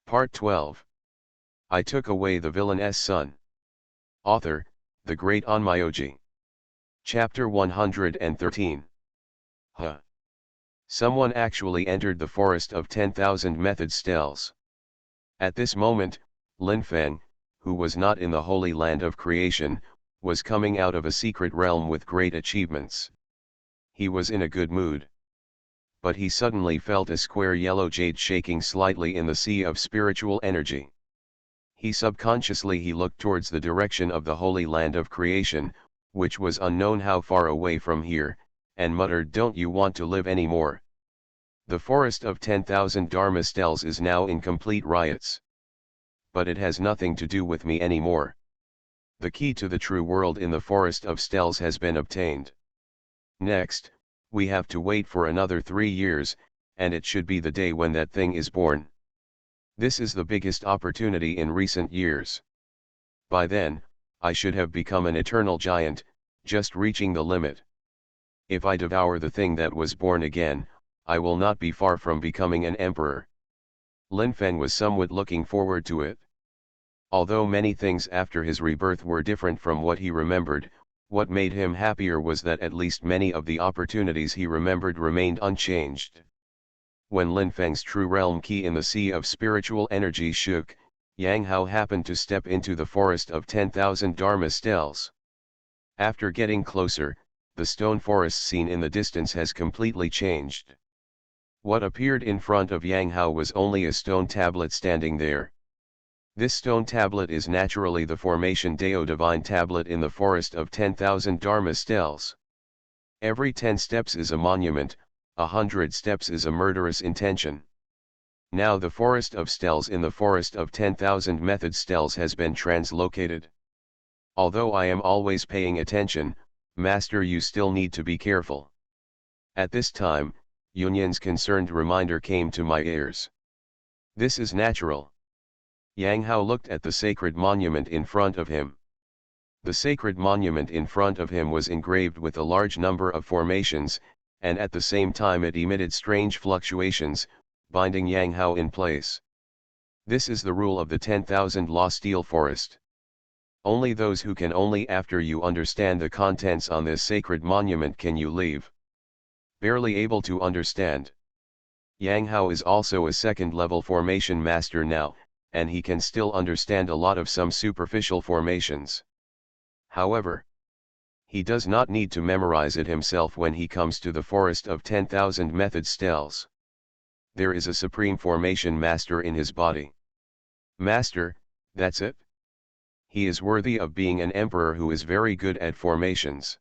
Part 12. I took away the villain's son. Author, the great Onmyoji. Chapter 113. Huh. Someone actually entered the forest of 10,000 method stels. At this moment, Lin Feng, who was not in the holy land of creation, was coming out of a secret realm with great achievements. He was in a good mood. But he suddenly felt a square yellow jade shaking slightly in the sea of spiritual energy. He looked towards the direction of the holy land of creation, which was unknown how far away from here, and muttered, "Don't you want to live anymore? The forest of 10,000 Dharma stels is now in complete riots. But it has nothing to do with me anymore. The key to the true world in the forest of stels has been obtained. Next, we have to wait for another 3 years, and it should be the day when that thing is born. This is the biggest opportunity in recent years. By then, I should have become an eternal giant, just reaching the limit. If I devour the thing that was born again, I will not be far from becoming an emperor." Lin Feng was somewhat looking forward to it. Although many things after his rebirth were different from what he remembered, what made him happier was that at least many of the opportunities he remembered remained unchanged. When Lin Feng's true realm key in the sea of spiritual energy shook, Yang Hao happened to step into the forest of 10,000 Dharma stels. After getting closer, the stone forest seen in the distance has completely changed. What appeared in front of Yang Hao was only a stone tablet standing there. This stone tablet is naturally the formation Dao divine tablet in the forest of 10,000 Dharma stels. Every 10 steps is a monument, 100 steps is a murderous intention. Now the forest of stels in the forest of 10,000 method stels has been translocated. Although I am always paying attention, Master, you still need to be careful. At this time, Yunyan's concerned reminder came to my ears. This is natural. Yang Hao looked at the sacred monument in front of him. The sacred monument in front of him was engraved with a large number of formations, and at the same time it emitted strange fluctuations, binding Yang Hao in place. This is the rule of the 10,000 law steel forest. Only those who can only after you understand the contents on this sacred monument can you leave. Barely able to understand. Yang Hao is also a second-level formation master now, and he can still understand a lot of some superficial formations. However, he does not need to memorize it himself when he comes to the forest of 10,000 method stels. There is a supreme formation master in his body. Master, that's it. He is worthy of being an emperor who is very good at formations.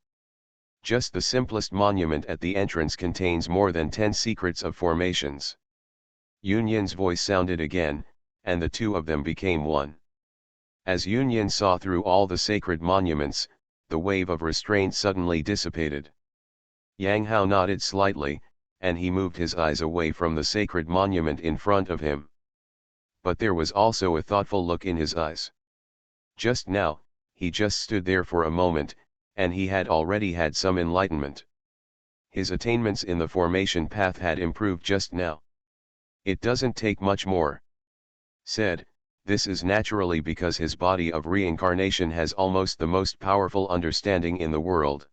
Just the simplest monument at the entrance contains more than 10 secrets of formations. Yunyan's voice sounded again, and the two of them became one. As Yunyan saw through all the sacred monuments, the wave of restraint suddenly dissipated. Yang Hao nodded slightly, and he moved his eyes away from the sacred monument in front of him. But there was also a thoughtful look in his eyes. Just now, he just stood there for a moment, and he had already had some enlightenment. His attainments in the formation path had improved just now. It doesn't take much more. Said, this is naturally because his body of reincarnation has almost the most powerful understanding in the world.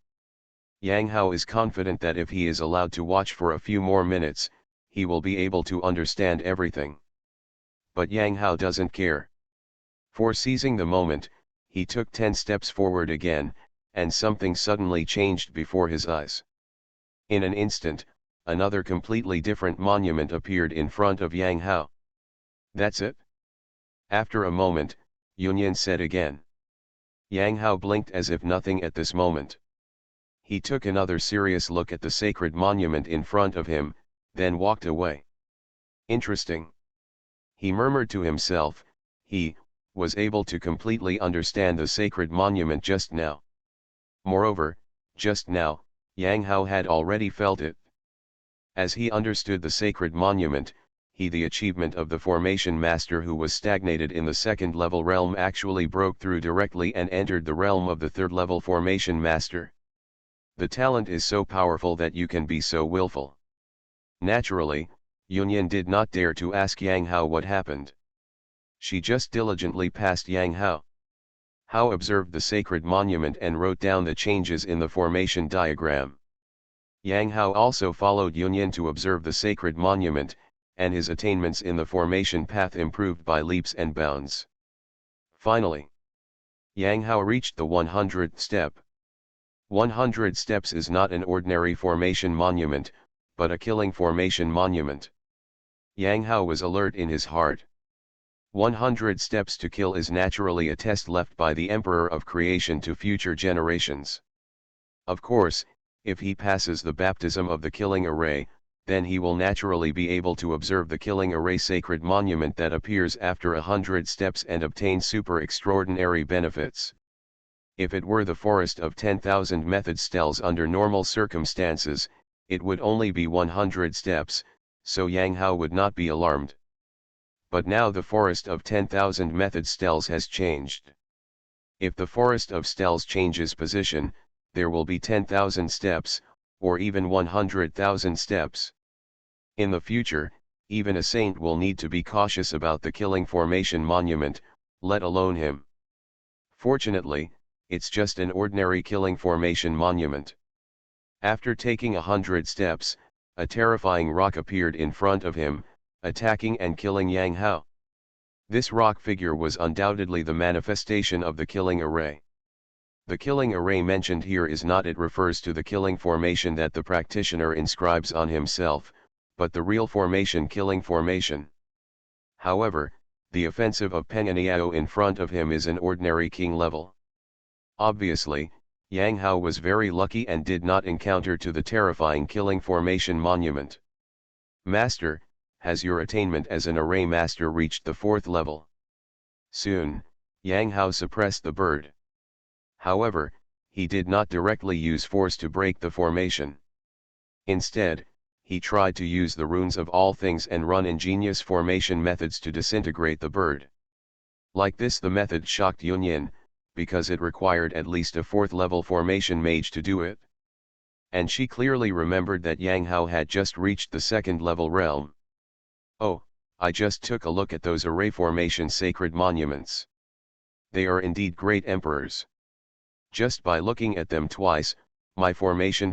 Yang Hao is confident that if he is allowed to watch for a few more minutes, he will be able to understand everything. But Yang Hao doesn't care. For seizing the moment, he took 10 steps forward again, and something suddenly changed before his eyes. In an instant, another completely different monument appeared in front of Yang Hao. That's it? After a moment, Yunyan said again. Yang Hao blinked as if nothing at this moment. He took another serious look at the sacred monument in front of him, then walked away. Interesting. He murmured to himself, he was able to completely understand the sacred monument just now. Moreover, just now, Yang Hao had already felt it. As he understood the sacred monument, the achievement of the formation master who was stagnated in the second-level realm actually broke through directly and entered the realm of the third-level formation master. The talent is so powerful that you can be so willful. Naturally, Yunyan did not dare to ask Yang Hao what happened. She just diligently passed Yang Hao. Hao observed the sacred monument and wrote down the changes in the formation diagram. Yang Hao also followed Yunyan to observe the sacred monument, and his attainments in the formation path improved by leaps and bounds. Finally, Yang Hao reached the 100th step. 100 steps is not an ordinary formation monument, but a killing formation monument. Yang Hao was alert in his heart. 100 steps to kill is naturally a test left by the Emperor of Creation to future generations. Of course, if he passes the baptism of the killing array, then he will naturally be able to observe the killing array sacred monument that appears after 100 steps and obtain super extraordinary benefits. If it were the forest of 10,000 method steps under normal circumstances, it would only be 100 steps, so Yang Hao would not be alarmed. But now the forest of 10,000 method steps has changed. If the forest of steps changes position, there will be 10,000 steps, or even 100,000 steps. In the future, even a saint will need to be cautious about the killing formation monument, let alone him. Fortunately, it's just an ordinary killing formation monument. After taking 100 steps, a terrifying rock appeared in front of him, attacking and killing Yang Hao. This rock figure was undoubtedly the manifestation of the killing array. The killing array mentioned here is not, it refers to the killing formation that the practitioner inscribes on himself, but the real formation killing formation. However, the offensive of Penganiao in front of him is an ordinary king level. Obviously, Yang Hao was very lucky and did not encounter to the terrifying killing formation monument. Master, has your attainment as an array master reached the 4th level? Soon, Yang Hao suppressed the bird. However, he did not directly use force to break the formation. Instead, he tried to use the runes of all things and run ingenious formation methods to disintegrate the bird. Like this, the method shocked Yunyan, because it required at least a 4th level formation mage to do it. And she clearly remembered that Yang Hao had just reached the 2nd level realm. Oh, I just took a look at those array formation sacred monuments. They are indeed great emperors. Just by looking at them twice, my formation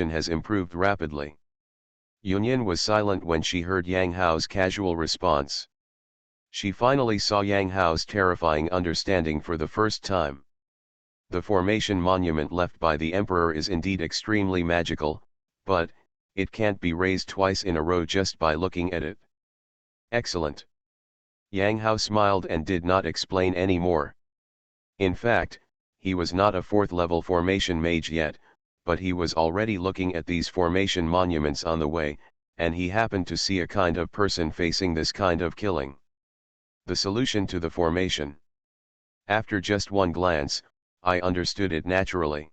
has improved rapidly. Yunyan was silent when she heard Yang Hao's casual response. She finally saw Yang Hao's terrifying understanding for the first time. The formation monument left by the emperor is indeed extremely magical, but it can't be raised twice in a row just by looking at it. Excellent. Yang Hao smiled and did not explain any more. In fact, he was not a 4th level formation mage yet, but he was already looking at these formation monuments on the way, and he happened to see a kind of person facing this kind of killing. The solution to the formation. After just one glance, I understood it naturally.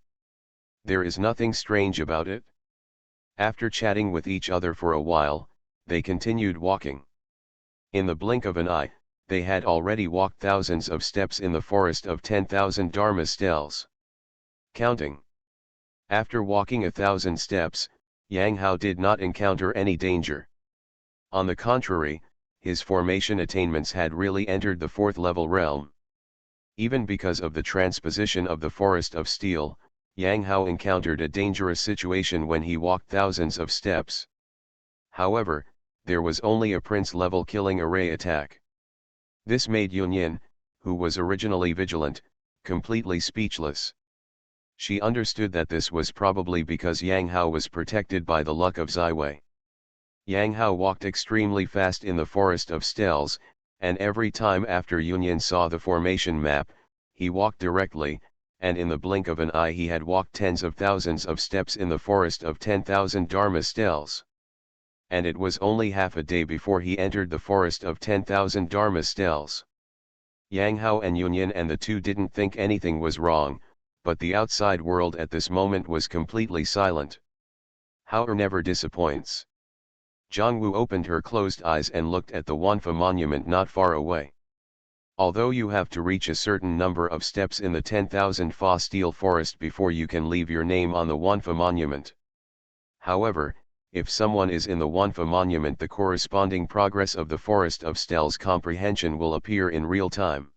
There is nothing strange about it. After chatting with each other for a while, they continued walking. In the blink of an eye, they had already walked thousands of steps in the forest of 10,000 Dharma steps. Counting. After walking 1,000 steps, Yang Hao did not encounter any danger. On the contrary, his formation attainments had really entered the 4th level realm. Even because of the transposition of the forest of steel, Yang Hao encountered a dangerous situation when he walked thousands of steps. However, there was only a prince-level killing array attack. This made Yunyan, who was originally vigilant, completely speechless. She understood that this was probably because Yang Hao was protected by the luck of Ziwei. Yang Hao walked extremely fast in the forest of steles, and every time after Yunyan saw the formation map, he walked directly, and in the blink of an eye he had walked tens of thousands of steps in the forest of 10,000 Dharma steles. And it was only half a day before he entered the forest of 10,000 Dharma steles. Yang Hao and Yunyan and the two didn't think anything was wrong, but the outside world at this moment was completely silent. Hao never disappoints. Zhangwu opened her closed eyes and looked at the Wanfa monument not far away. Although you have to reach a certain number of steps in the 10,000 Fa steel forest before you can leave your name on the Wanfa monument. However, if someone is in the Wanfa monument, the corresponding progress of the forest of Stell's comprehension will appear in real time.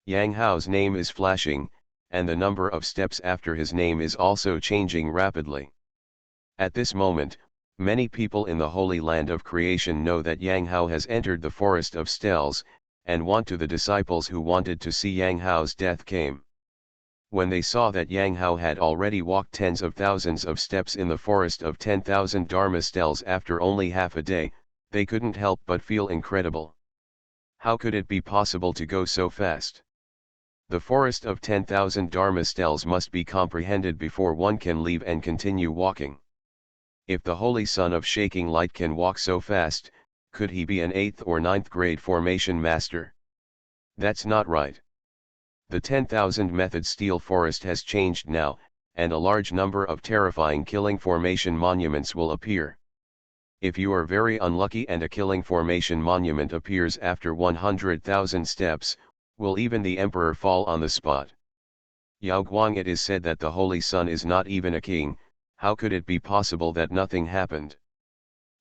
Yang Hao's name is flashing, and the number of steps after his name is also changing rapidly. At this moment, many people in the Holy Land of Creation know that Yang Hao has entered the forest of Stells, and want to the disciples who wanted to see Yang Hao's death came. When they saw that Yang Hao had already walked tens of thousands of steps in the forest of 10,000 Dharma Stells after only half a day, they couldn't help but feel incredible. How could it be possible to go so fast? The forest of 10,000 Dharma Stells must be comprehended before one can leave and continue walking. If the Holy Son of Shaking Light can walk so fast, could he be an 8th or 9th grade formation master? That's not right. The 10,000 method steel forest has changed now, and a large number of terrifying killing formation monuments will appear. If you are very unlucky and a killing formation monument appears after 100,000 steps, will even the emperor fall on the spot? Yao Guang, it is said that the Holy Son is not even a king. How could it be possible that nothing happened?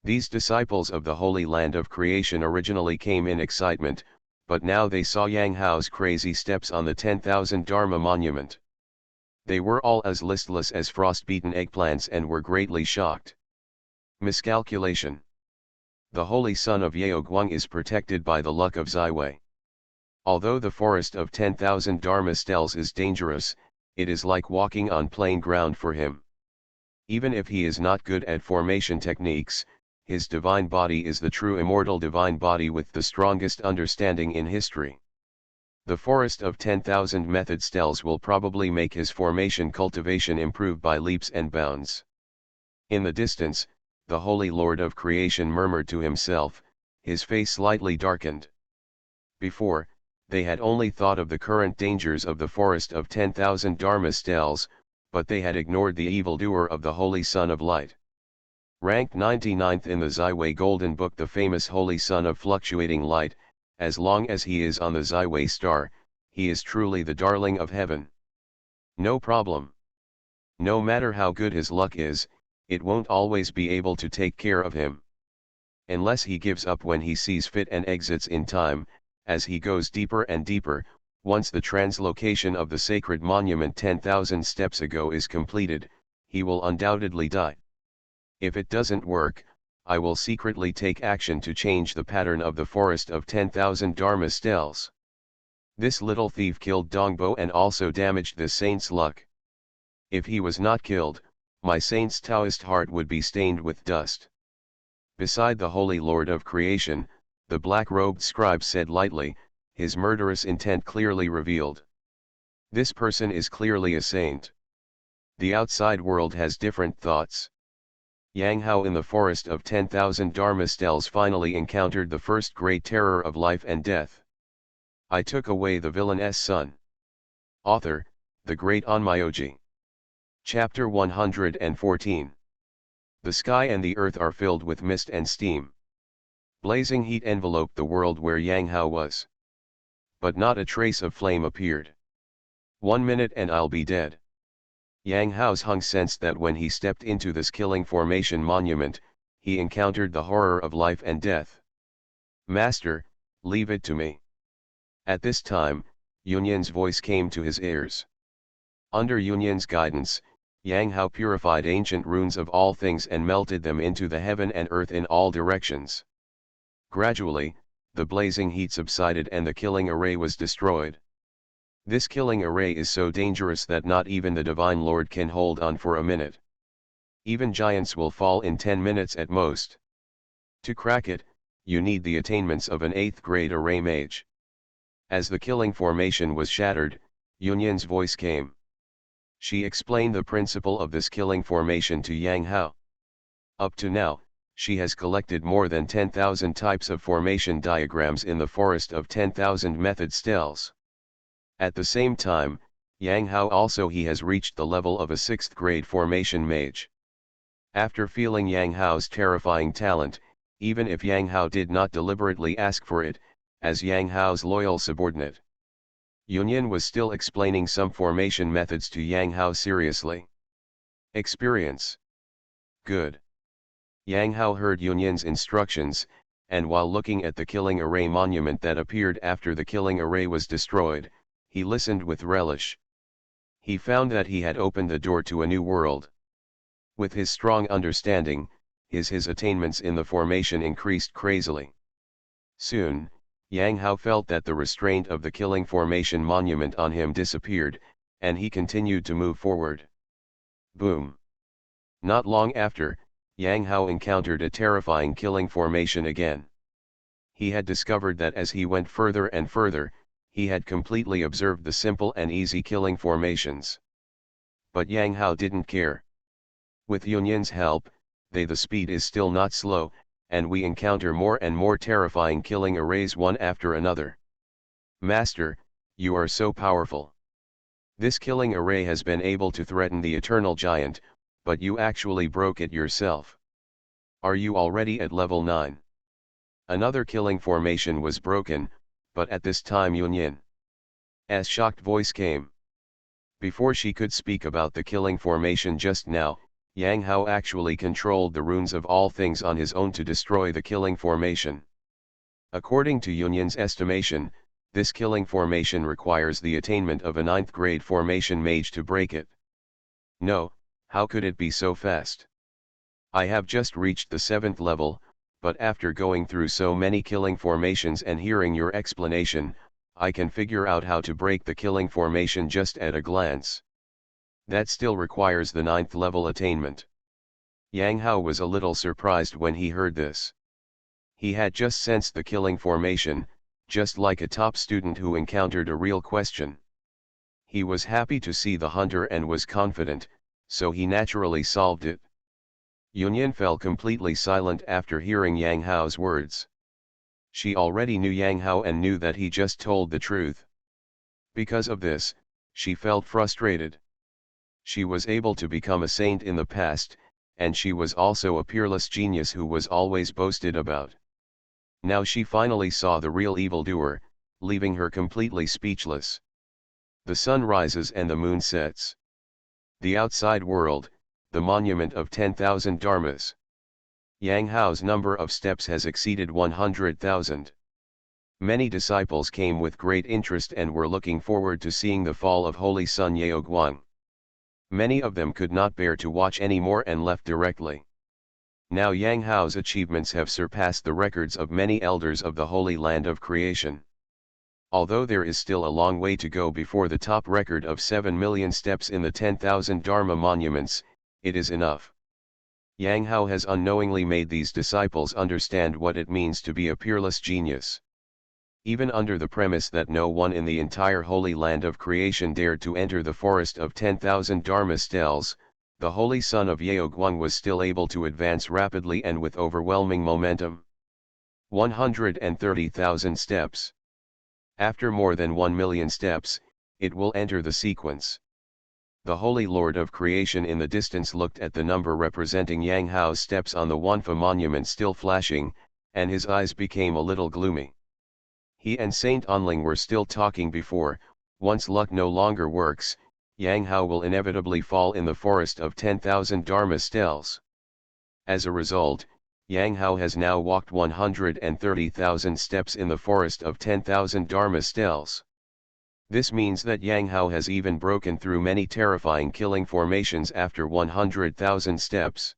These disciples of the Holy Land of Creation originally came in excitement, but now they saw Yang Hao's crazy steps on the 10,000 Dharma monument. They were all as listless as frost-beaten eggplants and were greatly shocked. Miscalculation. The Holy Son of Yao Guang is protected by the luck of Ziwei. Although the forest of 10,000 Dharma Stells is dangerous, it is like walking on plain ground for him. Even if he is not good at formation techniques, his divine body is the true immortal divine body with the strongest understanding in history. The forest of 10,000 method Stells will probably make his formation cultivation improve by leaps and bounds. In the distance, the Holy Lord of Creation murmured to himself, his face slightly darkened. Before, they had only thought of the current dangers of the forest of 10,000 Dharma Stells, but they had ignored the evildoer of the Holy Son of Light. Ranked 99th in the Ziwei Golden Book, the famous Holy Son of Fluctuating Light, as long as he is on the Ziwei star, he is truly the darling of heaven. No problem. No matter how good his luck is, it won't always be able to take care of him. Unless he gives up when he sees fit and exits in time, as he goes deeper and deeper, once the translocation of the sacred monument 10,000 steps ago is completed, he will undoubtedly die. If it doesn't work, I will secretly take action to change the pattern of the forest of 10,000 Dharma Stells. This little thief killed Dongbo and also damaged the saint's luck. If he was not killed, my saint's Taoist heart would be stained with dust. Beside the Holy Lord of Creation, the black-robed scribe said lightly, his murderous intent clearly revealed. This person is clearly a saint. The outside world has different thoughts. Yang Hao in the forest of 10,000 Dharma Stells finally encountered the first great terror of life and death. I took away the villain's son. Author, the Great Onmyoji. Chapter 114. The sky and the earth are filled with mist and steam. Blazing heat enveloped the world where Yang Hao was. But not a trace of flame appeared. 1 minute and I'll be dead. Yang Hao's Hung sensed that when he stepped into this killing formation monument, he encountered the horror of life and death. Master, leave it to me. At this time, Yunyan's voice came to his ears. Under Yunyan's guidance, Yang Hao purified ancient runes of all things and melted them into the heaven and earth in all directions. Gradually, the blazing heat subsided and the killing array was destroyed. This killing array is so dangerous that not even the Divine Lord can hold on for a minute. Even giants will fall in 10 minutes at most. To crack it, you need the attainments of an 8th grade array mage. As the killing formation was shattered, Yunyan's voice came. She explained the principle of this killing formation to Yang Hao. Up to now, she has collected more than 10,000 types of formation diagrams in the forest of 10,000 method Stells. At the same time, Yang Hao also has reached the level of a 6th grade formation mage. After feeling Yang Hao's terrifying talent, even if Yang Hao did not deliberately ask for it, as Yang Hao's loyal subordinate, Yunyan was still explaining some formation methods to Yang Hao seriously. Experience. Good. Yang Hao heard Yunyan's instructions, and while looking at the Killing Array monument that appeared after the Killing Array was destroyed, he listened with relish. He found that he had opened the door to a new world. With his strong understanding, his attainments in the formation increased crazily. Soon, Yang Hao felt that the restraint of the Killing Formation monument on him disappeared, and he continued to move forward. Boom! Not long after, Yang Hao encountered a terrifying Killing Formation again. He had discovered that as he went further and further, he had completely observed the simple and easy Killing Formations. But Yang Hao didn't care. With Yunyan's help, the speed is still not slow, and we encounter more and more terrifying Killing Arrays one after another. Master, you are so powerful. This Killing Array has been able to threaten the Eternal Giant, but you actually broke it yourself. Are you already at level 9? Another Killing Formation was broken, but at this time Yunyan's shocked voice came. Before she could speak about the Killing Formation just now, Yang Hao actually controlled the runes of all things on his own to destroy the Killing Formation. According to Yunyan's estimation, this Killing Formation requires the attainment of a 9th grade Formation Mage to break it. No, how could it be so fast? I have just reached the 7th level, but after going through so many Killing Formations and hearing your explanation, I can figure out how to break the Killing Formation just at a glance. That still requires the 9th level attainment. Yang Hao was a little surprised when he heard this. He had just sensed the Killing Formation, just like a top student who encountered a real question. He was happy to see the hunter and was confident, so he naturally solved it. Yunyan fell completely silent after hearing Yang Hao's words. She already knew Yang Hao and knew that he just told the truth. Because of this, she felt frustrated. She was able to become a saint in the past, and she was also a peerless genius who was always boasted about. Now she finally saw the real evildoer, leaving her completely speechless. The sun rises and the moon sets. The outside world, the monument of 10,000 dharmas. Yang Hao's number of steps has exceeded 100,000. Many disciples came with great interest and were looking forward to seeing the fall of Holy Sun Yaoguang. Many of them could not bear to watch any more and left directly. Now Yang Hao's achievements have surpassed the records of many elders of the Holy Land of Creation. Although there is still a long way to go before the top record of 7 million steps in the 10,000 Dharma monuments, it is enough. Yang Hao has unknowingly made these disciples understand what it means to be a peerless genius. Even under the premise that no one in the entire Holy Land of Creation dared to enter the forest of 10,000 Dharma stels, the Holy Son of Yaoguang was still able to advance rapidly and with overwhelming momentum. 130,000 steps. After more than 1 million steps, it will enter the sequence. The Holy Lord of Creation in the distance looked at the number representing Yang Hao's steps on the Wanfa monument still flashing, and his eyes became a little gloomy. He and Saint Onling were still talking before, once luck no longer works, Yang Hao will inevitably fall in the forest of 10,000 Dharma stels. As a result, Yang Hao has now walked 130,000 steps in the forest of 10,000 Dharma stels. This means that Yang Hao has even broken through many terrifying killing formations after 100,000 steps.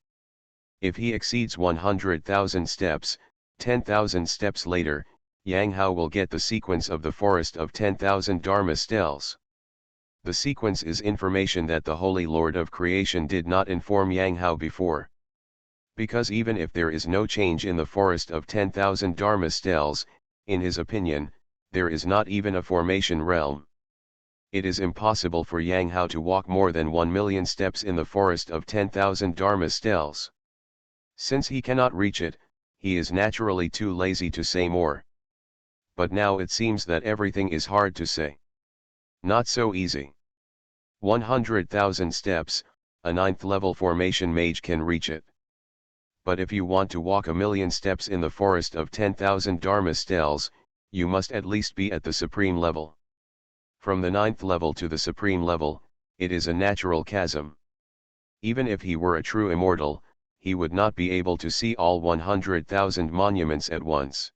If he exceeds 100,000 steps, 10,000 steps later, Yang Hao will get the sequence of the forest of 10,000 Dharma stels. The sequence is information that the Holy Lord of Creation did not inform Yang Hao before. Because even if there is no change in the forest of 10,000 Dharma stels, in his opinion, there is not even a formation realm. It is impossible for Yang Hao to walk more than 1 million steps in the forest of 10,000 Dharma stels. Since he cannot reach it, he is naturally too lazy to say more. But now it seems that everything is hard to say. Not so easy. 100,000 steps, a 9th level formation mage can reach it. But if you want to walk 1,000,000 steps in the forest of 10,000 Dharma stels, you must at least be at the supreme level. From the 9th level to the supreme level, it is a natural chasm. Even if he were a true immortal, he would not be able to see all 100,000 monuments at once.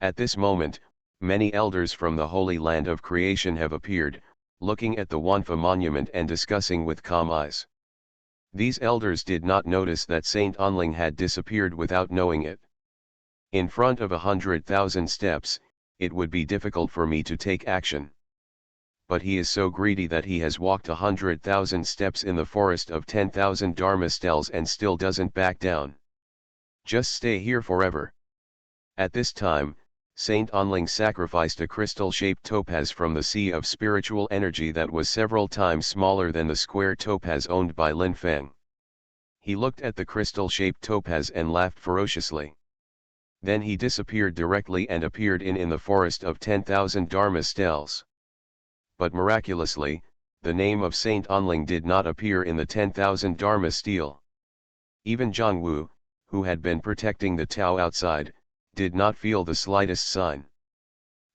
At this moment, many elders from the Holy Land of Creation have appeared, looking at the Wanfa monument and discussing with calm eyes. These elders did not notice that Saint Onling had disappeared without knowing it. In front of 100,000 steps, it would be difficult for me to take action. But he is so greedy that he has walked 100,000 steps in the forest of 10,000 Dharma stels and still doesn't back down. Just stay here forever. At this time, Saint Onling sacrificed a crystal-shaped topaz from the sea of spiritual energy that was several times smaller than the square topaz owned by Lin Feng. He looked at the crystal-shaped topaz and laughed ferociously. Then he disappeared directly and appeared in the forest of 10,000 Dharma stels. But miraculously, the name of Saint Onling did not appear in the 10,000 Dharma stele. Even Zhang Wu, who had been protecting the Tao outside, did not feel the slightest sign.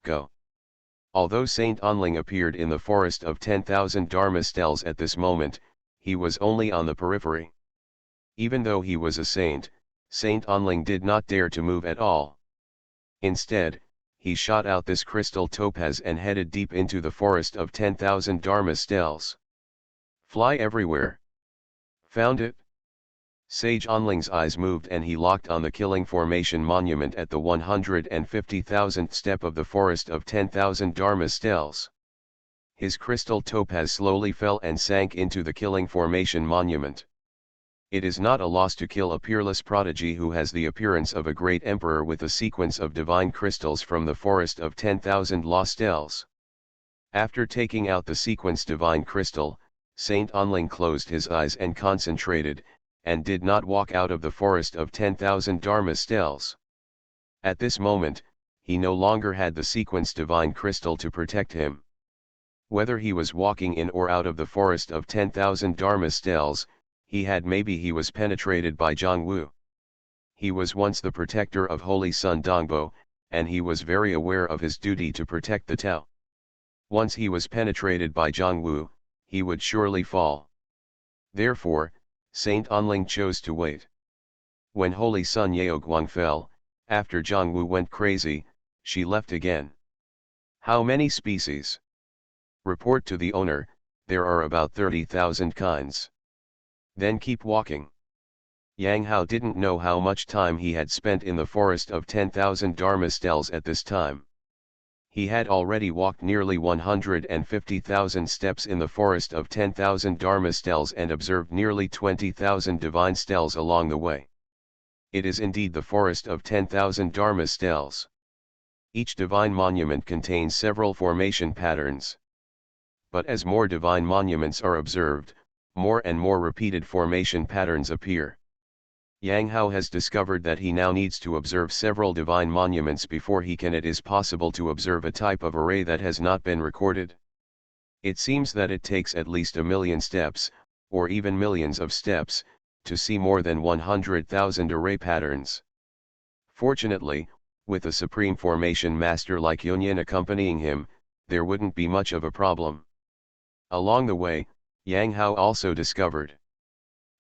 Go. Although Saint Onling appeared in the forest of 10,000 Dharma stels at this moment, he was only on the periphery. Even though he was a saint, Saint Onling did not dare to move at all. Instead, he shot out this crystal topaz and headed deep into the forest of 10,000 Dharma stels. Fly everywhere. Found it? Sage Onling's eyes moved and he locked on the Killing Formation monument at the 150,000th step of the forest of 10,000 Dharma stels. His crystal topaz slowly fell and sank into the Killing Formation monument. It is not a loss to kill a peerless prodigy who has the appearance of a great emperor with a sequence of divine crystals from the forest of 10,000 law stels. After taking out the sequence divine crystal, Saint Onling closed his eyes and concentrated, and did not walk out of the forest of 10,000 Dharma stels. At this moment, he no longer had the sequence divine crystal to protect him. Whether he was walking in or out of the forest of 10,000 Dharma stels, maybe he was penetrated by Zhang Wu. He was once the protector of Holy Sun Dongbo, and he was very aware of his duty to protect the Tao. Once he was penetrated by Zhang Wu, he would surely fall. Therefore, Saint Onling chose to wait. When Holy Sun Yaoguang fell, after Zhang Wu went crazy, she left again. How many species? Report to the owner, there are about 30,000 kinds. Then keep walking. Yang Hao didn't know how much time he had spent in the forest of 10,000 Dharma stels at this time. He had already walked nearly 150,000 steps in the forest of 10,000 Dharma stels and observed nearly 20,000 divine stels along the way. It is indeed the forest of 10,000 Dharma stels. Each divine monument contains several formation patterns. But as more divine monuments are observed, more and more repeated formation patterns appear. Yang Hao has discovered that he now needs to observe several divine monuments before it is possible to observe a type of array that has not been recorded. It seems that it takes at least 1,000,000 steps, or even millions of steps, to see more than 100,000 array patterns. Fortunately, with a supreme formation master like Yunyan accompanying him, there wouldn't be much of a problem. Along the way, Yang Hao also discovered.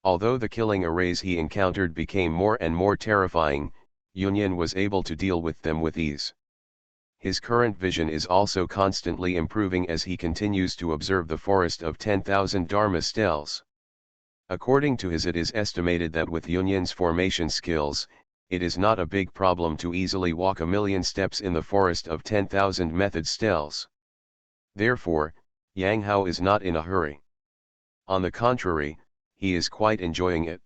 Although the killing arrays he encountered became more and more terrifying, Yunyan was able to deal with them with ease. His current vision is also constantly improving as he continues to observe the forest of 10,000 Dharma stels. According to it is estimated that with Yunyan's formation skills, it is not a big problem to easily walk 1,000,000 steps in the forest of 10,000 method stels. Therefore, Yang Hao is not in a hurry. On the contrary, he is quite enjoying it.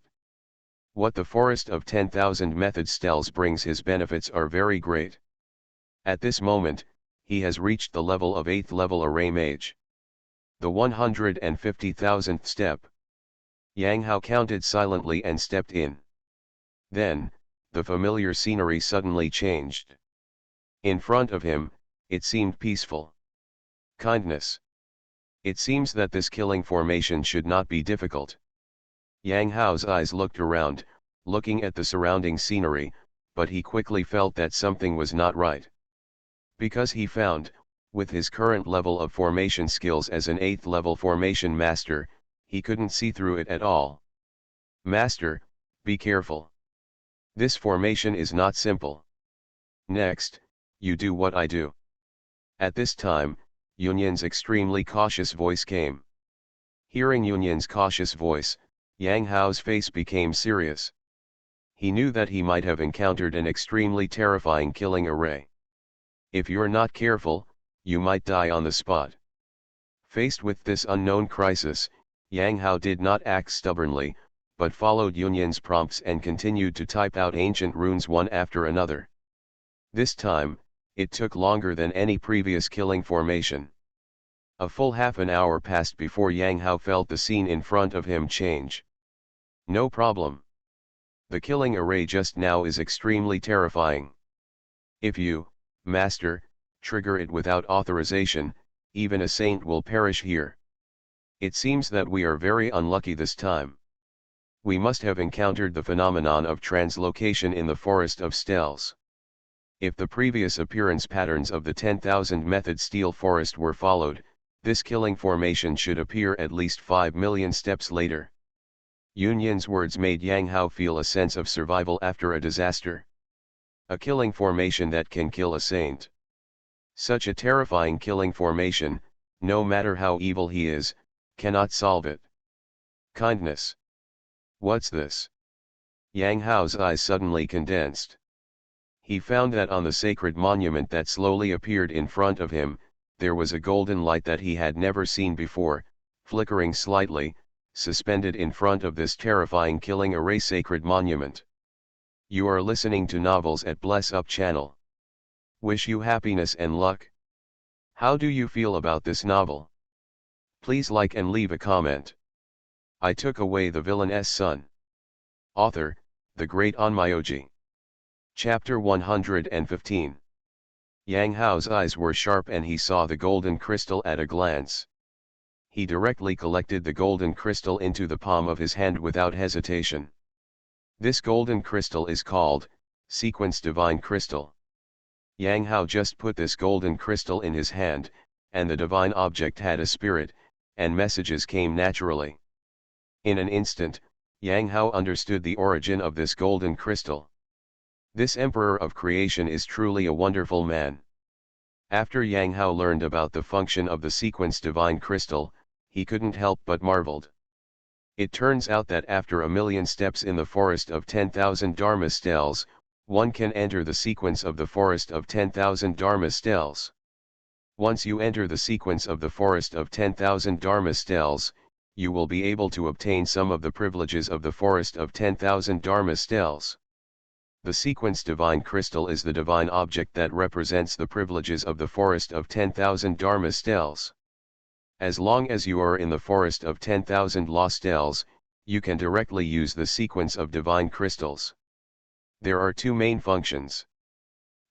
What the forest of 10,000 method stels brings his benefits are very great. At this moment, he has reached the level of 8th level array mage. The 150,000th step. Yang Hao counted silently and stepped in. Then, the familiar scenery suddenly changed. In front of him, it seemed peaceful. Kindness. It seems that this killing formation should not be difficult. Yang Hao's eyes looked around, looking at the surrounding scenery, but he quickly felt that something was not right. Because he found, with his current level of formation skills as an 8th level formation master, he couldn't see through it at all. Master, Be careful. This formation is not simple. Next, you do what I do. At this time, Yunyin's extremely cautious voice came. Hearing Yunyin's cautious voice, Yang Hao's face became serious. He knew that he might have encountered an extremely terrifying killing array. If you're not careful, you might die on the spot. Faced with this unknown crisis, Yang Hao did not act stubbornly, but followed Yunyin's prompts and continued to type out ancient runes one after another. This time, it took longer than any previous killing formation. A full half an hour passed before Yang Hao felt the scene in front of him change. No problem. The killing array just now is extremely terrifying. If you, Master, trigger it without authorization, even a saint will perish here. It seems that we are very unlucky this time. We must have encountered the phenomenon of translocation in the forest of Stells. If the previous appearance patterns of the 10,000 method steel forest were followed, this killing formation should appear at least 5 million steps later. Yunyin's words made Yang Hao feel a sense of survival after a disaster. A killing formation that can kill a saint. Such a terrifying killing formation, no matter how evil he is, cannot solve it. Kindness. What's this? Yang Hao's eyes suddenly condensed. He found that on the sacred monument that slowly appeared in front of him, there was a golden light that he had never seen before, flickering slightly, suspended in front of this terrifying killing array sacred monument. You are listening to Novels at Bless Up channel. Wish you happiness and luck. How do you feel about this novel? Please like and leave a comment. I took away the villain's son. Author, the great Onmyoji. Chapter 115. Yang Hao's eyes were sharp and he saw the golden crystal at a glance. He directly collected the golden crystal into the palm of his hand without hesitation. This golden crystal is called, Sequence Divine Crystal. Yang Hao just put this golden crystal in his hand, and the divine object had a spirit, and messages came naturally. In an instant, Yang Hao understood the origin of this golden crystal. This Emperor of Creation is truly a wonderful man. After Yang Hao learned about the function of the Sequence Divine Crystal, he couldn't help but marveled. It turns out that after 1,000,000 steps in the forest of 10,000 Dharma stels, one can enter the sequence of the forest of 10,000 Dharma stels. Once you enter the sequence of the forest of 10,000 Dharma stels, you will be able to obtain some of the privileges of the forest of 10,000 Dharma stels. The Sequence Divine Crystal is the divine object that represents the privileges of the forest of 10,000 Dharma stels. As long as you are in the forest of 10,000 law stels, you can directly use the sequence of divine crystals. There are two main functions.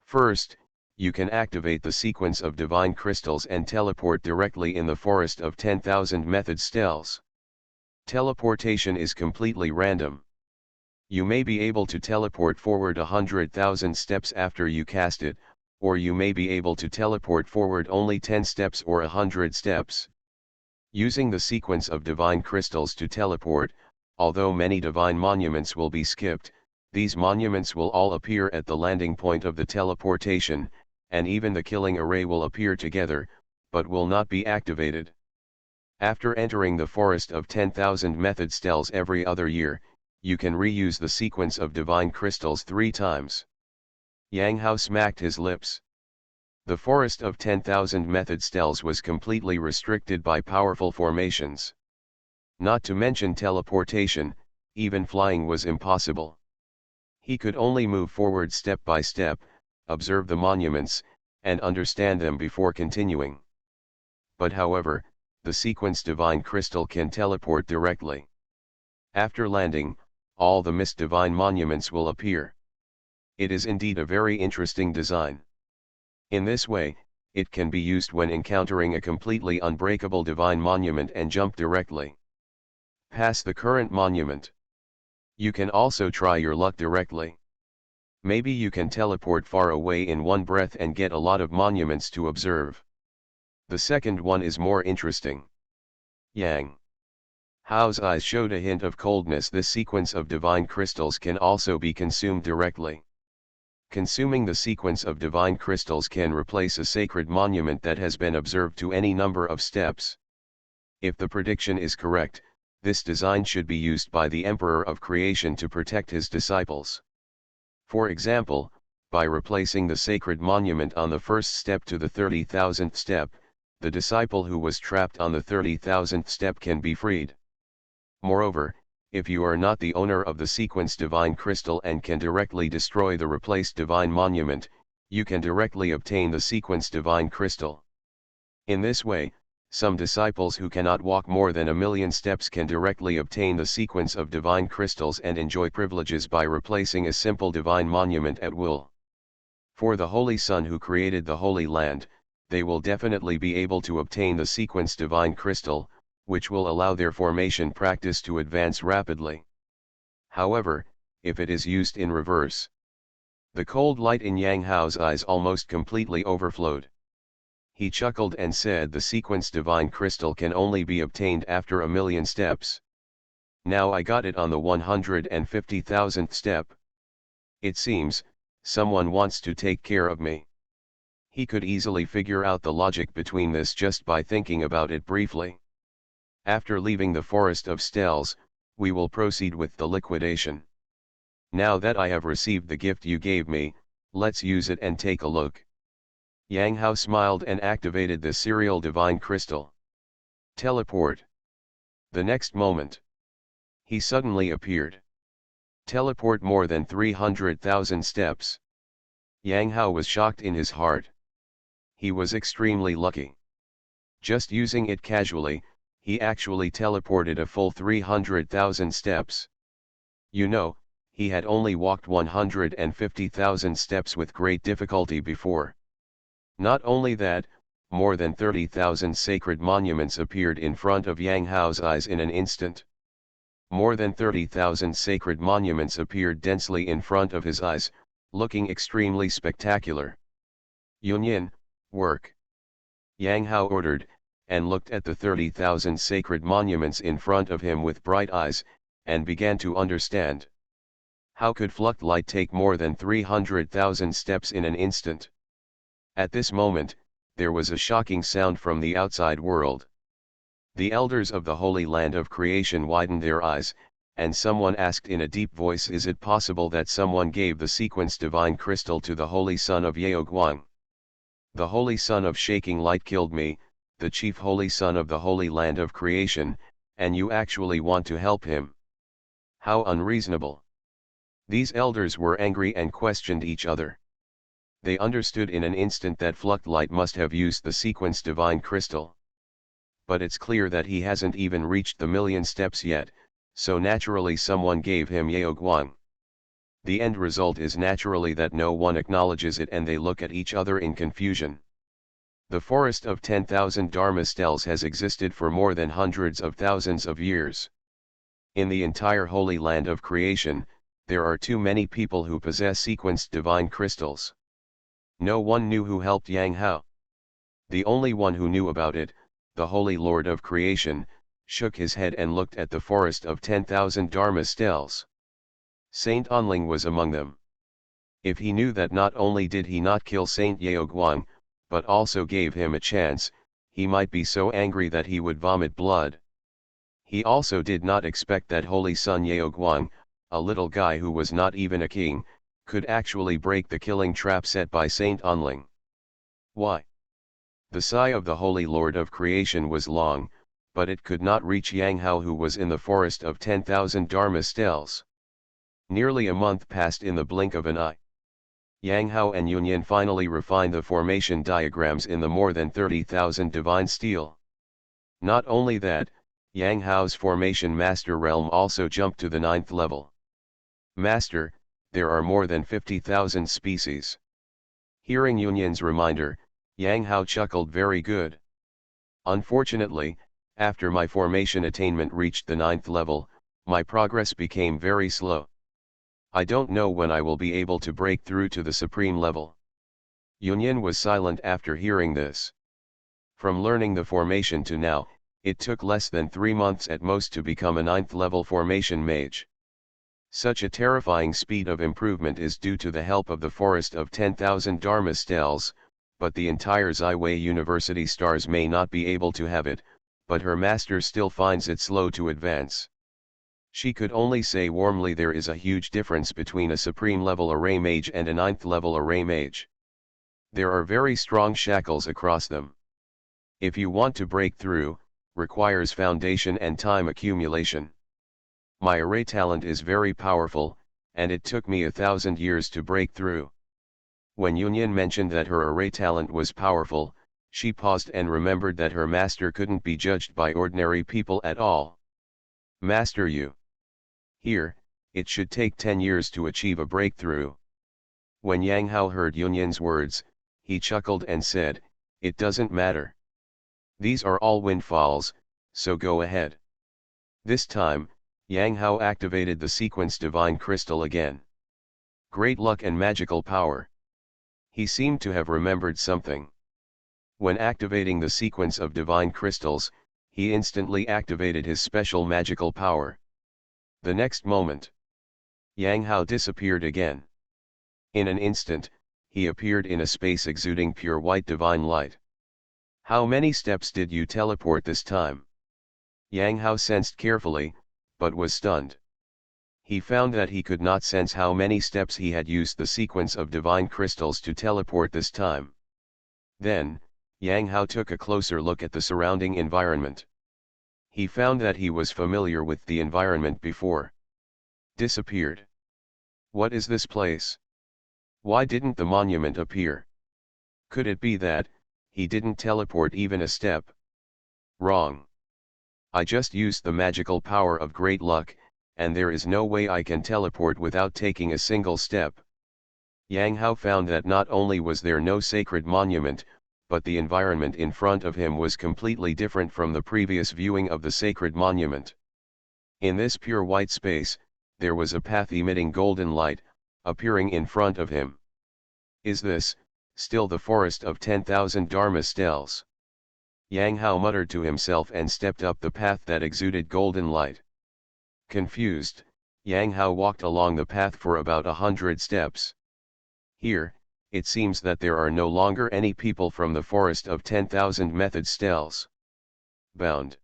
First, you can activate the sequence of divine crystals and teleport directly in the forest of 10,000 method stels. Teleportation is completely random. You may be able to teleport forward 100,000 steps after you cast it, or you may be able to teleport forward only 10 steps or 100 steps. Using the sequence of divine crystals to teleport, although many divine monuments will be skipped, these monuments will all appear at the landing point of the teleportation, and even the killing array will appear together, but will not be activated. After entering the forest of 10,000 method stels every other year, you can reuse the sequence of divine crystals 3 times. Yang Hao smacked his lips. The forest of 10,000 method stels was completely restricted by powerful formations. Not to mention teleportation, even flying was impossible. He could only move forward step by step, observe the monuments, and understand them before continuing. But however, the sequence divine crystal can teleport directly. After landing, all the missed divine monuments will appear. It is indeed a very interesting design. In this way, it can be used when encountering a completely unbreakable divine monument and jump directly past the current monument. You can also try your luck directly. Maybe you can teleport far away in one breath and get a lot of monuments to observe. The second one is more interesting. Yang Hao's eyes showed a hint of coldness. This sequence of divine crystals can also be consumed directly. Consuming the sequence of divine crystals can replace a sacred monument that has been observed to any number of steps. If the prediction is correct, this design should be used by the Emperor of Creation to protect his disciples. For example, by replacing the sacred monument on the first step to the 30,000th step, the disciple who was trapped on the 30,000th step can be freed. Moreover, if you are not the owner of the sequence divine crystal and can directly destroy the replaced divine monument, you can directly obtain the sequence divine crystal. In this way, some disciples who cannot walk more than 1,000,000 steps can directly obtain the sequence of divine crystals and enjoy privileges by replacing a simple divine monument at will. For the Holy Son who created the Holy Land, they will definitely be able to obtain the sequence divine crystal, which will allow their formation practice to advance rapidly. However, if it is used in reverse, the cold light in Yang Hao's eyes almost completely overflowed. He chuckled and said, the sequence divine crystal can only be obtained after 1,000,000 steps. Now I got it on the 150,000th step. It seems, someone wants to take care of me. He could easily figure out the logic between this just by thinking about it briefly. After leaving the forest of Stels, we will proceed with the liquidation. Now that I have received the gift you gave me, let's use it and take a look. Yang Hao smiled and activated the serial divine crystal. Teleport. The next moment, he suddenly appeared. Teleport more than 300,000 steps. Yang Hao was shocked in his heart. He was extremely lucky. Just using it casually, he actually teleported a full 300,000 steps. You know, he had only walked 150,000 steps with great difficulty before. Not only that, more than 30,000 sacred monuments appeared in front of Yang Hao's eyes in an instant. More than 30,000 sacred monuments appeared densely in front of his eyes, looking extremely spectacular. Yunyan, work. Yang Hao ordered, and looked at the 30,000 sacred monuments in front of him with bright eyes, and began to understand. How could Fluct Light take more than 300,000 steps in an instant? At this moment, there was a shocking sound from the outside world. The elders of the Holy Land of Creation widened their eyes, and someone asked in a deep voice, is it possible that someone gave the sequence divine crystal to the Holy Son of Yaoguang? The Holy Son of Shaking Light killed me, the chief Holy Son of the Holy Land of Creation, and you actually want to help him? How unreasonable! These elders were angry and questioned each other. They understood in an instant that Fluct Light must have used the sequence divine crystal. But it's clear that he hasn't even reached the 1,000,000 steps yet, so naturally someone gave him Yaoguang. The end result is naturally that no one acknowledges it and they look at each other in confusion. The forest of 10,000 Dharma stels has existed for more than hundreds of thousands of years. In the entire Holy Land of Creation, there are too many people who possess sequenced divine crystals. No one knew who helped Yang Hao. The only one who knew about it, the Holy Lord of Creation, shook his head and looked at the forest of 10,000 Dharma stels. Saint Onling was among them. If he knew that not only did he not kill Saint Yaoguang, but also gave him a chance, he might be so angry that he would vomit blood. He also did not expect that Holy Son Yaoguang, a little guy who was not even a king, could actually break the killing trap set by Saint Onling. Why? The sigh of the Holy Lord of Creation was long, but it could not reach Yang Hao who was in the forest of 10,000 Dharma stels. Nearly a month passed in the blink of an eye. Yang Hao and Yunyan finally refined the formation diagrams in the more than 30,000 divine steel. Not only that, Yang Hao's formation master realm also jumped to the 9th level. Master, there are more than 50,000 species. Hearing Yunyan's reminder, Yang Hao chuckled, very good. Unfortunately, after my formation attainment reached the 9th level, my progress became very slow. I don't know when I will be able to break through to the supreme level. Yunyan was silent after hearing this. From learning the formation to now, It took less than 3 months at most to become a 9th level formation mage. Such a terrifying speed of improvement is due to the help of the Forest of 10,000 Dharma Stels, but the entire Zhiwei University stars may not be able to have it, but her master still finds it slow to advance. She could only say warmly there is a huge difference between a supreme level array mage and a 9th level array mage. There are very strong shackles across them. If you want to break through, requires foundation and time accumulation. My array talent is very powerful, and it took me 1,000 years to break through. When Yunyan mentioned that her array talent was powerful, she paused and remembered that her master couldn't be judged by ordinary people at all. Master you. Here, it should take 10 years to achieve a breakthrough. When Yang Hao heard Yunyan's words, he chuckled and said, "It doesn't matter. These are all windfalls, so go ahead." This time, Yang Hao activated the sequence Divine Crystal again. Great luck and magical power. He seemed to have remembered something. When activating the sequence of Divine Crystals, he instantly activated his special magical power. The next moment, Yang Hao disappeared again. In an instant, he appeared in a space exuding pure white divine light. "How many steps did you teleport this time?" Yang Hao sensed carefully, but was stunned. He found that he could not sense how many steps he had used the sequence of divine crystals to teleport this time. Then, Yang Hao took a closer look at the surrounding environment. He found that he was familiar with the environment before. Disappeared. What is this place? Why didn't the monument appear? Could it be that he didn't teleport even a step? Wrong. I just used the magical power of great luck, and there is no way I can teleport without taking a single step. Yang Hao found that not only was there no sacred monument, but the environment in front of him was completely different from the previous viewing of the sacred monument. In this pure white space, there was a path emitting golden light, appearing in front of him. Is this, still the forest of 10,000 Dharma Stels? Yang Hao muttered to himself and stepped up the path that exuded golden light. Confused, Yang Hao walked along the path for about 100 steps. Here, it seems that there are no longer any people from the forest of 10,000 method stels. Bound.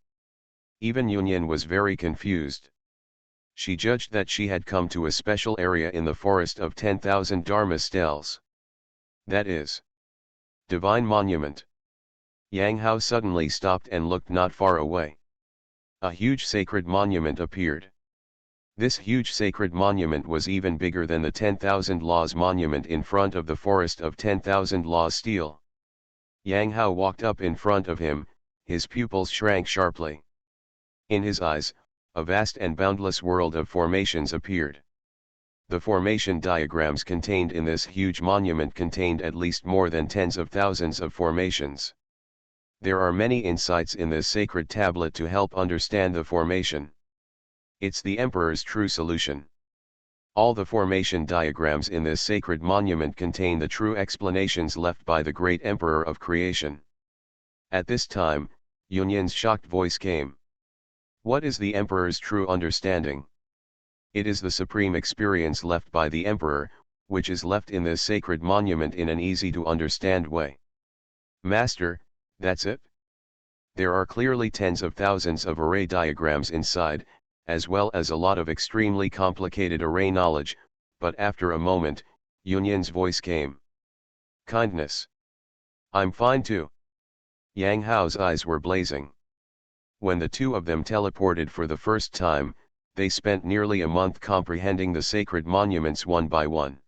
Even Yunyan was very confused. She judged that she had come to a special area in the forest of 10,000 Dharma stels. That is Divine Monument. Yang Hao suddenly stopped and looked not far away. A huge sacred monument appeared. This huge sacred monument was even bigger than the 10,000 Laws monument in front of the forest of 10,000 Laws steel. Yang Hao walked up in front of him, his pupils shrank sharply. In his eyes, a vast and boundless world of formations appeared. The formation diagrams contained in this huge monument contained at least more than tens of thousands of formations. There are many insights in this sacred tablet to help understand the formation. It's the Emperor's true solution. All the formation diagrams in this sacred monument contain the true explanations left by the great Emperor of creation. At this time, Yunyan's shocked voice came. What is the Emperor's true understanding? It is the supreme experience left by the Emperor, which is left in this sacred monument in an easy-to-understand way. Master, that's it? There are clearly tens of thousands of array diagrams inside, as well as a lot of extremely complicated array knowledge, but after a moment, Yunyan's voice came. Kindness. I'm fine too. Yang Hao's eyes were blazing. When the two of them teleported for the first time, they spent nearly a month comprehending the sacred monuments one by one.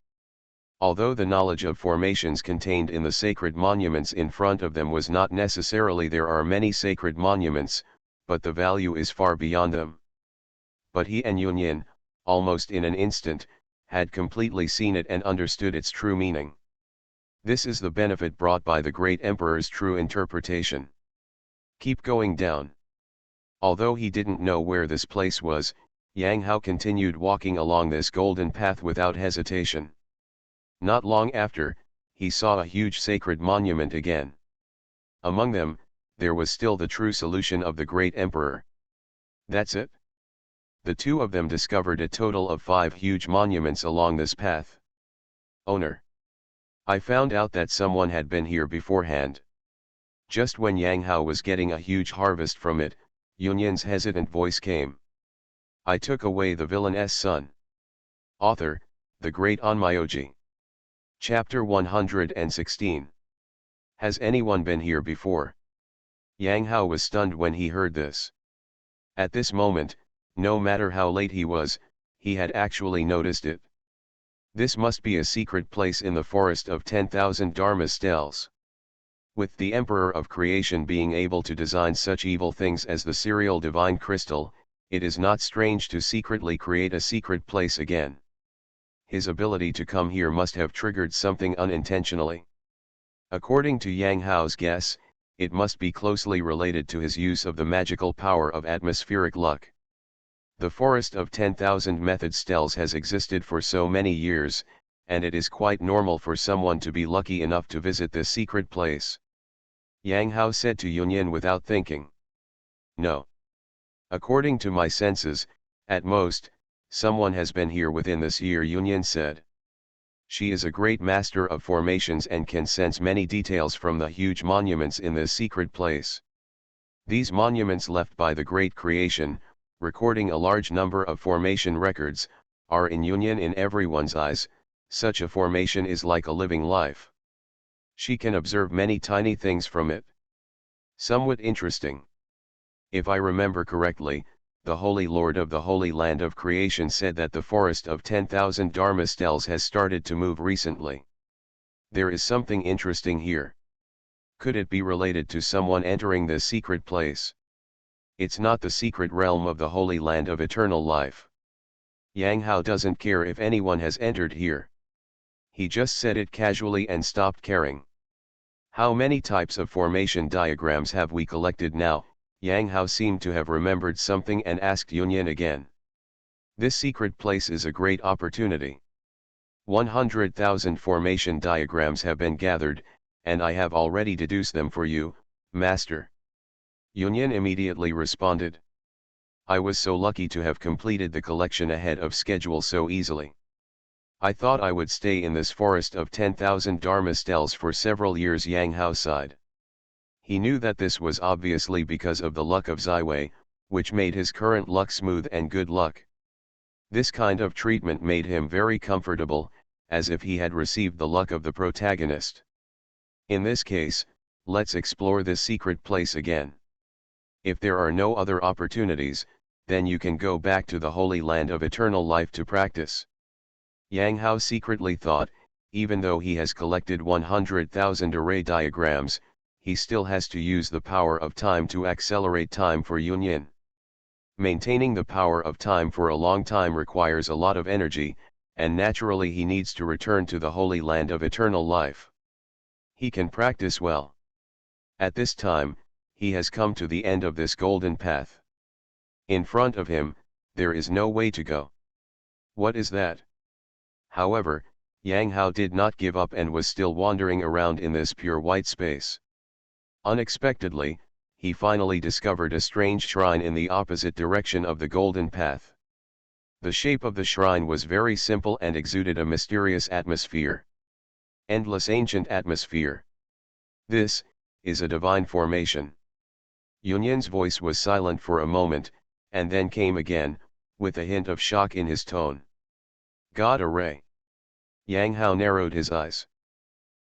Although the knowledge of formations contained in the sacred monuments in front of them was not necessarily there are many sacred monuments, but the value is far beyond them. But he and Yunyan, almost in an instant, had completely seen it and understood its true meaning. This is the benefit brought by the great Emperor's true interpretation. Keep going down. Although he didn't know where this place was, Yang Hao continued walking along this golden path without hesitation. Not long after, he saw a huge sacred monument again. Among them, there was still the true solution of the great emperor. That's it. The two of them discovered a total of 5 huge monuments along this path. Owner. I found out that someone had been here beforehand. Just when Yang Hao was getting a huge harvest from it, Yunyan's hesitant voice came. I took away the villain's son. Author, the Great Onmyoji. Chapter 116. Has anyone been here before? Yang Hao was stunned when he heard this. At this moment, no matter how late he was, he had actually noticed it. This must be a secret place in the forest of 10,000 Dharma stels. With the Emperor of Creation being able to design such evil things as the serial divine crystal, it is not strange to secretly create a secret place again. His ability to come here must have triggered something unintentionally. According to Yang Hao's guess, it must be closely related to his use of the magical power of atmospheric luck. The forest of 10,000 method stels has existed for so many years, and it is quite normal for someone to be lucky enough to visit this secret place. Yang Hao said to Yunyan without thinking. No. According to my senses, at most, someone has been here within this year, Yunyan said. She is a great master of formations and can sense many details from the huge monuments in this secret place. These monuments left by the Great Creation, recording a large number of formation records, are in Yunyan in everyone's eyes. Such a formation is like a living life. She can observe many tiny things from it. Somewhat interesting. If I remember correctly, the Holy Lord of the Holy Land of Creation said that the forest of 10,000 Dharma stels has started to move recently. There is something interesting here. Could it be related to someone entering this secret place? It's not the secret realm of the Holy Land of Eternal Life. Yang Hao doesn't care if anyone has entered here. He just said it casually and stopped caring. How many types of formation diagrams have we collected now? Yang Hao seemed to have remembered something and asked Yunyan again. This secret place is a great opportunity. 100,000 formation diagrams have been gathered, and I have already deduced them for you, Master. Yunyan immediately responded. I was so lucky to have completed the collection ahead of schedule so easily. I thought I would stay in this forest of 10,000 Dharma stels for several years. Yang Hao sighed. He knew that this was obviously because of the luck of Ziwei, which made his current luck smooth and good luck. This kind of treatment made him very comfortable, as if he had received the luck of the protagonist. In this case, let's explore this secret place again. If there are no other opportunities, then you can go back to the Holy Land of Eternal Life to practice. Yang Hao secretly thought, even though he has collected 100,000 array diagrams, he still has to use the power of time to accelerate time for Yunyan. Maintaining the power of time for a long time requires a lot of energy, and naturally he needs to return to the Holy Land of Eternal Life. He can practice well. At this time, he has come to the end of this golden path. In front of him, there is no way to go. What is that? However, Yang Hao did not give up and was still wandering around in this pure white space. Unexpectedly, he finally discovered a strange shrine in the opposite direction of the golden path. The shape of the shrine was very simple and exuded a mysterious atmosphere. Endless ancient atmosphere. This is a divine formation. Yunyan's voice was silent for a moment, and then came again, with a hint of shock in his tone. God array. Yang Hao narrowed his eyes.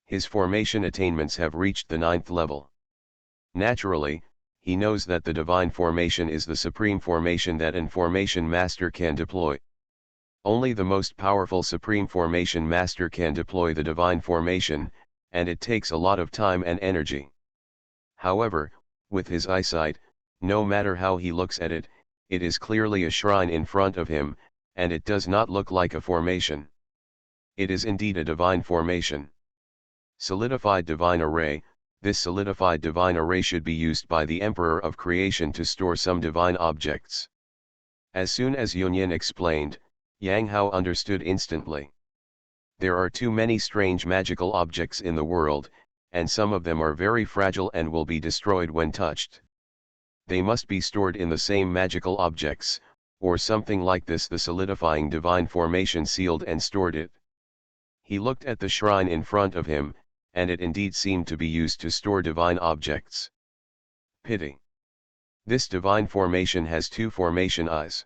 His formation attainments have reached the 9th level. Naturally, he knows that the divine formation is the supreme formation that an formation master can deploy. Only the most powerful supreme formation master can deploy the divine formation, and it takes a lot of time and energy. However, with his eyesight, no matter how he looks at it, it is clearly a shrine in front of him, and it does not look like a formation. It is indeed a divine formation. Solidified divine array. This solidified divine array should be used by the Emperor of Creation to store some divine objects. As soon as Yunyan explained, Yang Hao understood instantly. There are too many strange magical objects in the world, and some of them are very fragile and will be destroyed when touched. They must be stored in the same magical objects, or something like this. The solidifying divine formation sealed and stored it. He looked at the shrine in front of him, and it indeed seemed to be used to store divine objects. Pity. This divine formation has two formation eyes.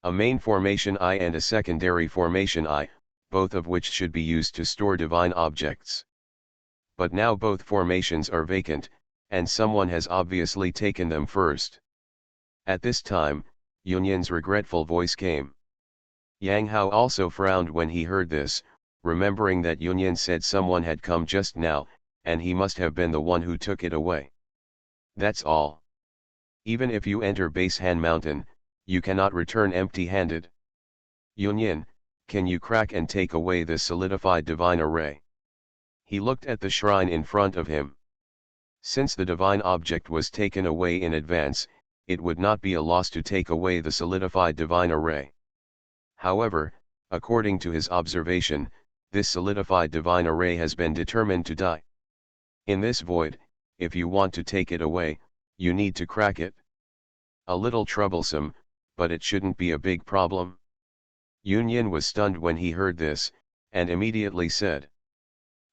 A main formation eye and a secondary formation eye, both of which should be used to store divine objects. But now both formations are vacant, and someone has obviously taken them first. At this time, Yunyan's regretful voice came. Yang Hao also frowned when he heard this, remembering that Yunyan said someone had come just now, and he must have been the one who took it away. That's all. Even if you enter Base Han Mountain, you cannot return empty-handed. Yunyan, can you crack and take away this solidified divine array? He looked at the shrine in front of him. Since the divine object was taken away in advance, it would not be a loss to take away the solidified divine array. However, according to his observation, this solidified divine array has been determined to die. In this void, if you want to take it away, you need to crack it. A little troublesome, but it shouldn't be a big problem. Yunyan was stunned when he heard this, and immediately said.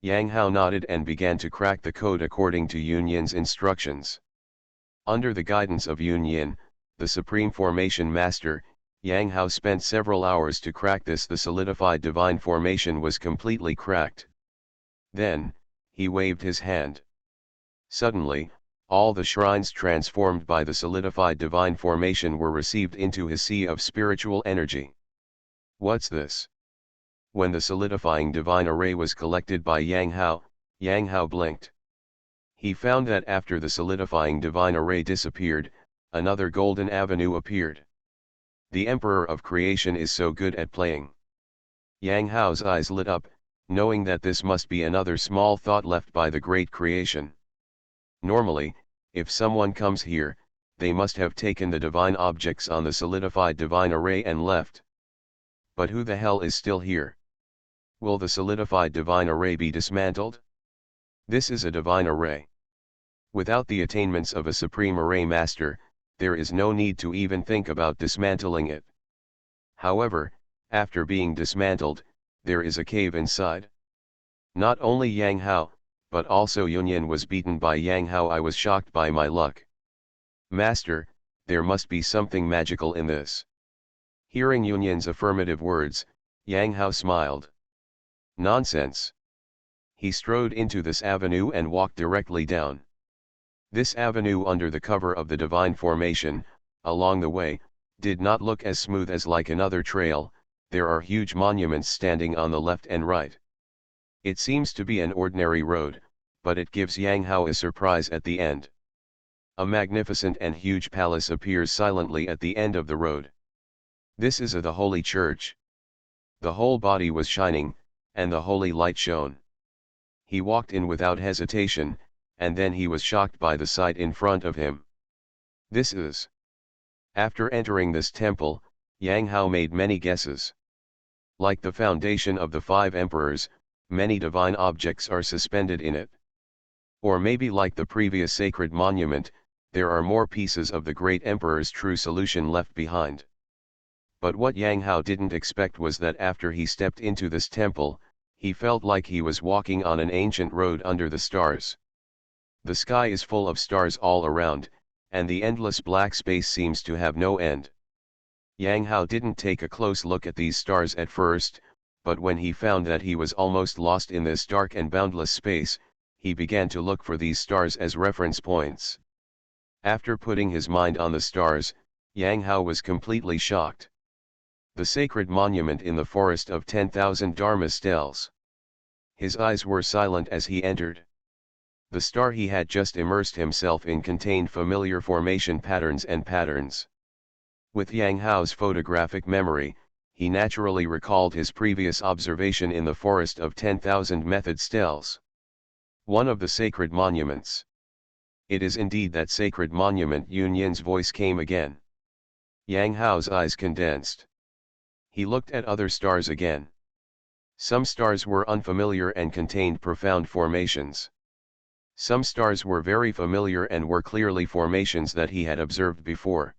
Yang Hao nodded and began to crack the code according to Yunyan's instructions. Under the guidance of Yunyan, the Supreme Formation Master, Yang Hao spent several hours to crack this. The solidified divine formation was completely cracked. Then, he waved his hand. Suddenly, all the shrines transformed by the solidified divine formation were received into his sea of spiritual energy. What's this? When the solidifying divine array was collected by Yang Hao blinked. He found that after the solidifying divine array disappeared, another golden avenue appeared. The Emperor of Creation is so good at playing. Yang Hao's eyes lit up, knowing that this must be another small thought left by the great creation. Normally, if someone comes here, they must have taken the divine objects on the solidified divine array and left. But who the hell is still here? Will the solidified divine array be dismantled? This is a divine array. Without the attainments of a supreme array master, there is no need to even think about dismantling it. However, after being dismantled, there is a cave inside. Not only Yang Hao, but also Yunyan was beaten by Yang Hao. I was shocked by my luck. Master, there must be something magical in this. Hearing Yunyan's affirmative words, Yang Hao smiled. Nonsense. He strode into this avenue and walked directly down. This avenue under the cover of the divine formation, along the way, did not look as smooth as like another trail. There are huge monuments standing on the left and right. It seems to be an ordinary road, but it gives Yang Hao a surprise at the end. A magnificent and huge palace appears silently at the end of the road. This is the holy church. The whole body was shining, and the holy light shone. He walked in without hesitation, and then he was shocked by the sight in front of him. This is. After entering this temple, Yang Hao made many guesses. Like the foundation of the 5 emperors, many divine objects are suspended in it. Or maybe like the previous sacred monument, there are more pieces of the great emperor's true solution left behind. But what Yang Hao didn't expect was that after he stepped into this temple, he felt like he was walking on an ancient road under the stars. The sky is full of stars all around, and the endless black space seems to have no end. Yang Hao didn't take a close look at these stars at first, but when he found that he was almost lost in this dark and boundless space, he began to look for these stars as reference points. After putting his mind on the stars, Yang Hao was completely shocked. The sacred monument in the forest of 10,000 Dharma stels. His eyes were silent as he entered. The star he had just immersed himself in contained familiar formation patterns and patterns. With Yang Hao's photographic memory, he naturally recalled his previous observation in the forest of 10,000 method stels. One of the sacred monuments. It is indeed that sacred monument. Yunyan's voice came again. Yang Hao's eyes condensed. He looked at other stars again. Some stars were unfamiliar and contained profound formations. Some stars were very familiar and were clearly formations that he had observed before.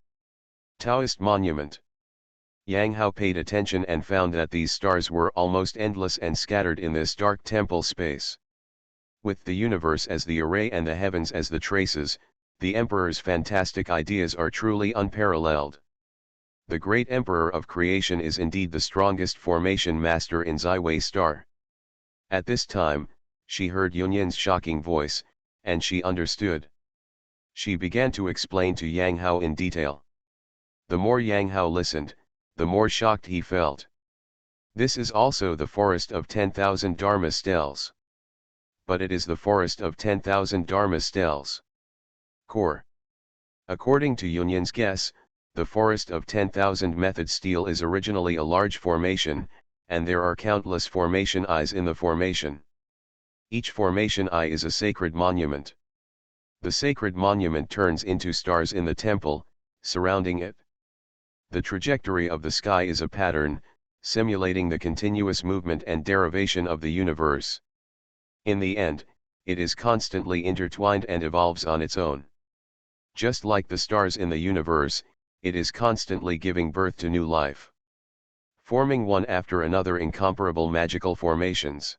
Taoist monument. Yang Hao paid attention and found that these stars were almost endless and scattered in this dark temple space. With the universe as the array and the heavens as the traces, the Emperor's fantastic ideas are truly unparalleled. The great Emperor of creation is indeed the strongest formation master in Ziwei star. At this time, she heard Yunyan's shocking voice, and she understood. She began to explain to Yang Hao in detail. The more Yang Hao listened, the more shocked he felt. This is also the forest of 10,000 Dharma stels. But it is the forest of 10,000 Dharma stels. Core. According to Yunyan's guess, the forest of 10,000 method stele is originally a large formation, and there are countless formation eyes in the formation. Each formation eye is a sacred monument. The sacred monument turns into stars in the temple, surrounding it. The trajectory of the sky is a pattern, simulating the continuous movement and derivation of the universe. In the end, it is constantly intertwined and evolves on its own. Just like the stars in the universe, it is constantly giving birth to new life, forming one after another incomparable magical formations.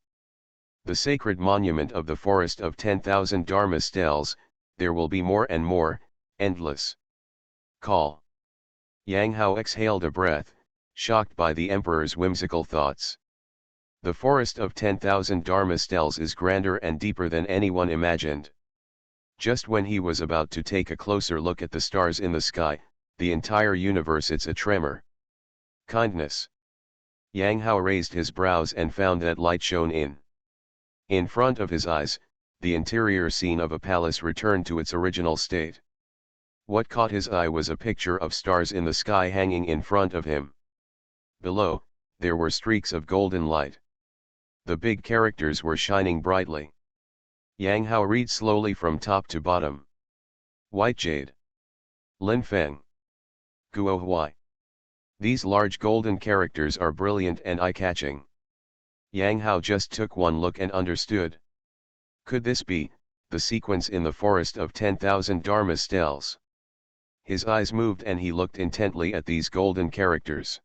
The sacred monument of the forest of 10,000 Dharma stels, there will be more and more, endless. Call. Yang Hao exhaled a breath, shocked by the Emperor's whimsical thoughts. The forest of 10,000 Dharma stels is grander and deeper than anyone imagined. Just when he was about to take a closer look at the stars in the sky, the entire universe it's a tremor. Kindness. Yang Hao raised his brows and found that light shone in. In front of his eyes, the interior scene of a palace returned to its original state. What caught his eye was a picture of stars in the sky hanging in front of him. Below, there were streaks of golden light. The big characters were shining brightly. Yang Hao read slowly from top to bottom. White Jade. Lin Feng. Guo Huai. These large golden characters are brilliant and eye-catching. Yang Hao just took one look and understood. Could this be the sequence in the forest of 10,000 Dharma stels? His eyes moved and he looked intently at these golden characters.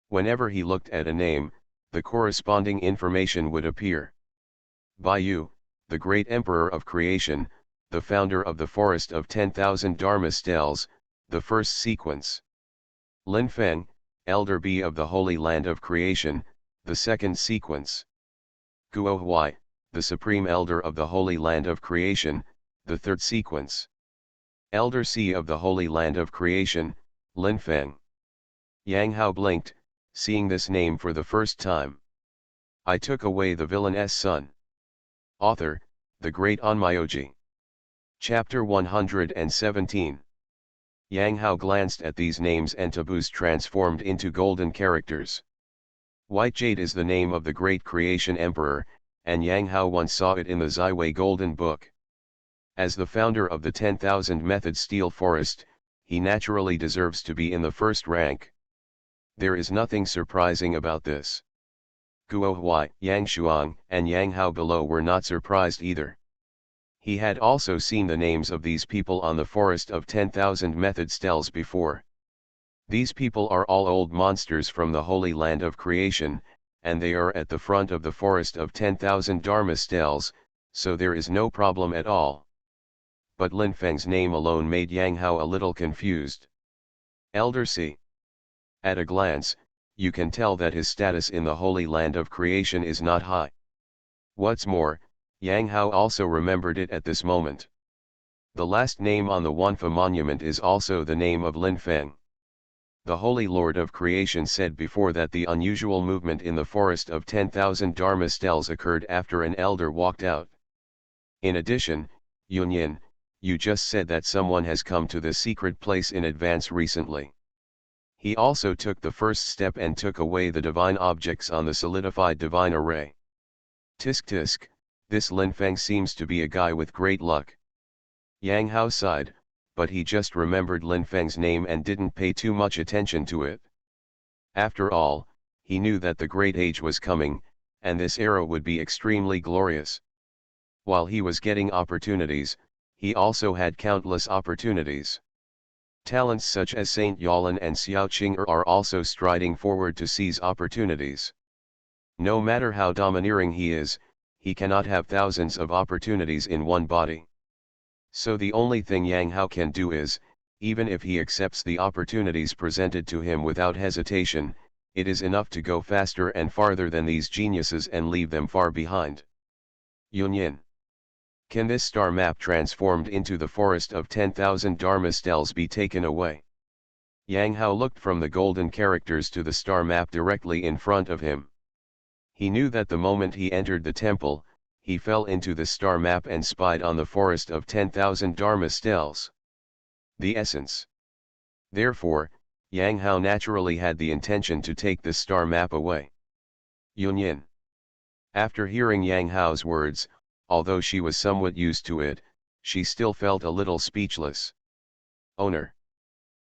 Whenever he looked at a name, the corresponding information would appear. Baiyu, the great Emperor of creation, the founder of the forest of 10,000 Dharma stels, the first sequence. Lin Feng, Elder Bee of the Holy Land of Creation, the second sequence. Guo Huai, the Supreme Elder of the Holy Land of Creation, the third sequence. Elder C of the Holy Land of Creation, Lin Feng. Yang Hao blinked, seeing this name for the first time. I took away the villain's son. Author, the Great Onmyoji. Chapter 117. Yang Hao glanced at these names and taboos transformed into golden characters. White Jade is the name of the great creation emperor, and Yang Hao once saw it in the Ziwei Golden Book. As the founder of the 10,000 method steel forest, he naturally deserves to be in the first rank. There is nothing surprising about this. Guo Huai, Yang Shuang, and Yang Hao below were not surprised either. He had also seen the names of these people on the forest of 10,000 method stels before. These people are all old monsters from the Holy Land of Creation, and they are at the front of the forest of 10,000 Dharma stels, so there is no problem at all. But Lin Feng's name alone made Yang Hao a little confused. Elder C. At a glance, you can tell that his status in the Holy Land of Creation is not high. What's more, Yang Hao also remembered it at this moment. The last name on the Wanfa monument is also the name of Lin Feng. The Holy Lord of Creation said before that the unusual movement in the forest of 10,000 Dharma stels occurred after an elder walked out. In addition, Yunyan, you just said that someone has come to this secret place in advance recently. He also took the first step and took away the divine objects on the solidified divine array. Tisk tisk, this Lin Feng seems to be a guy with great luck. Yang Hao sighed, but he just remembered Lin Feng's name and didn't pay too much attention to it. After all, he knew that the great age was coming, and this era would be extremely glorious. While he was getting opportunities, he also had countless opportunities. Talents such as Saint Yalan and Xiao Qing'er are also striding forward to seize opportunities. No matter how domineering he is, he cannot have thousands of opportunities in one body. So the only thing Yang Hao can do is, even if he accepts the opportunities presented to him without hesitation, it is enough to go faster and farther than these geniuses and leave them far behind. Yunyin. Can this star map transformed into the forest of 10,000 Dharma stels be taken away? Yang Hao looked from the golden characters to the star map directly in front of him. He knew that the moment he entered the temple, he fell into the star map and spied on the forest of 10,000 Dharma stels. The essence. Therefore, Yang Hao naturally had the intention to take the star map away. Yunyin. After hearing Yang Hao's words, although she was somewhat used to it, she still felt a little speechless. Owner.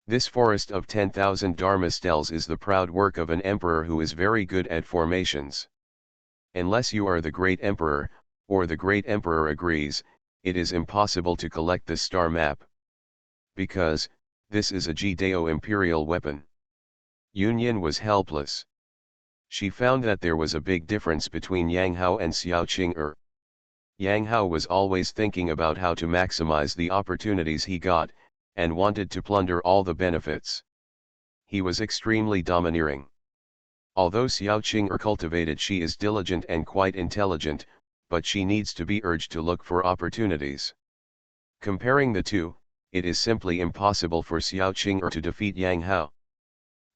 This forest of 10,000 Dharma stels is the proud work of an emperor who is very good at formations. Unless you are the great emperor, or the great emperor agrees, it is impossible to collect this star map. Because, this is a Jidao imperial weapon. Yunyin was helpless. She found that there was a big difference between Yang Hao and Xiao Qing'er. Yang Hao was always thinking about how to maximize the opportunities he got, and wanted to plunder all the benefits. He was extremely domineering. Although Xiao Qing'er cultivated, she is diligent and quite intelligent, but she needs to be urged to look for opportunities. Comparing the two, it is simply impossible for Xiao Qing'er to defeat Yang Hao.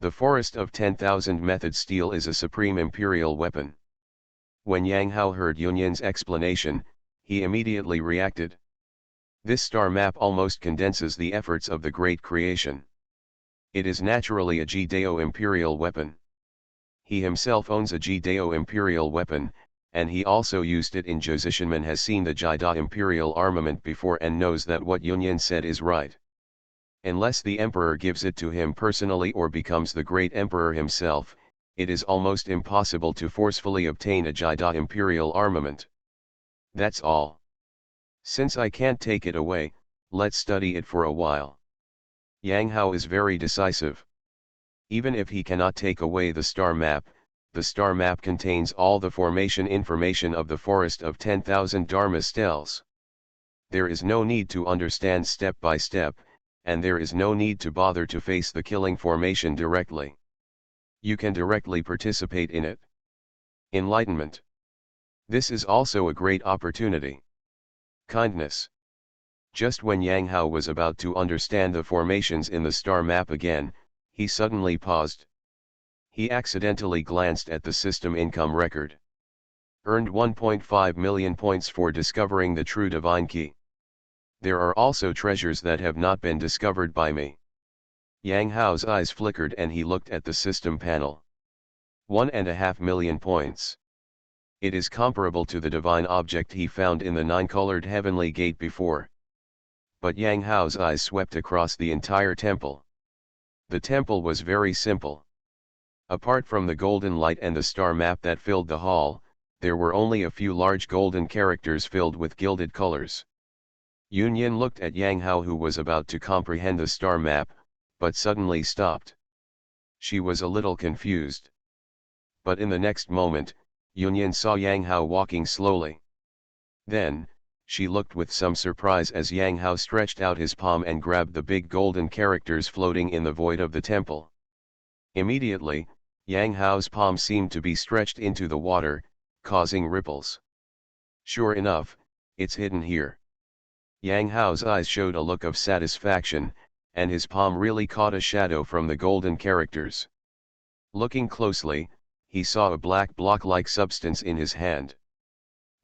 The forest of 10,000 method steel is a supreme imperial weapon. When Yang Hao heard Yunyin's explanation, he immediately reacted. This star map almost condenses the efforts of the great creation. It is naturally a Jidao imperial weapon. He himself owns a Jidao imperial weapon, and he also used it in Josishanman, has seen the Jida imperial armament before and knows that what Yunyin said is right. Unless the emperor gives it to him personally or becomes the great emperor himself, it is almost impossible to forcefully obtain a Jida imperial armament. That's all. Since I can't take it away, let's study it for a while. Yang Hao is very decisive. Even if he cannot take away the star map contains all the formation information of the forest of 10,000 Dharma stels. There is no need to understand step by step, and there is no need to bother to face the killing formation directly. You can directly participate in it. Enlightenment. This is also a great opportunity. Kindness. Just when Yang Hao was about to understand the formations in the star map again, he suddenly paused. He accidentally glanced at the system income record. Earned 1.5 million points for discovering the true divine key. There are also treasures that have not been discovered by me. Yang Hao's eyes flickered and he looked at the system panel. 1.5 million points. It is comparable to the divine object he found in the 9-colored heavenly gate before. But Yang Hao's eyes swept across the entire temple. The temple was very simple. Apart from the golden light and the star map that filled the hall, there were only a few large golden characters filled with gilded colors. Yunyin looked at Yang Hao, who was about to comprehend the star map, but suddenly stopped. She was a little confused. But in the next moment, Yunyin saw Yang Hao walking slowly. Then, she looked with some surprise as Yang Hao stretched out his palm and grabbed the big golden characters floating in the void of the temple. Immediately, Yang Hao's palm seemed to be stretched into the water, causing ripples. Sure enough, it's hidden here. Yang Hao's eyes showed a look of satisfaction, and his palm really caught a shadow from the golden characters. Looking closely, he saw a black block-like substance in his hand.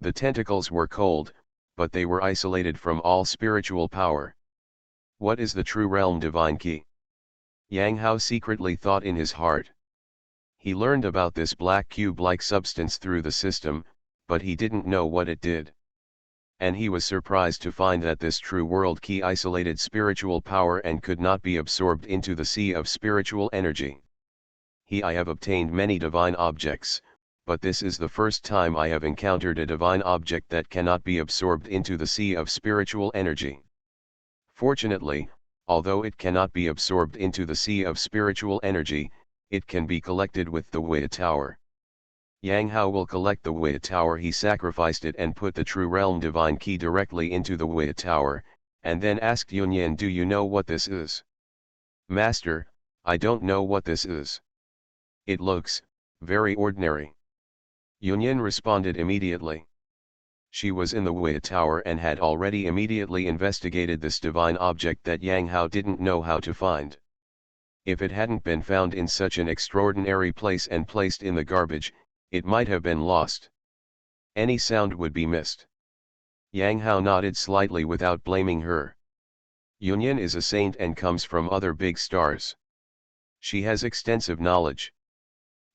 The tentacles were cold, but they were isolated from all spiritual power. What is the true realm divine key? Yang Hao secretly thought in his heart. He learned about this black cube-like substance through the system, but he didn't know what it did. And he was surprised to find that this true world key isolated spiritual power and could not be absorbed into the sea of spiritual energy. I have obtained many divine objects, but this is the first time I have encountered a divine object that cannot be absorbed into the sea of spiritual energy. Fortunately, although it cannot be absorbed into the sea of spiritual energy, it can be collected with the Wei Tower. Yang Hao will collect the Wei Tower. He sacrificed it and put the True Realm Divine Key directly into the Wei Tower, and then asked Yunyan, "Do you know what this is?" "Master, I don't know what this is. It looks very ordinary." Yunyan responded immediately. She was in the Wei Tower and had already immediately investigated this divine object that Yang Hao didn't know how to find. If it hadn't been found in such an extraordinary place and placed in the garbage, it might have been lost. Any sound would be missed. Yang Hao nodded slightly without blaming her. Yunyan is a saint and comes from other big stars. She has extensive knowledge.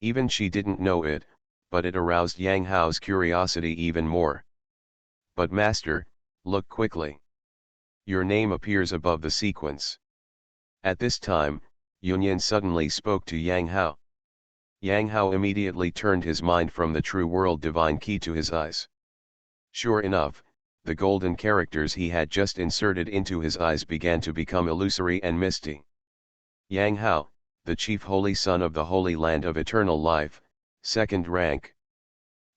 Even she didn't know it, but it aroused Yang Hao's curiosity even more. "But master, look quickly. Your name appears above the sequence." At this time, Yunyan suddenly spoke to Yang Hao. Yang Hao immediately turned his mind from the True World Divine Key to his eyes. Sure enough, the golden characters he had just inserted into his eyes began to become illusory and misty. "Yang Hao, the chief holy son of the Holy Land of Eternal Life, second rank."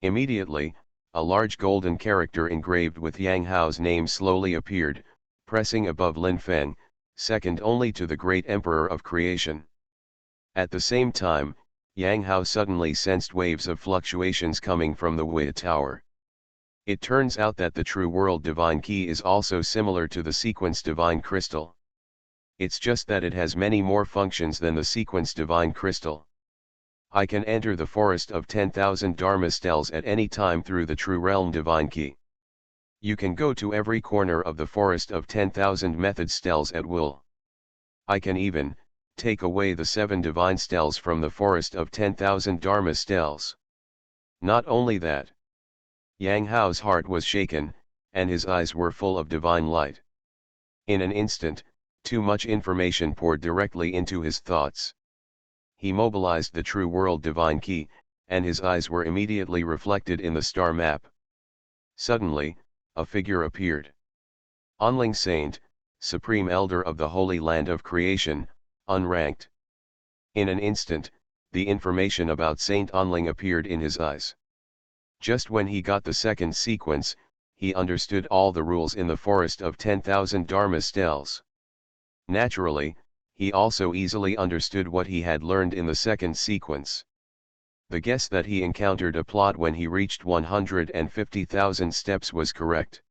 Immediately, a large golden character engraved with Yang Hao's name slowly appeared, pressing above Lin Feng, second only to the great Emperor of Creation. At the same time, Yang Hao suddenly sensed waves of fluctuations coming from the Wei Tower. It turns out that the True World Divine Key is also similar to the Sequence Divine Crystal. It's just that it has many more functions than the Sequence Divine Crystal. I can enter the forest of 10,000 Dharma stels at any time through the True Realm Divine Key. You can go to every corner of the forest of 10,000 method stels at will. I can even take away the 7 divine stels from the forest of 10,000 Dharma stels. Not only that. Yang Hao's heart was shaken, and his eyes were full of divine light. In an instant, too much information poured directly into his thoughts. He mobilized the True World Divine Key, and his eyes were immediately reflected in the star map. Suddenly, a figure appeared. Onling Saint, Supreme Elder of the Holy Land of Creation, unranked. In an instant, the information about Saint Onling appeared in his eyes. Just when he got the second sequence, he understood all the rules in the forest of 10,000 Dharma stels. Naturally, he also easily understood what he had learned in the second sequence. The guess that he encountered a plot when he reached 150,000 steps was correct.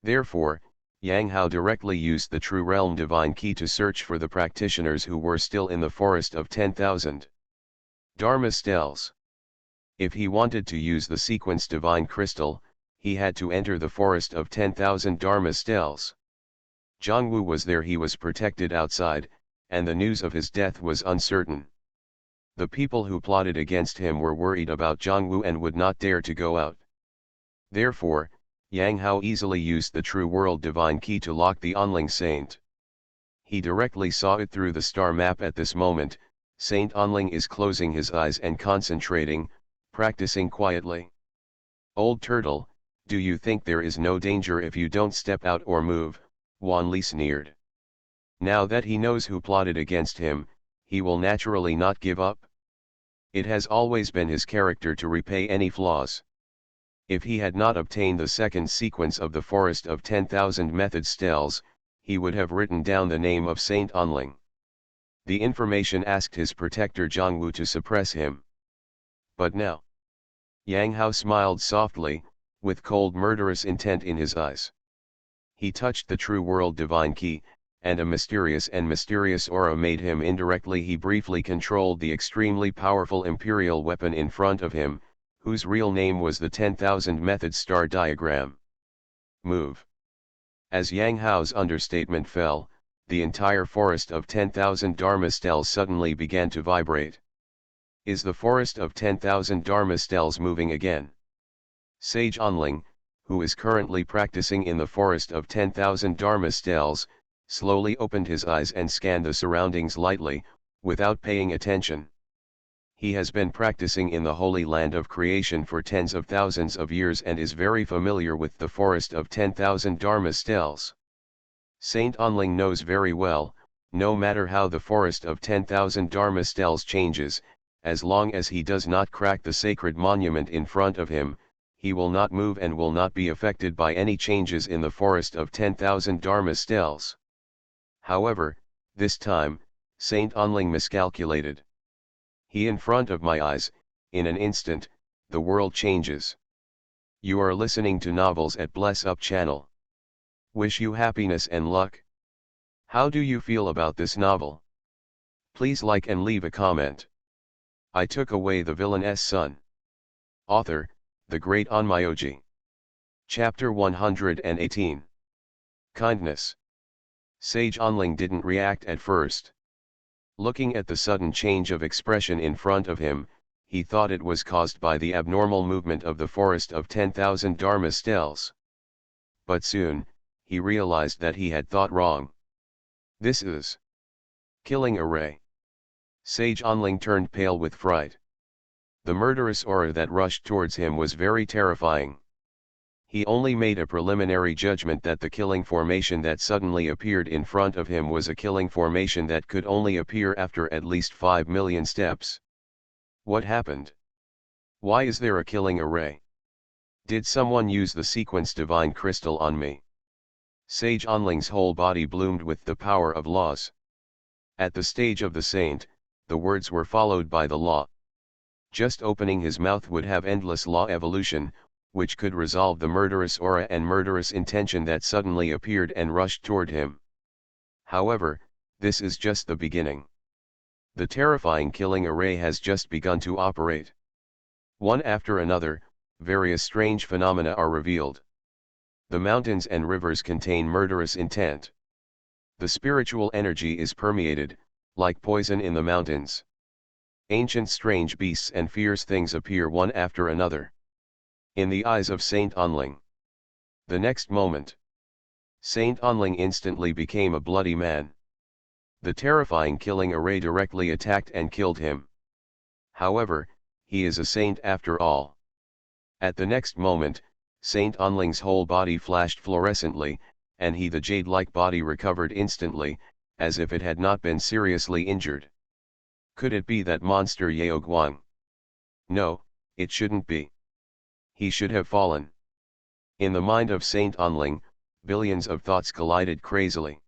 Therefore, Yang Hao directly used the True Realm Divine Key to search for the practitioners who were still in the forest of 10,000 Dharma stels. If he wanted to use the Sequence Divine Crystal, he had to enter the forest of 10,000 Dharma stels. Zhongwu was there. He was protected outside, and the news of his death was uncertain. The people who plotted against him were worried about Zhongwu and would not dare to go out. Therefore, Yang Hao easily used the True World Divine Key to lock the Onling Saint. He directly saw it through the star map. At this moment, Saint Onling is closing his eyes and concentrating, practicing quietly. "Old turtle, do you think there is no danger if you don't step out or move?" Wan Li sneered. Now that he knows who plotted against him, he will naturally not give up. It has always been his character to repay any flaws. If he had not obtained the second sequence of the forest of 10,000 method stels, he would have written down the name of Saint Onling. The information asked his protector Zhongwu to suppress him. But now, Yang Hao smiled softly, with cold murderous intent in his eyes. He touched the True World Divine Key, and a mysterious aura made him indirectly. He briefly controlled the extremely powerful imperial weapon in front of him, whose real name was the 10,000 method star diagram. Move. As Yang Hao's understatement fell, the entire forest of 10,000 Dharma stels suddenly began to vibrate. Is the forest of 10,000 Dharma stels moving again? Sage Onling, who is currently practicing in the forest of 10,000 Dharma stels, slowly opened his eyes and scanned the surroundings lightly, without paying attention. He has been practicing in the Holy Land of Creation for tens of thousands of years and is very familiar with the forest of 10,000 Dharma stels. Saint Onling knows very well, no matter how the forest of 10,000 Dharma stels changes, as long as he does not crack the sacred monument in front of him, he will not move and will not be affected by any changes in the forest of 10,000 Dharma stels. However, this time, Saint Onling miscalculated. He in front of my eyes, in an instant, the world changes. You are listening to novels at Bless Up channel. Wish you happiness and luck. How do you feel about this novel? Please like and leave a comment. I took away the villain's son. Author, the great Onmyoji. Chapter 118. Kindness. Sage Onling didn't react at first. Looking at the sudden change of expression in front of him, he thought it was caused by the abnormal movement of the forest of 10,000 Dharma stels. But soon, he realized that he had thought wrong. This is killing array. Sage Onling turned pale with fright. The murderous aura that rushed towards him was very terrifying. He only made a preliminary judgment that the killing formation that suddenly appeared in front of him was a killing formation that could only appear after at least 5 million steps. What happened? Why is there a killing array? Did someone use the sequence divine crystal on me? Sage Onling's whole body bloomed with the power of laws. At the stage of the saint, the words were followed by the law. Just opening his mouth would have endless law evolution, which could resolve the murderous aura and murderous intention that suddenly appeared and rushed toward him. However, this is just the beginning. The terrifying killing array has just begun to operate. One after another, various strange phenomena are revealed. The mountains and rivers contain murderous intent. The spiritual energy is permeated, like poison in the mountains. Ancient strange beasts and fierce things appear one after another. In the eyes of Saint Onling. The next moment, Saint Onling instantly became a bloody man. The terrifying killing array directly attacked and killed him. However, he is a saint after all. At the next moment, Saint Onling's whole body flashed fluorescently, and the jade-like body recovered instantly, as if it had not been seriously injured. Could it be that monster Yao Guang? No, it shouldn't be. He should have fallen. In the mind of Saint Onling, billions of thoughts collided crazily.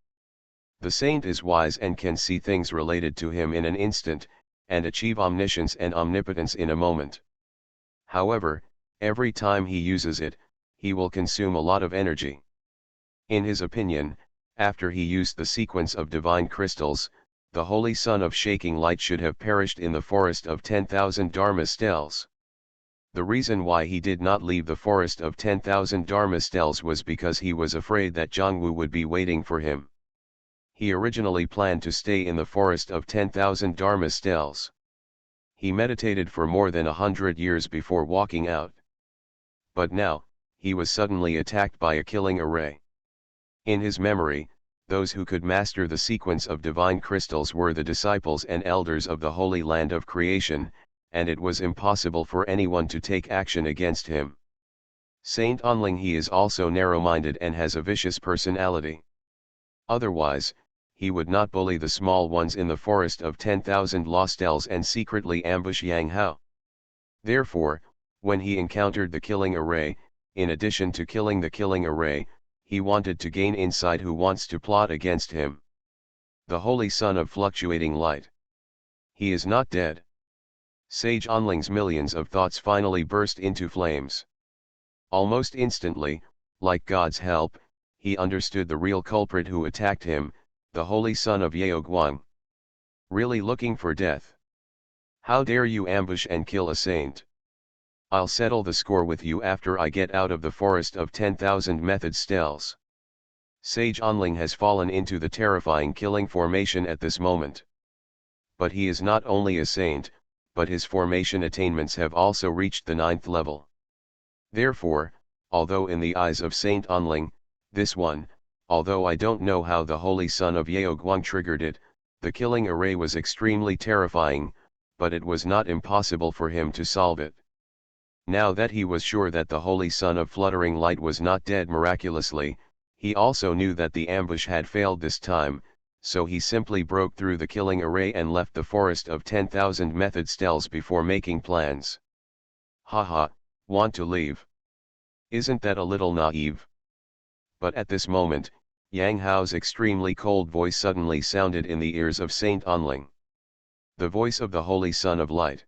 The saint is wise and can see things related to him in an instant, and achieve omniscience and omnipotence in a moment. However, every time he uses it, he will consume a lot of energy. In his opinion, after he used the sequence of divine crystals, the holy son of shaking light should have perished in the forest of 10,000 Dharma stels. The reason why he did not leave the forest of 10,000 Dharma stels was because he was afraid that Zhongwu would be waiting for him. He originally planned to stay in the forest of 10,000 Dharma stels. He meditated for more than 100 years before walking out. But now, he was suddenly attacked by a killing array. In his memory, those who could master the sequence of divine crystals were the disciples and elders of the Holy Land of Creation, and it was impossible for anyone to take action against him. Saint Onling he is also narrow-minded and has a vicious personality. Otherwise, he would not bully the small ones in the forest of 10,000 stels and secretly ambush Yang Hao. Therefore, when he encountered the killing array, in addition to killing the killing array, he wanted to gain insight who wants to plot against him. The Holy Son of Fluctuating Light. He is not dead. Sage Onling's millions of thoughts finally burst into flames. Almost instantly, like God's help, he understood the real culprit who attacked him, the Holy Son of Yao Guang. Really looking for death? How dare you ambush and kill a saint? I'll settle the score with you after I get out of the forest of 10,000 method stels. Sage Onling has fallen into the terrifying killing formation at this moment. But he is not only a saint, but his formation attainments have also reached the 9th level. Therefore, although in the eyes of Saint Onling, this one, although I don't know how the Holy Son of Yao Guang triggered it, the killing array was extremely terrifying, but it was not impossible for him to solve it. Now that he was sure that the holy son of fluttering light was not dead miraculously, he also knew that the ambush had failed this time, so he simply broke through the killing array and left the forest of 10,000 method stells before making plans. Haha, want to leave? Isn't that a little naive? But at this moment, Yang Hao's extremely cold voice suddenly sounded in the ears of Saint Onling. The voice of the Holy Son of Light.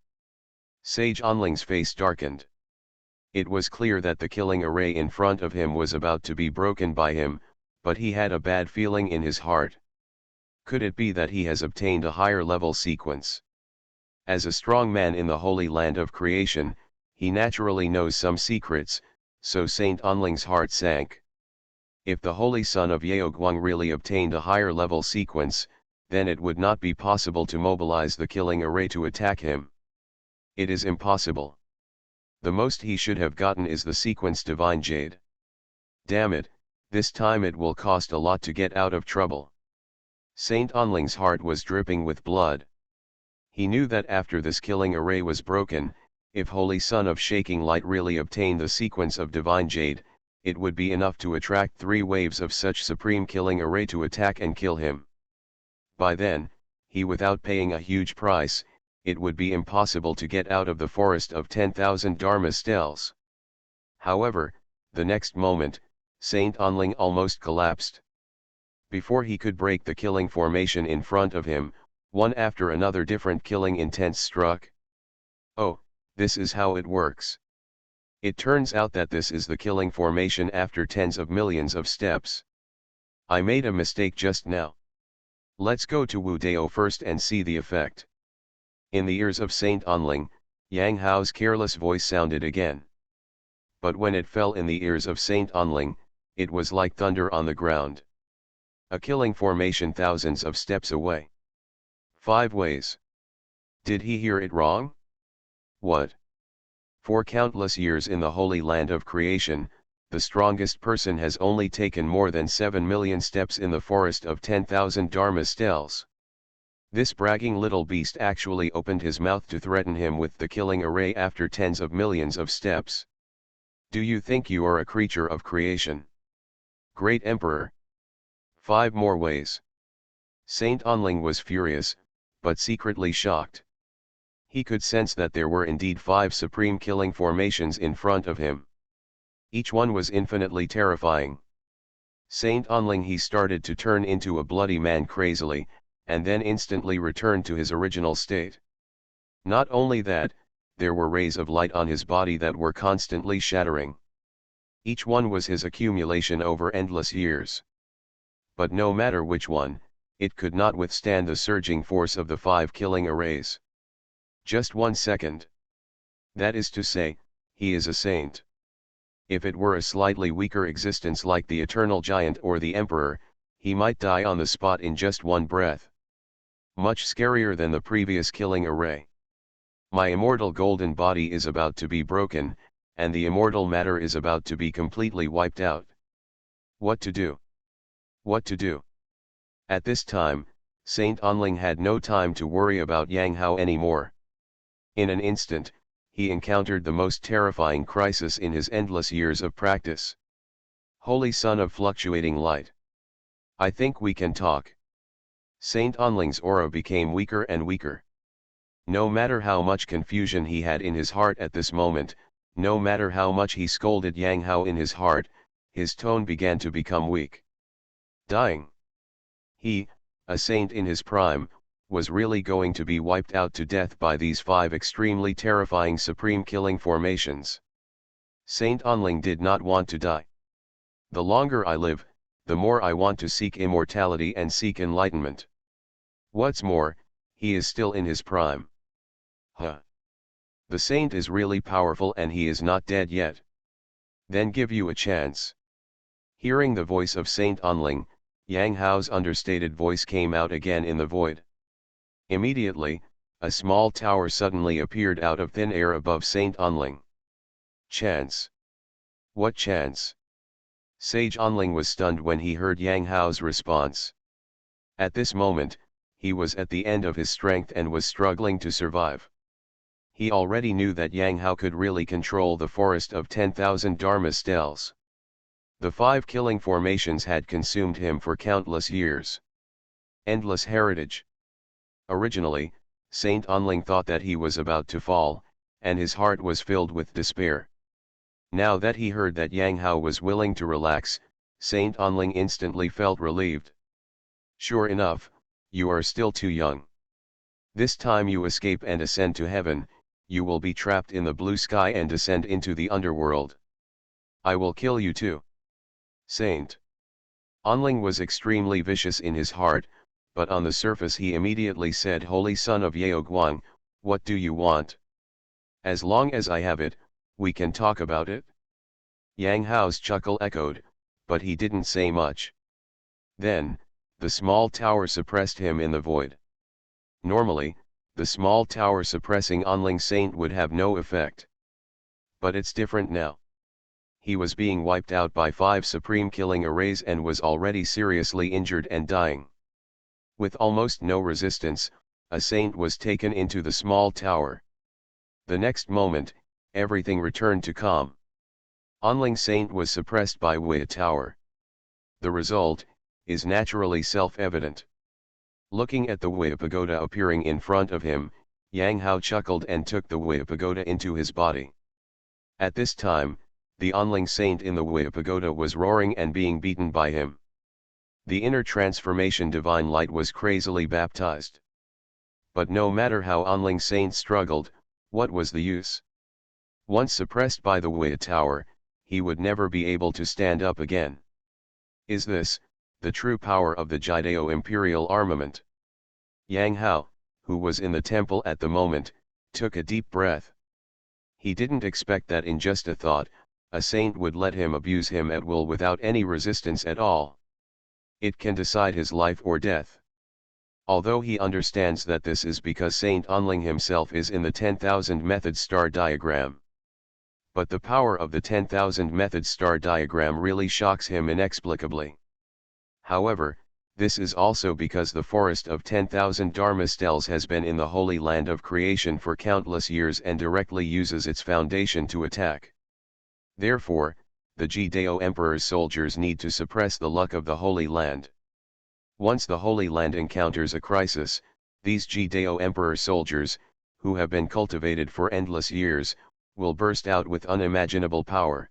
Sage Onling's face darkened. It was clear that the killing array in front of him was about to be broken by him, but he had a bad feeling in his heart. Could it be that he has obtained a higher level sequence? As a strong man in the holy land of creation, he naturally knows some secrets, so Saint Onling's heart sank. If the Holy Son of Yaoguang really obtained a higher level sequence, then it would not be possible to mobilize the killing array to attack him. It is impossible. The most he should have gotten is the sequence Divine Jade. Damn it, this time it will cost a lot to get out of trouble. Saint Onling's heart was dripping with blood. He knew that after this killing array was broken, if Holy Son of Shaking Light really obtained the sequence of Divine Jade, it would be enough to attract 3 waves of such supreme killing array to attack and kill him. By then, without paying a huge price, it would be impossible to get out of the forest of 10,000 Dharma stells. However, the next moment, Saint Onling almost collapsed. Before he could break the killing formation in front of him, one after another different killing intents struck. Oh, this is how it works. It turns out that this is the killing formation after tens of millions of steps. I made a mistake just now. Let's go to Wu Dao first and see the effect. In the ears of Saint Onling, Yang Hao's careless voice sounded again. But when it fell in the ears of Saint Onling, it was like thunder on the ground. A killing formation thousands of steps away. 5 ways. Did he hear it wrong? What? For countless years in the holy land of creation, the strongest person has only taken more than 7 million steps in the forest of 10,000 Dharma stells. This bragging little beast actually opened his mouth to threaten him with the killing array after tens of millions of steps. Do you think you are a creature of creation? Great Emperor. 5 more ways. Saint Onling was furious, but secretly shocked. He could sense that there were indeed 5 supreme killing formations in front of him. Each one was infinitely terrifying. Saint Onling he started to turn into a bloody man crazily, and then instantly returned to his original state. Not only that, there were rays of light on his body that were constantly shattering. Each one was his accumulation over endless years. But no matter which one, it could not withstand the surging force of the 5 killing arrays. Just 1 second. That is to say, he is a saint. If it were a slightly weaker existence like the eternal giant or the emperor, he might die on the spot in just 1 breath. Much scarier than the previous killing array. My immortal golden body is about to be broken, and the immortal matter is about to be completely wiped out. What to do? What to do? At this time, Saint Onling had no time to worry about Yang Hao anymore. In an instant, he encountered the most terrifying crisis in his endless years of practice. Holy Son of Fluctuating Light. I think we can talk. Saint Onling's aura became weaker and weaker. No matter how much confusion he had in his heart at this moment, no matter how much he scolded Yang Hao in his heart, his tone began to become weak. Dying. He, a saint in his prime, was really going to be wiped out to death by these 5 extremely terrifying supreme killing formations. Saint Onling did not want to die. The longer I live, the more I want to seek immortality and seek enlightenment. What's more, he is still in his prime. The saint is really powerful and he is not dead yet. Then give you a chance. Hearing the voice of Saint Onling, Yang Hao's understated voice came out again in the void. Immediately, a small tower suddenly appeared out of thin air above Saint Onling. Chance? What chance? Sage Onling was stunned when he heard Yang Hao's response. At this moment, he was at the end of his strength and was struggling to survive. He already knew that Yang Hao could really control the forest of 10,000 Dharma stels. The 5 killing formations had consumed him for countless years. Endless heritage. Originally, Saint Onling thought that he was about to fall, and his heart was filled with despair. Now that he heard that Yang Hao was willing to relax, Saint Onling instantly felt relieved. Sure enough, you are still too young. This time you escape and ascend to heaven, you will be trapped in the blue sky and descend into the underworld. I will kill you too. Saint Onling was extremely vicious in his heart, but on the surface he immediately said, Holy Son of Yao Guang, what do you want? As long as I have it, we can talk about it. Yang Hao's chuckle echoed, but he didn't say much. Then, the small tower suppressed him in the void. Normally, the small tower suppressing Onling Saint would have no effect. But it's different now. He was being wiped out by 5 supreme killing arrays and was already seriously injured and dying. With almost no resistance, a saint was taken into the small tower. The next moment, everything returned to calm. Onling Saint was suppressed by Wei Tower. The result is naturally self-evident. Looking at the Wei Pagoda appearing in front of him, Yang Hao chuckled and took the Wei Pagoda into his body. At this time, the Onling Saint in the Wei Pagoda was roaring and being beaten by him. The inner transformation divine light was crazily baptized. But no matter how Onling Saint struggled, what was the use? Once suppressed by the Wei Tower, he would never be able to stand up again. Is this the true power of the Jidao Imperial armament? Yang Hao, who was in the temple at the moment, took a deep breath. He didn't expect that in just a thought, a saint would let him abuse him at will without any resistance at all. It can decide his life or death. Although he understands that this is because Saint Onling himself is in the 10,000 method star diagram. But the power of the 10,000 method star diagram really shocks him inexplicably. However, this is also because the forest of 10,000 Dharma stels has been in the holy land of creation for countless years and directly uses its foundation to attack. Therefore, the Jidao Emperor's soldiers need to suppress the luck of the Holy Land. Once the Holy Land encounters a crisis, these Jidao Emperor soldiers, who have been cultivated for endless years, will burst out with unimaginable power.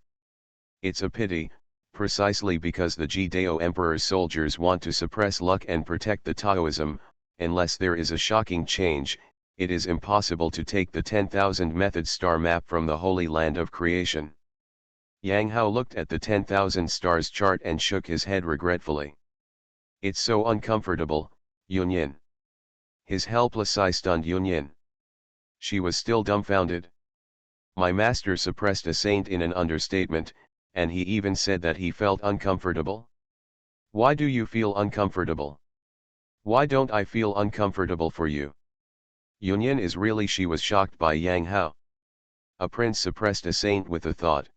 It's a pity, precisely because the Jidao Emperor's soldiers want to suppress luck and protect the Taoism. Unless there is a shocking change, it is impossible to take the 10,000 method star map from the Holy Land of creation. Yang Hao looked at the 10,000 stars chart and shook his head regretfully. It's so uncomfortable, Yunyin. His helpless eye stunned Yunyin. She was still dumbfounded. My master suppressed a saint in an understatement, and he even said that he felt uncomfortable. Why do you feel uncomfortable? Why don't I feel uncomfortable for you? Yunyin is really she was shocked by Yang Hao. A prince suppressed a saint with a thought.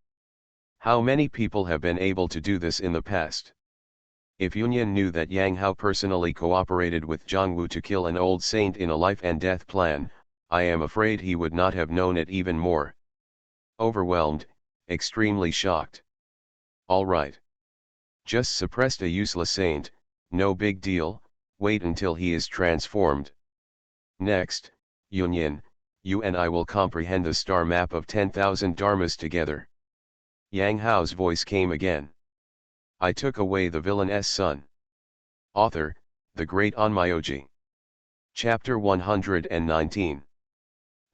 How many people have been able to do this in the past? If Yunyin knew that Yang Hao personally cooperated with Zhang Wu to kill an old saint in a life and death plan, I am afraid he would not have known it even more. Overwhelmed, extremely shocked. All right. Just suppressed a useless saint, no big deal, wait until he is transformed. Next, Yunyin, you and I will comprehend the star map of 10,000 dharmas together. Yang Hao's voice came again. I took away the villain's son. Author, the Great Onmyoji. Chapter 119.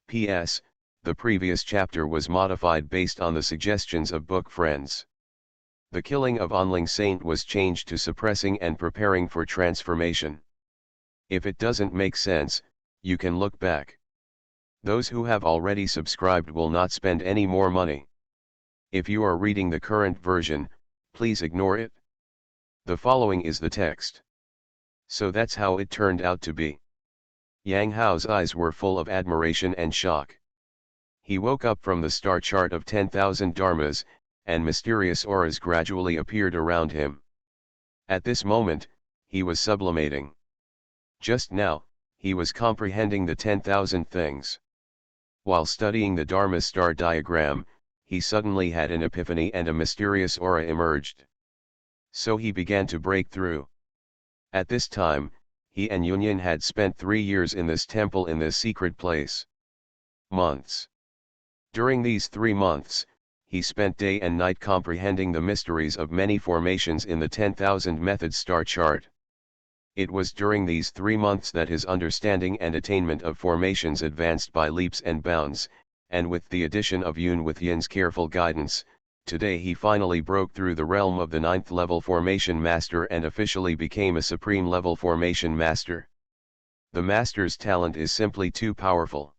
P.S. The previous chapter was modified based on the suggestions of book friends. The killing of Onling Saint was changed to suppressing and preparing for transformation. If it doesn't make sense, you can look back. Those who have already subscribed will not spend any more money. If you are reading the current version, please ignore it. The following is the text. So that's how it turned out to be. Yang Hao's eyes were full of admiration and shock. He woke up from the star chart of 10,000 dharmas, and mysterious auras gradually appeared around him. At this moment, he was sublimating. Just now, he was comprehending the 10,000 things. While studying the Dharma star diagram, he suddenly had an epiphany and a mysterious aura emerged. So he began to break through. At this time, he and Yunyan had spent 3 years in this temple in this secret place. Months. During these 3 months, he spent day and night comprehending the mysteries of many formations in the 10,000 method star chart. It was during these 3 months that his understanding and attainment of formations advanced by leaps and bounds, and with the addition of Yun with Yin's careful guidance, today he finally broke through the realm of the 9th level formation master and officially became a supreme level formation master. The master's talent is simply too powerful.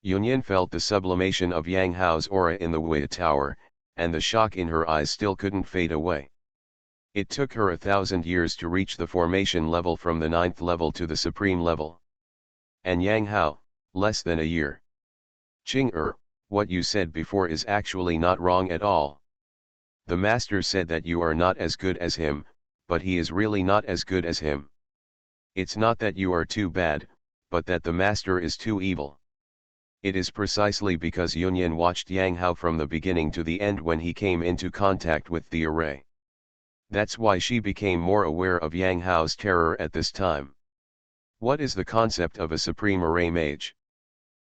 Yunyan felt the sublimation of Yang Hao's aura in the Wei Tower, and the shock in her eyes still couldn't fade away. It took her 1,000 years to reach the formation level from the 9th level to the supreme level. And Yang Hao, less than a year. Qing what you said before is actually not wrong at all. The master said that you are not as good as him, but he is really not as good as him. It's not that you are too bad, but that the master is too evil. It is precisely because Yunyan watched Yang Hao from the beginning to the end when he came into contact with the array. That's why she became more aware of Yang Hao's terror at this time. What is the concept of a supreme array mage?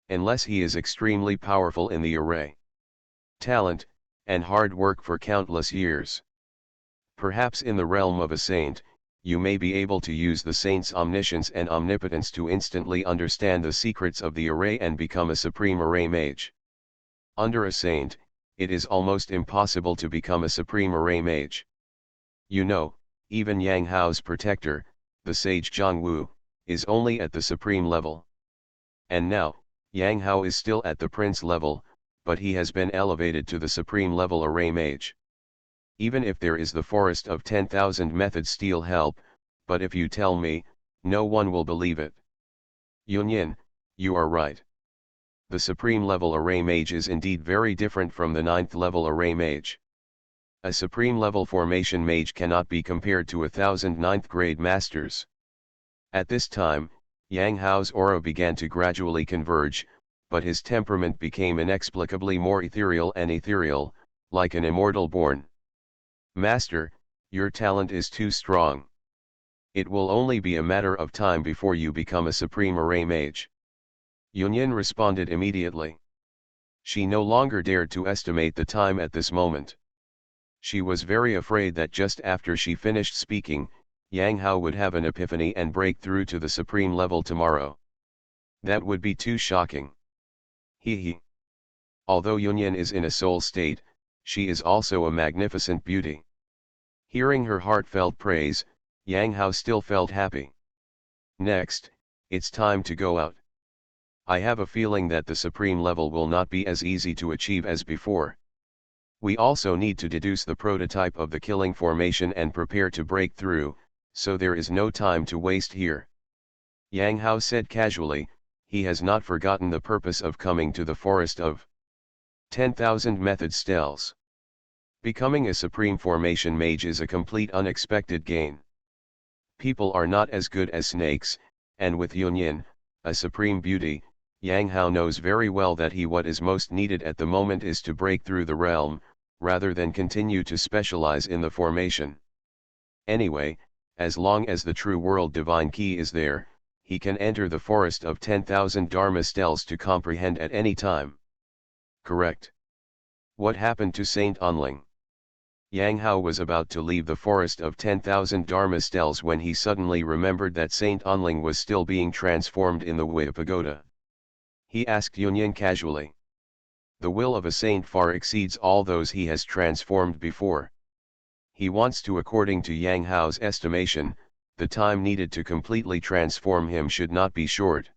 Unless he is extremely powerful in the array talent, and hard work for countless years. Perhaps in the realm of a saint, you may be able to use the saint's omniscience and omnipotence to instantly understand the secrets of the array and become a supreme array mage. Under a saint, it is almost impossible to become a supreme array mage. You know, even Yang Hao's protector, the sage Zhang Wu, is only at the supreme level. And now, Yang Hao is still at the prince level, but he has been elevated to the supreme level array mage. Even if there is the forest of 10,000 method steel help, but if you tell me, no one will believe it. Yunyan, you are right. The supreme level array mage is indeed very different from the 9th level array mage. A supreme level formation mage cannot be compared to 1,000 9th grade masters. At this time, Yang Hao's aura began to gradually converge, but his temperament became inexplicably more ethereal, like an immortal born. Master, your talent is too strong. It will only be a matter of time before you become a supreme array mage. Yunyan responded immediately. She no longer dared to estimate the time at this moment. She was very afraid that just after she finished speaking, Yang Hao would have an epiphany and break through to the supreme level tomorrow. That would be too shocking. He. Although Yunyan is in a soul state, she is also a magnificent beauty. Hearing her heartfelt praise, Yang Hao still felt happy. Next, it's time to go out. I have a feeling that the supreme level will not be as easy to achieve as before. We also need to deduce the prototype of the killing formation and prepare to break through, so there is no time to waste here. Yang Hao said casually, he has not forgotten the purpose of coming to the forest of 10,000 method stels. Becoming a supreme formation mage is a complete unexpected gain. People are not as good as snakes, and with Yunyan, a supreme beauty, Yang Hao knows very well that what is most needed at the moment is to break through the realm, rather than continue to specialize in the formation. Anyway, as long as the true world divine key is there, he can enter the forest of 10,000 Dharma stels to comprehend at any time. Correct. What happened to Saint Onling? Yang Hao was about to leave the forest of 10,000 Dharma stels when he suddenly remembered that Saint Onling was still being transformed in the Wei Pagoda. He asked Yunyan casually. The will of a saint far exceeds all those he has transformed before. He wants to, according to Yang Hao's estimation, the time needed to completely transform him should not be short.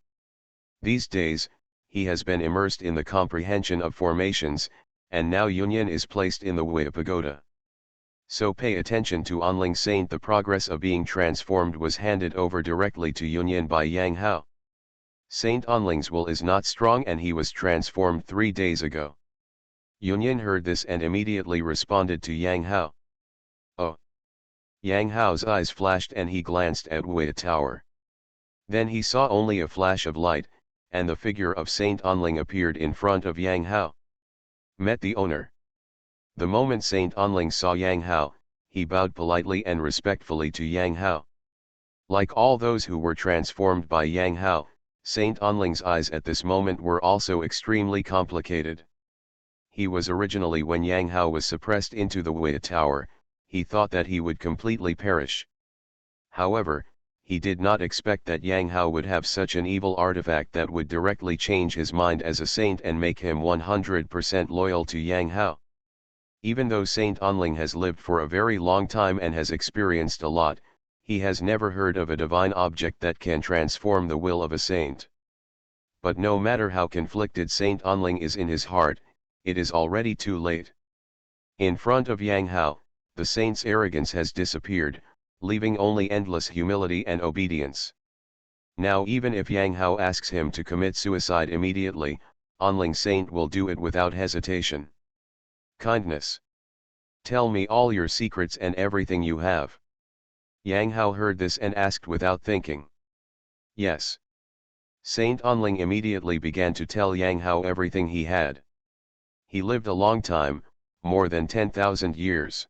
These days, he has been immersed in the comprehension of formations, and now Yunyan is placed in the Wei Pagoda. So pay attention to Onling Saint. The progress of being transformed was handed over directly to Yunyan by Yang Hao. Saint Onling's will is not strong and he was transformed 3 days ago. Yunyan heard this and immediately responded to Yang Hao. Oh! Yang Hao's eyes flashed and he glanced at Wei Tower. Then he saw only a flash of light, and the figure of Saint Onling appeared in front of Yang Hao. Met the owner. The moment Saint Onling saw Yang Hao, he bowed politely and respectfully to Yang Hao. Like all those who were transformed by Yang Hao, Saint Onling's eyes at this moment were also extremely complicated. He was originally when Yang Hao was suppressed into the Wei Tower, he thought that he would completely perish. However, he did not expect that Yang Hao would have such an evil artifact that would directly change his mind as a saint and make him 100% loyal to Yang Hao. Even though Saint Onling has lived for a very long time and has experienced a lot, he has never heard of a divine object that can transform the will of a saint. But no matter how conflicted Saint Onling is in his heart, it is already too late. In front of Yang Hao, the saint's arrogance has disappeared, leaving only endless humility and obedience. Now even if Yang Hao asks him to commit suicide immediately, Onling Saint will do it without hesitation. Kindness. Tell me all your secrets and everything you have. Yang Hao heard this and asked without thinking. Yes. Saint Onling immediately began to tell Yang Hao everything he had. He lived a long time, more than 10,000 years.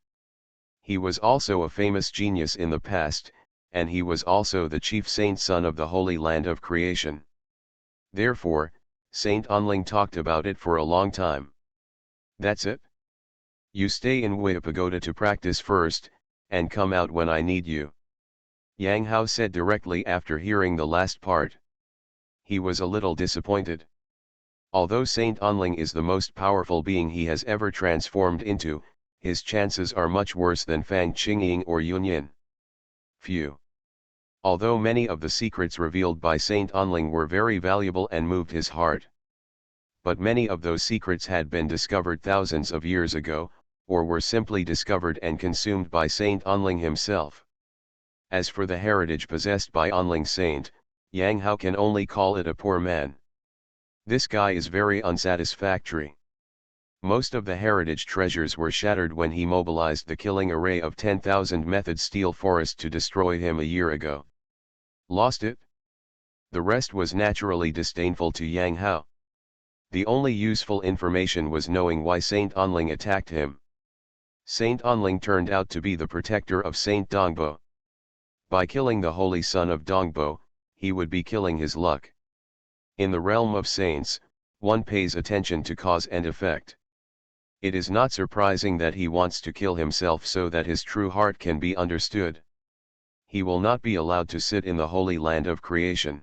He was also a famous genius in the past, and he was also the chief saint son of the Holy Land of Creation. Therefore, Saint Onling talked about it for a long time. That's it? You stay in Wei Pagoda to practice first, and come out when I need you. Yang Hao said directly after hearing the last part. He was a little disappointed. Although Saint Onling is the most powerful being he has ever transformed into, his chances are much worse than Fang Qingying or Yunyin. Phew. Although many of the secrets revealed by Saint Onling were very valuable and moved his heart. But many of those secrets had been discovered thousands of years ago, or were simply discovered and consumed by Saint Onling himself. As for the heritage possessed by Onling Saint, Yang Hao can only call it a poor man. This guy is very unsatisfactory. Most of the heritage treasures were shattered when he mobilized the killing array of 10,000 method steel forest to destroy him a year ago. Lost it? The rest was naturally disdainful to Yang Hao. The only useful information was knowing why Saint Onling attacked him. Saint Onling turned out to be the protector of Saint Dongbo. By killing the holy son of Dongbo, he would be killing his luck. In the realm of saints, one pays attention to cause and effect. It is not surprising that he wants to kill himself so that his true heart can be understood. He will not be allowed to sit in the holy land of creation.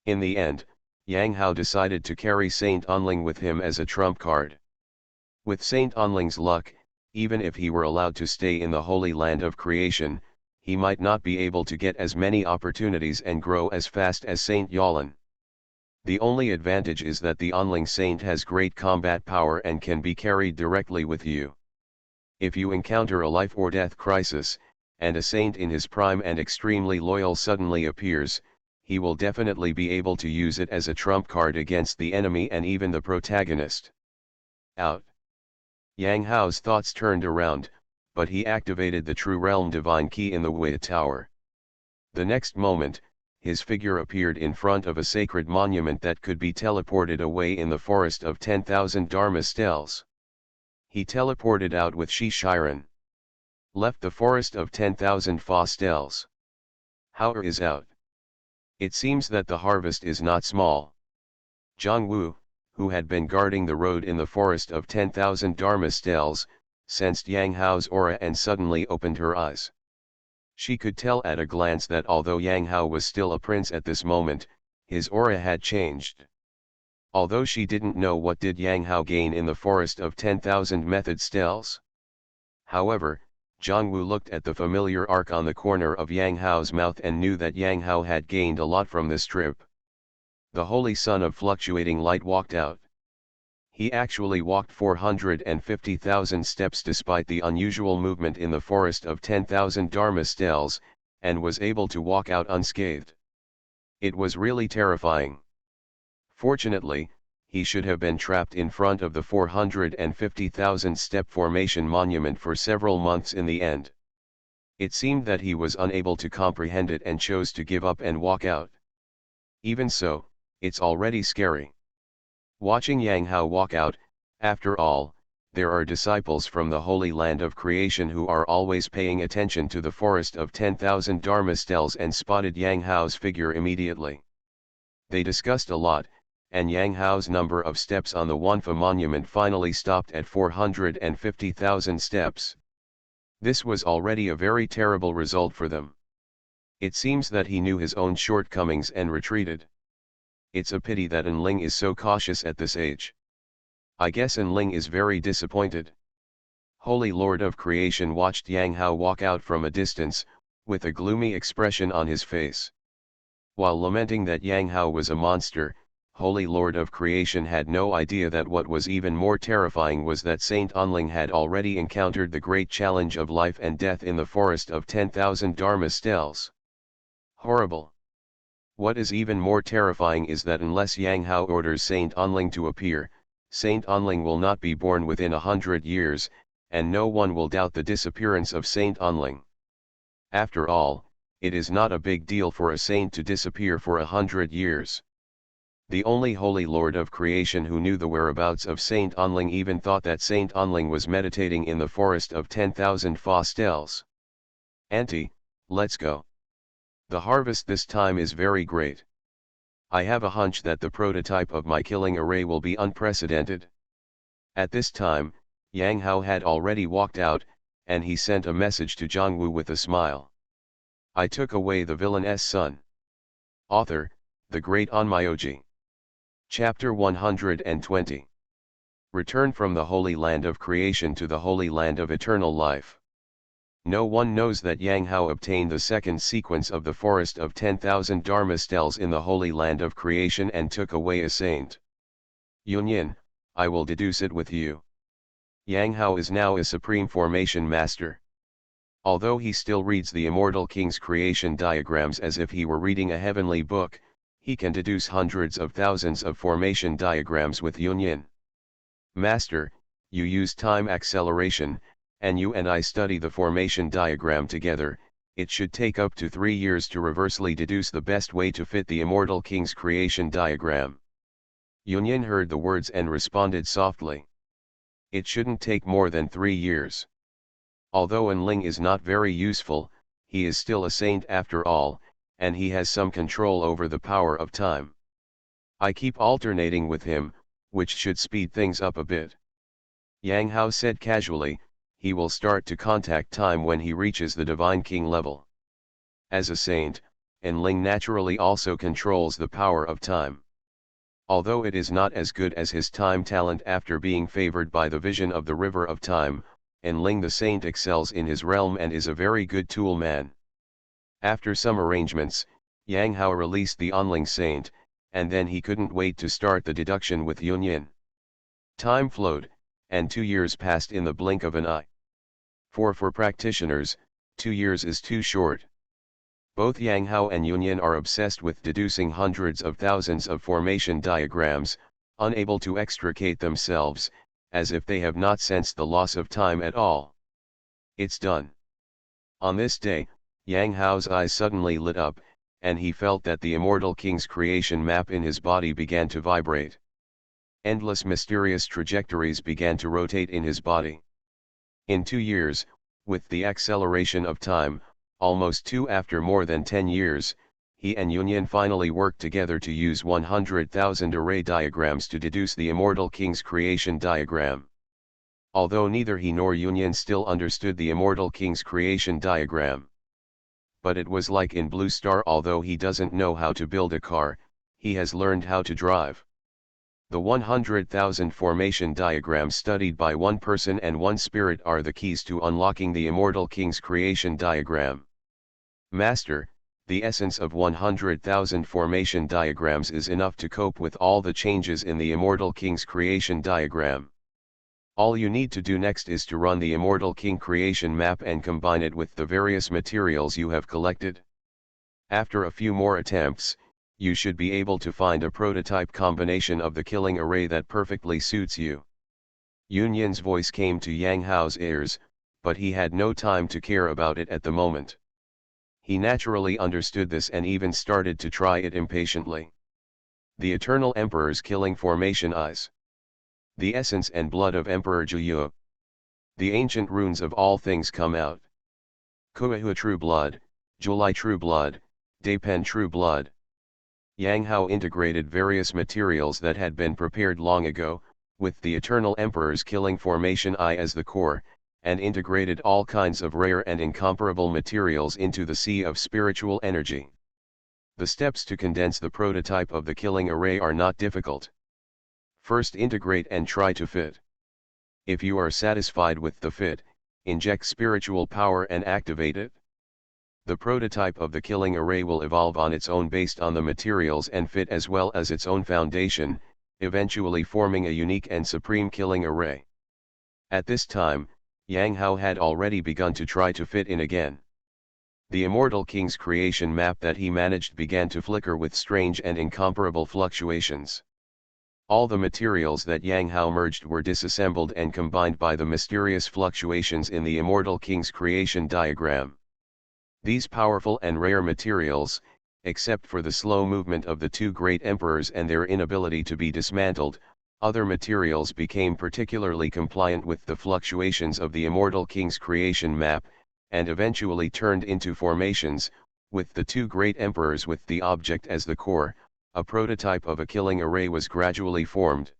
In the end, Yang Hao decided to carry Saint Onling with him as a trump card. With Saint Onling's luck, even if he were allowed to stay in the holy land of creation, he might not be able to get as many opportunities and grow as fast as Saint Yalin. The only advantage is that the Onling Saint has great combat power and can be carried directly with you. If you encounter a life or death crisis, and a saint in his prime and extremely loyal suddenly appears, he will definitely be able to use it as a trump card against the enemy and even the protagonist. Out. Yang Hao's thoughts turned around, but he activated the True Realm Divine Key in the Wei Tower. The next moment, his figure appeared in front of a sacred monument that could be teleported away in the forest of 10,000 Dharma stels. He teleported out with Shi Shiren. Left the forest of 10,000 Fa stels. Hao is out. It seems that the harvest is not small. Zhang Wu, who had been guarding the road in the forest of 10,000 Dharma stels, sensed Yang Hao's aura and suddenly opened her eyes. She could tell at a glance that although Yang Hao was still a prince at this moment, his aura had changed. Although she didn't know what did Yang Hao gain in the forest of 10,000 method stels. However, Zhang Wu looked at the familiar arc on the corner of Yang Hao's mouth and knew that Yang Hao had gained a lot from this trip. The holy son of fluctuating light walked out. He actually walked 450,000 steps despite the unusual movement in the forest of 10,000 Dharma stels, and was able to walk out unscathed. It was really terrifying. Fortunately, he should have been trapped in front of the 450,000 step formation monument for several months in the end. It seemed that he was unable to comprehend it and chose to give up and walk out. Even so, it's already scary. Watching Yang Hao walk out, after all, there are disciples from the Holy Land of Creation who are always paying attention to the forest of 10,000 Dharma stels and spotted Yang Hao's figure immediately. They discussed a lot, and Yang Hao's number of steps on the Wanfa monument finally stopped at 450,000 steps. This was already a very terrible result for them. It seems that he knew his own shortcomings and retreated. It's a pity that Enling is so cautious at this age. I guess Enling is very disappointed. Holy Lord of Creation watched Yang Hao walk out from a distance, with a gloomy expression on his face. While lamenting that Yang Hao was a monster, Holy Lord of Creation had no idea that what was even more terrifying was that Saint Enling had already encountered the great challenge of life and death in the forest of 10,000 Dharma stels. Horrible. What is even more terrifying is that unless Yang Hao orders Saint Enling to appear, Saint Enling will not be born within 100 years, and no one will doubt the disappearance of Saint Enling. After all, it is not a big deal for a saint to disappear for 100 years. The only Holy Lord of Creation who knew the whereabouts of Saint Enling even thought that Saint Enling was meditating in the forest of 10,000 Fa stels. Auntie, let's go. The harvest this time is very great. I have a hunch that the prototype of my killing array will be unprecedented. At this time, Yang Hao had already walked out, and he sent a message to Zhongwu with a smile. I took away the villain's son. Author, the great Onmyoji. Chapter 120. Return from the Holy Land of Creation to the Holy Land of Eternal Life. No one knows that Yang Hao obtained the second sequence of the forest of 10,000 Dharma stels in the Holy Land of Creation and took away a saint. Yunyin, I will deduce it with you. Yang Hao is now a supreme formation master. Although he still reads the immortal king's creation diagrams as if he were reading a heavenly book, he can deduce hundreds of thousands of formation diagrams with Yunyin. Master, you use time acceleration, and you and I study the formation diagram together. It should take up to 3 years to reversely deduce the best way to fit the immortal king's creation diagram. Yunyin heard the words and responded softly. It shouldn't take more than 3 years. Although Enling is not very useful, he is still a saint after all, and he has some control over the power of time. I keep alternating with him, which should speed things up a bit. Yang Hao said casually, he will start to contact time when he reaches the Divine King level. As a saint, Enling naturally also controls the power of time. Although it is not as good as his time talent after being favored by the vision of the river of time, Enling the saint excels in his realm and is a very good tool man. After some arrangements, Yang Hao released the Enling saint, and then he couldn't wait to start the deduction with Yunyin. Time flowed, and 2 years passed in the blink of an eye. For practitioners, 2 years is too short. Both Yang Hao and Yunyin are obsessed with deducing hundreds of thousands of formation diagrams, unable to extricate themselves, as if they have not sensed the loss of time at all. It's done. On this day, Yang Hao's eyes suddenly lit up, and he felt that the immortal king's creation map in his body began to vibrate. Endless mysterious trajectories began to rotate in his body. In 2 years, with the acceleration of time, almost 2 after more than 10 years, he and Yunyin finally worked together to use 100,000 array diagrams to deduce the immortal king's creation diagram. Although neither he nor Yunyin still understood the immortal king's creation diagram. But it was like in Blue Star, although he doesn't know how to build a car, he has learned how to drive. The 100,000 formation diagrams studied by one person and one spirit are the keys to unlocking the immortal king's creation diagram. Master, the essence of 100,000 formation diagrams is enough to cope with all the changes in the immortal king's creation diagram. All you need to do next is to run the immortal king creation map and combine it with the various materials you have collected. After a few more attempts, you should be able to find a prototype combination of the killing array that perfectly suits you. Yunyin's voice came to Yang Hao's ears, but he had no time to care about it at the moment. He naturally understood this and even started to try it impatiently. The Eternal Emperor's killing formation eyes. The essence and blood of Emperor Jiyu. The ancient runes of all things come out. Kuahu true blood, Julai true blood, Daipen true blood. Yang Hao integrated various materials that had been prepared long ago, with the Eternal Emperor's killing formation eye as the core, and integrated all kinds of rare and incomparable materials into the sea of spiritual energy. The steps to condense the prototype of the killing array are not difficult. First, integrate and try to fit. If you are satisfied with the fit, inject spiritual power and activate it. The prototype of the killing array will evolve on its own based on the materials and fit as well as its own foundation, eventually forming a unique and supreme killing array. At this time, Yang Hao had already begun to try to fit in again. The Immortal King's creation map that he managed began to flicker with strange and incomparable fluctuations. All the materials that Yang Hao merged were disassembled and combined by the mysterious fluctuations in the Immortal King's creation diagram. These powerful and rare materials, except for the slow movement of the two great emperors and their inability to be dismantled, other materials became particularly compliant with the fluctuations of the Immortal King's creation map, and eventually turned into formations, with the two great emperors with the object as the core. A prototype of a killing array was gradually formed.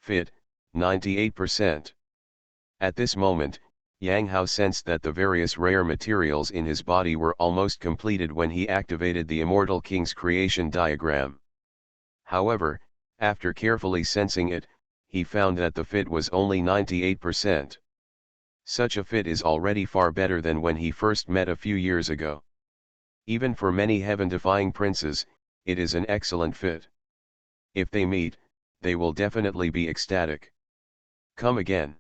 Fit, 98%. At this moment, Yang Hao sensed that the various rare materials in his body were almost completed when he activated the Immortal King's creation diagram. However, after carefully sensing it, he found that the fit was only 98%. Such a fit is already far better than when he first met a few years ago. Even for many heaven-defying princes, it is an excellent fit. If they meet, they will definitely be ecstatic. Come again.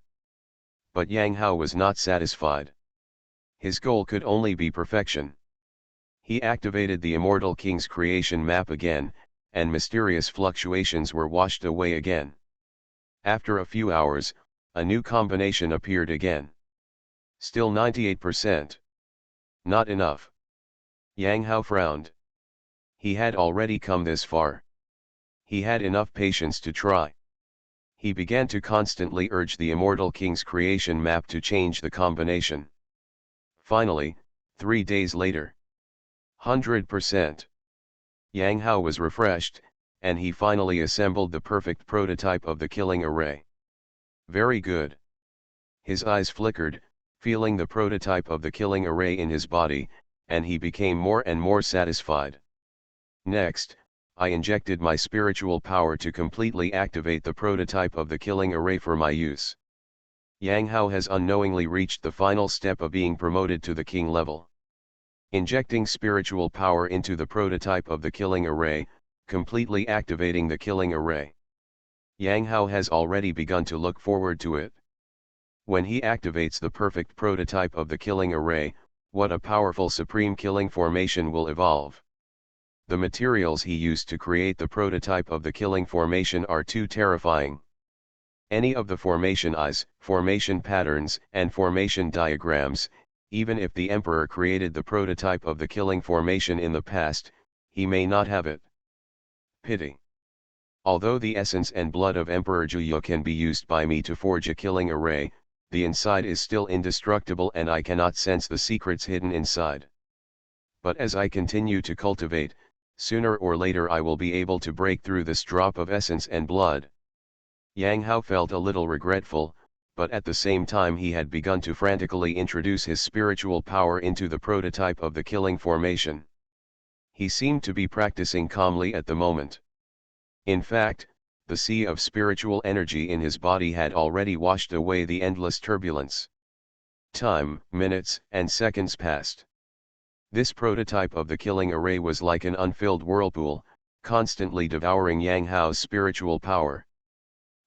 But Yang Hao was not satisfied. His goal could only be perfection. He activated the Immortal King's creation map again, and mysterious fluctuations were washed away again. After a few hours, a new combination appeared again. Still 98%. Not enough. Yang Hao frowned. He had already come this far. He had enough patience to try. He began to constantly urge the Immortal King's creation map to change the combination. Finally, 3 days later. 100%. Yang Hao was refreshed, and he finally assembled the perfect prototype of the killing array. Very good. His eyes flickered, feeling the prototype of the killing array in his body, and he became more and more satisfied. Next, I injected my spiritual power to completely activate the prototype of the killing array for my use. Yang Hao has unknowingly reached the final step of being promoted to the king level. Injecting spiritual power into the prototype of the killing array, completely activating the killing array. Yang Hao has already begun to look forward to it. When he activates the perfect prototype of the killing array, what a powerful supreme killing formation will evolve. The materials he used to create the prototype of the killing formation are too terrifying. Any of the formation eyes, formation patterns, and formation diagrams, even if the emperor created the prototype of the killing formation in the past, he may not have it. Pity. Although the essence and blood of Emperor Jiyu can be used by me to forge a killing array, the inside is still indestructible and I cannot sense the secrets hidden inside. But as I continue to cultivate, sooner or later I will be able to break through this drop of essence and blood. Yang Hao felt a little regretful, but at the same time he had begun to frantically introduce his spiritual power into the prototype of the killing formation. He seemed to be practicing calmly at the moment. In fact, the sea of spiritual energy in his body had already washed away the endless turbulence. Time, minutes, and seconds passed. This prototype of the killing array was like an unfilled whirlpool, constantly devouring Yang Hao's spiritual power.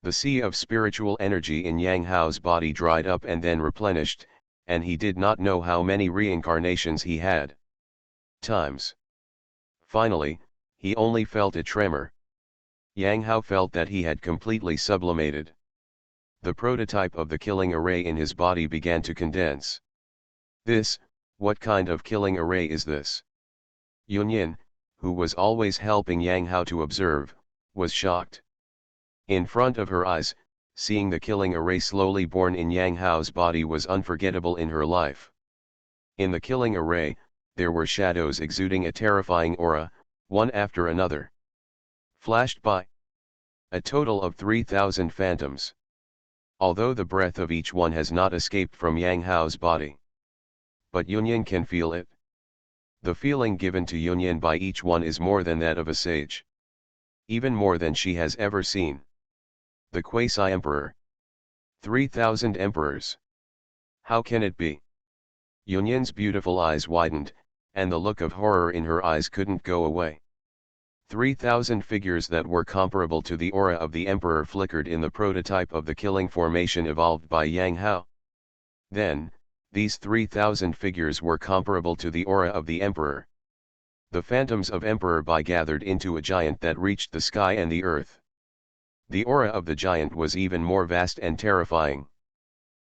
The sea of spiritual energy in Yang Hao's body dried up and then replenished, and he did not know how many reincarnations he had. Times. Finally, he only felt a tremor. Yang Hao felt that he had completely sublimated. The prototype of the killing array in his body began to condense. This, What kind of killing array is this? Yunyan, who was always helping Yang Hao to observe, was shocked. In front of her eyes, seeing the killing array slowly born in Yang Hao's body was unforgettable in her life. In the killing array, there were shadows exuding a terrifying aura, one after another. Flashed by a total of 3,000 phantoms. Although the breath of each one has not escaped from Yang Hao's body. But Yunyan can feel it. The feeling given to Yunyan by each one is more than that of a sage. Even more than she has ever seen. The quasi-emperor. 3,000 emperors. How can it be? Yunyan's beautiful eyes widened, and the look of horror in her eyes couldn't go away. 3,000 figures that were comparable to the aura of the emperor flickered in the prototype of the killing formation evolved by Yang Hao. Then, these 3,000 figures were comparable to the aura of the emperor. The phantoms of Emperor Bai gathered into a giant that reached the sky and the earth. The aura of the giant was even more vast and terrifying.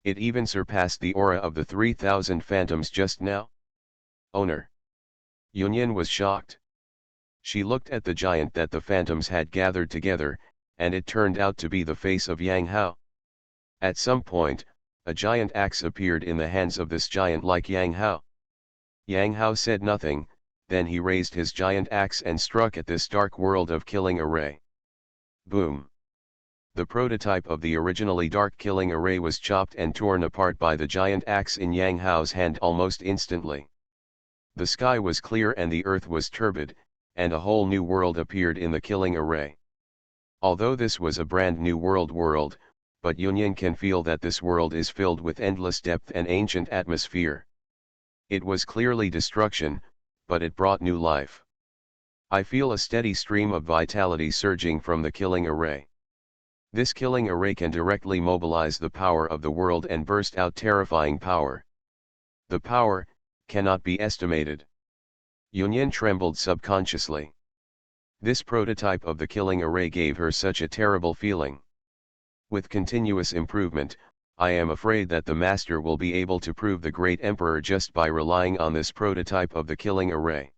It even surpassed the aura of the 3,000 phantoms just now. Owner. Yunyan was shocked. She looked at the giant that the phantoms had gathered together, and it turned out to be the face of Yang Hao. At some point, a giant axe appeared in the hands of this giant like Yang Hao. Yang Hao said nothing, then he raised his giant axe and struck at this dark world of killing array. Boom! The prototype of the originally dark killing array was chopped and torn apart by the giant axe in Yang Hao's hand almost instantly. The sky was clear and the earth was turbid, and a whole new world appeared in the killing array. Although this was a brand new world, but Yunyan can feel that this world is filled with endless depth and ancient atmosphere. It was clearly destruction, but it brought new life. I feel a steady stream of vitality surging from the killing array. This killing array can directly mobilize the power of the world and burst out terrifying power. The power cannot be estimated. Yunyan trembled subconsciously. This prototype of the killing array gave her such a terrible feeling. With continuous improvement, I am afraid that the master will be able to prove the great emperor just by relying on this prototype of the killing array.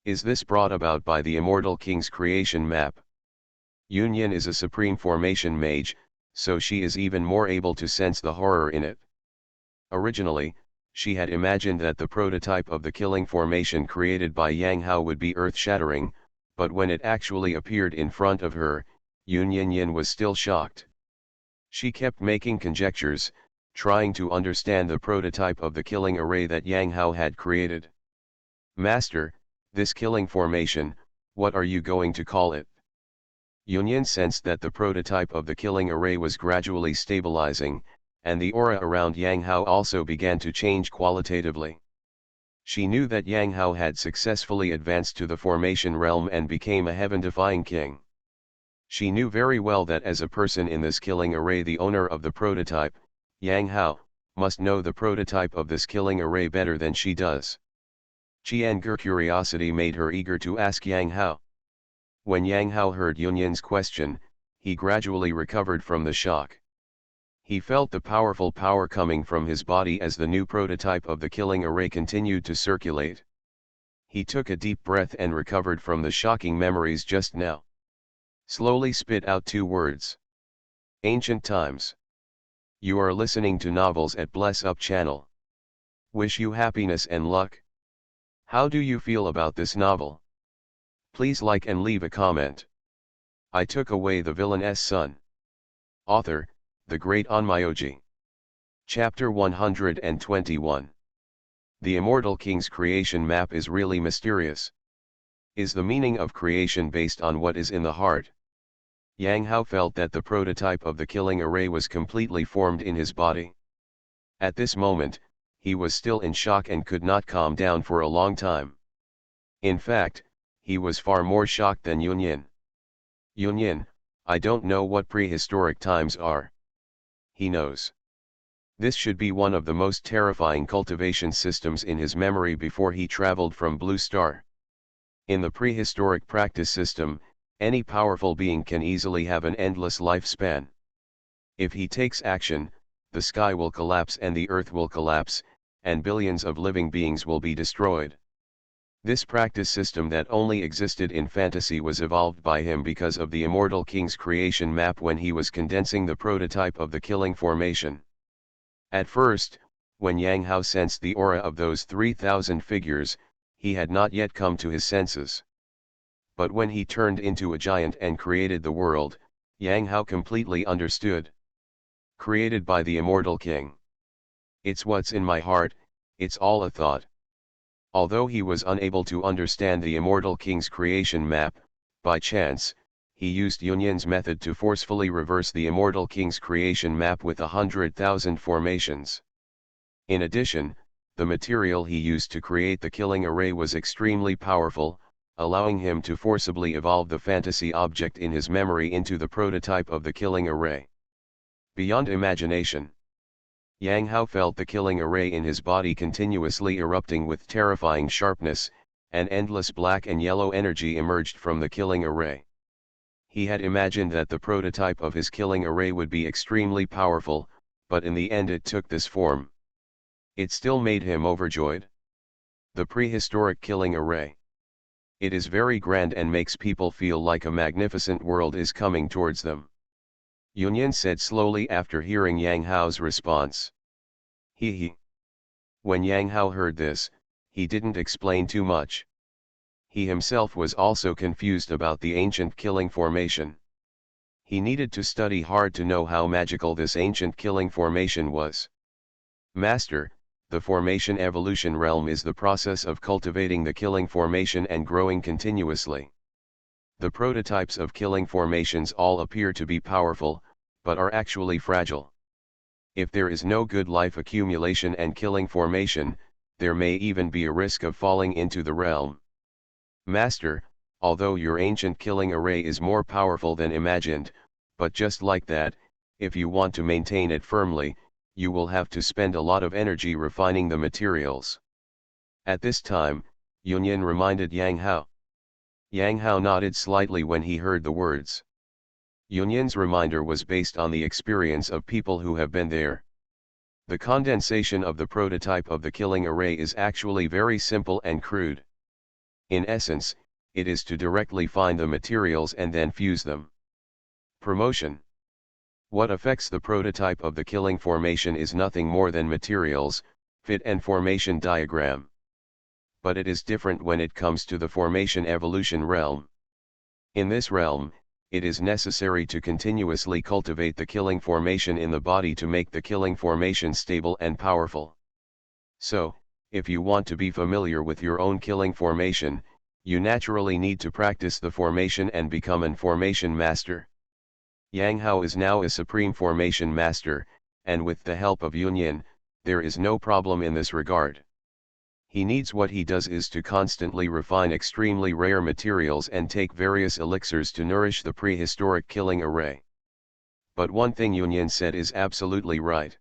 Is this brought about by the immortal king's creation map? Yunyan is a supreme formation mage, so she is even more able to sense the horror in it. Originally, she had imagined that the prototype of the killing formation created by Yang Hao would be earth-shattering, but when it actually appeared in front of her, Yunyan was still shocked. She kept making conjectures, trying to understand the prototype of the killing array that Yang Hao had created. Master, this killing formation, what are you going to call it? Yunyan sensed that the prototype of the killing array was gradually stabilizing, and the aura around Yang Hao also began to change qualitatively. She knew that Yang Hao had successfully advanced to the formation realm and became a heaven-defying king. She knew very well that as a person in this killing array, the owner of the prototype, Yang Hao, must know the prototype of this killing array better than she does. Qianger's curiosity made her eager to ask Yang Hao. When Yang Hao heard Yunyan's question, he gradually recovered from the shock. He felt the powerful power coming from his body as the new prototype of the killing array continued to circulate. He took a deep breath and recovered from the shocking memories just now. Slowly spit out 2 words. Ancient times. You are listening to Novels at Bless Up channel. Wish you happiness and luck. How do you feel about this novel? Please like and leave a comment. I took away the villain's son. Author, the great Onmyoji. Chapter 121. The immortal king's creation map is really mysterious. Is the meaning of creation based on what is in the heart? Yang Hao felt that the prototype of the killing array was completely formed in his body. At this moment, he was still in shock and could not calm down for a long time. In fact, he was far more shocked than Yunyan. Yunyan, I don't know what prehistoric times are. He knows. This should be one of the most terrifying cultivation systems in his memory before he traveled from Blue Star. In the prehistoric practice system, any powerful being can easily have an endless lifespan. If he takes action, the sky will collapse and the earth will collapse, and billions of living beings will be destroyed. This practice system that only existed in fantasy was evolved by him because of the immortal king's creation map when he was condensing the prototype of the killing formation. At first, when Yang Hao sensed the aura of those 3,000 figures, he had not yet come to his senses. But when he turned into a giant and created the world, Yang Hao completely understood. Created by the immortal king. It's what's in my heart, it's all a thought. Although he was unable to understand the immortal king's creation map, by chance, he used Yunyan's method to forcefully reverse the immortal king's creation map with 100,000 formations. In addition, the material he used to create the killing array was extremely powerful, allowing him to forcibly evolve the fantasy object in his memory into the prototype of the killing array. Beyond imagination. Yang Hao felt the killing array in his body continuously erupting with terrifying sharpness, and endless black and yellow energy emerged from the killing array. He had imagined that the prototype of his killing array would be extremely powerful, but in the end it took this form. It still made him overjoyed. The prehistoric killing array. It is very grand and makes people feel like a magnificent world is coming towards them. Yunyan said slowly after hearing Yang Hao's response. He. When Yang Hao heard this, he didn't explain too much. He himself was also confused about the ancient killing formation. He needed to study hard to know how magical this ancient killing formation was. Master, the formation evolution realm is the process of cultivating the killing formation and growing continuously. The prototypes of killing formations all appear to be powerful, but are actually fragile. If there is no good life accumulation and killing formation, there may even be a risk of falling into the realm. Master, although your ancient killing array is more powerful than imagined, but just like that, if you want to maintain it firmly, you will have to spend a lot of energy refining the materials. At this time, Yunyan reminded Yang Hao. Yang Hao nodded slightly when he heard the words. Yunyan's reminder was based on the experience of people who have been there. The condensation of the prototype of the killing array is actually very simple and crude. In essence, it is to directly find the materials and then fuse them. Promotion. What affects the prototype of the killing formation is nothing more than materials, fit and formation diagram. But it is different when it comes to the formation evolution realm. In this realm, it is necessary to continuously cultivate the killing formation in the body to make the killing formation stable and powerful. So, if you want to be familiar with your own killing formation, you naturally need to practice the formation and become an formation master. Yang Hao is now a supreme formation master, and with the help of Yunyan, there is no problem in this regard. He needs what he does is to constantly refine extremely rare materials and take various elixirs to nourish the prehistoric killing array. But one thing Yunyan said is absolutely right.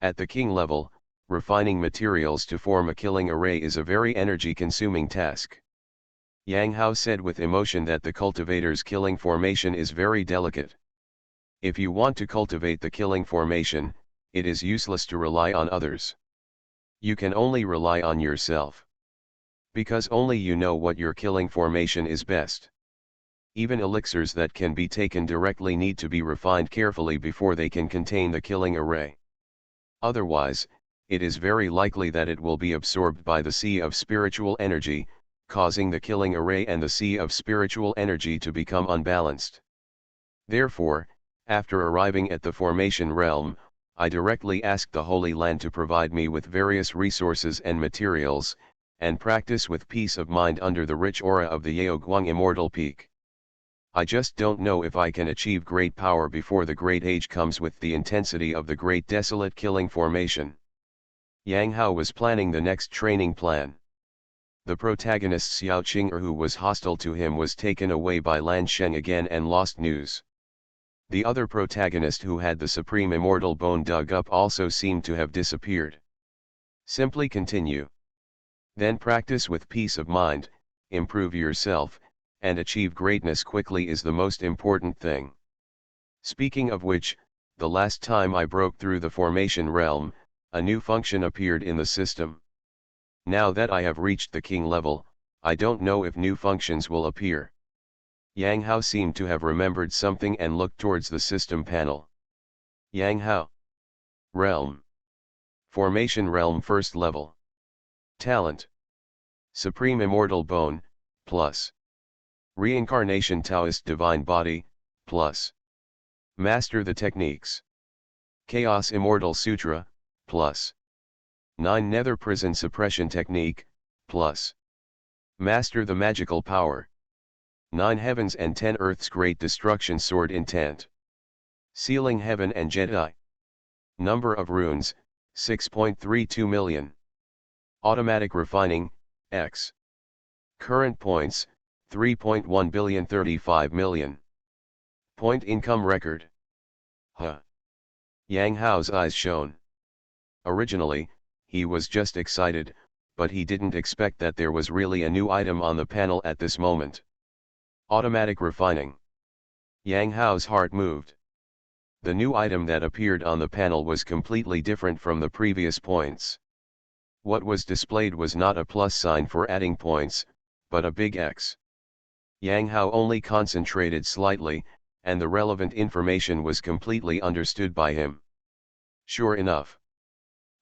At the king level, refining materials to form a killing array is a very energy-consuming task. Yang Hao said with emotion that the cultivator's killing formation is very delicate. If you want to cultivate the killing formation, it is useless to rely on others. You can only rely on yourself. Because only you know what your killing formation is best. Even elixirs that can be taken directly need to be refined carefully before they can contain the killing array. Otherwise, it is very likely that it will be absorbed by the sea of spiritual energy, causing the killing array and the sea of spiritual energy to become unbalanced. Therefore, after arriving at the formation realm, I directly asked the Holy Land to provide me with various resources and materials, and practice with peace of mind under the rich aura of the Yaoguang Immortal Peak. I just don't know if I can achieve great power before the great age comes with the intensity of the great desolate killing formation. Yang Hao was planning the next training plan. The protagonist Xiao Qing'er, who was hostile to him, was taken away by Lan Sheng again and lost news. The other protagonist who had the supreme immortal bone dug up also seemed to have disappeared. Simply continue. Then practice with peace of mind, improve yourself, and achieve greatness quickly is the most important thing. Speaking of which, the last time I broke through the formation realm, A new function appeared in the system. Now that I have reached the king level, I don't know if new functions will appear. Yang Hao seemed to have remembered something and looked towards the system panel. Yang Hao. Realm. Formation Realm First Level. Talent. Supreme Immortal Bone, plus. Reincarnation Taoist Divine Body, plus. Master the Techniques. Chaos Immortal Sutra, plus. 9 Nether Prison Suppression Technique, plus. Master the Magical Power. 9 Heavens and 10 Earth's Great Destruction Sword Intent. Sealing Heaven and Jedi. Number of Runes, 6.32 million. Automatic Refining, X. Current points, 3.1 billion 35 million. Point Income Record. Yang Hao's eyes shone. Originally, he was just excited, but he didn't expect that there was really a new item on the panel at this moment. Automatic Refining. Yang Hao's heart moved. The new item that appeared on the panel was completely different from the previous points. What was displayed was not a plus sign for adding points, but a big X. Yang Hao only concentrated slightly, and the relevant information was completely understood by him. Sure enough.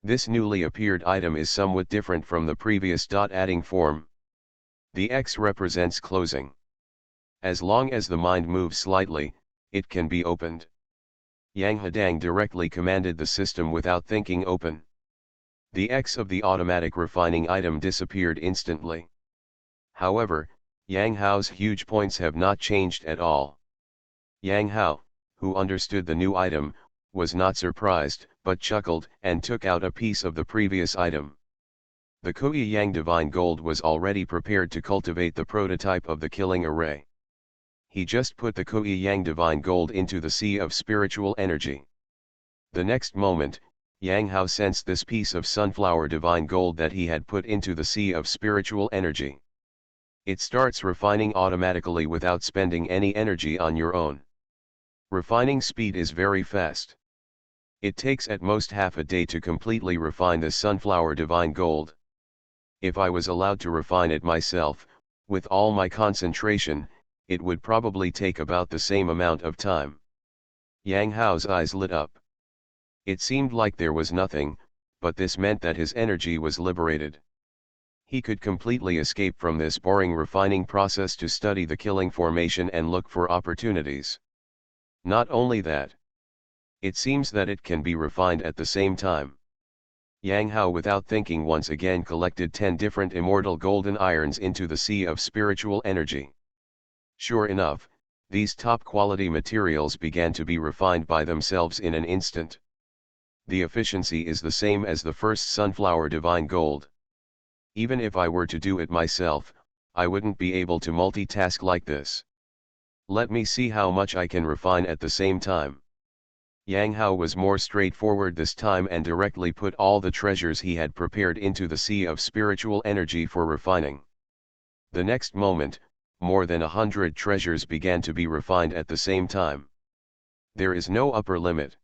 This newly appeared item is somewhat different from the previous adding form. The X represents closing. As long as the mind moves slightly, it can be opened. Yang Hedang directly commanded the system without thinking open. The X of the automatic refining item disappeared instantly. However, Yang Hao's huge points have not changed at all. Yang Hao, who understood the new item, was not surprised, but chuckled and took out a piece of the previous item. The Kui Yang Divine Gold was already prepared to cultivate the prototype of the killing array. He just put the Kui Yang Divine Gold into the sea of spiritual energy. The next moment, Yang Hao sensed this piece of sunflower divine gold that he had put into the sea of spiritual energy. It starts refining automatically without spending any energy on your own. Refining speed is very fast. It takes at most half a day to completely refine the sunflower divine gold. If I was allowed to refine it myself, with all my concentration, it would probably take about the same amount of time. Yang Hao's eyes lit up. It seemed like there was nothing, but this meant that his energy was liberated. He could completely escape from this boring refining process to study the killing formation and look for opportunities. Not only that. It seems that it can be refined at the same time. Yang Hao without thinking once again collected 10 different immortal golden irons into the sea of spiritual energy. Sure enough, these top-quality materials began to be refined by themselves in an instant. The efficiency is the same as the first sunflower divine gold. Even if I were to do it myself, I wouldn't be able to multitask like this. Let me see how much I can refine at the same time. Yang Hao was more straightforward this time and directly put all the treasures he had prepared into the sea of spiritual energy for refining. The next moment, more than 100 treasures began to be refined at the same time. There is no upper limit.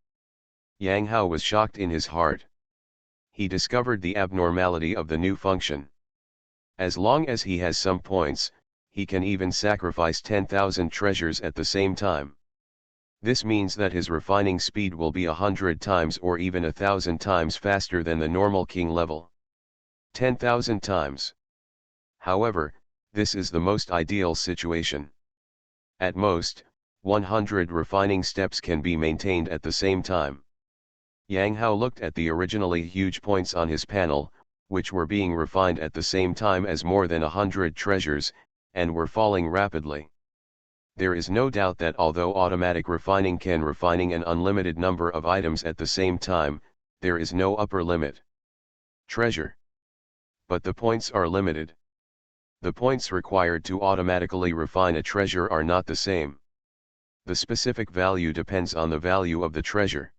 Yang Hao was shocked in his heart. He discovered the abnormality of the new function. As long as he has some points, he can even sacrifice 10,000 treasures at the same time. This means that his refining speed will be 100 times or even 1,000 times faster than the normal king level. 10,000 times. However, this is the most ideal situation. At most, 100 refining steps can be maintained at the same time. Yang Hao looked at the originally huge points on his panel, which were being refined at the same time as more than 100 treasures, and were falling rapidly. There is no doubt that although automatic refining can refining an unlimited number of items at the same time, there is no upper limit. Treasure. But the points are limited. The points required to automatically refine a treasure are not the same. The specific value depends on the value of the treasure.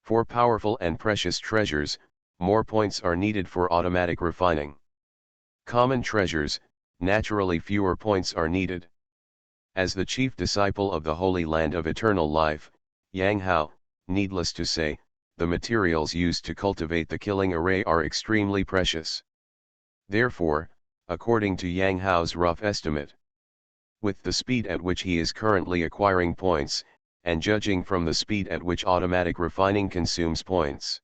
For powerful and precious treasures, more points are needed for automatic refining. Common treasures, naturally fewer points are needed. As the chief disciple of the Holy Land of Eternal Life, Yang Hao, needless to say, the materials used to cultivate the killing array are extremely precious. Therefore, according to Yang Hao's rough estimate, with the speed at which he is currently acquiring points, and judging from the speed at which automatic refining consumes points,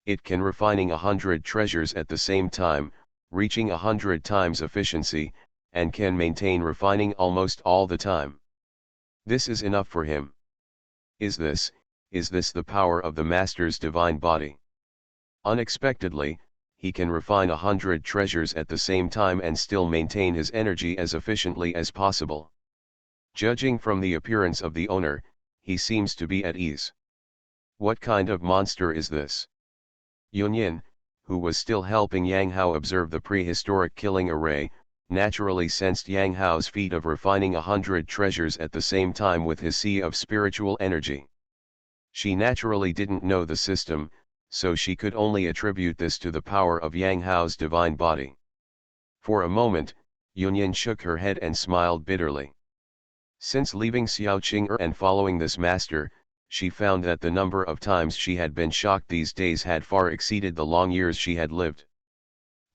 it can refining 100 treasures at the same time, reaching 100 times efficiency, and can maintain refining almost all the time. This is enough for him. Is this the power of the Master's divine body? Unexpectedly, he can refine 100 treasures at the same time and still maintain his energy as efficiently as possible. Judging from the appearance of the owner, he seems to be at ease. What kind of monster is this? Yunyin, who was still helping Yang Hao observe the prehistoric killing array, naturally sensed Yang Hao's feat of refining 100 treasures at the same time with his sea of spiritual energy. She naturally didn't know the system, so she could only attribute this to the power of Yang Hao's divine body. For a moment, Yunyin shook her head and smiled bitterly. Since leaving Xiaoqing and following this master, she found that the number of times she had been shocked these days had far exceeded the long years she had lived.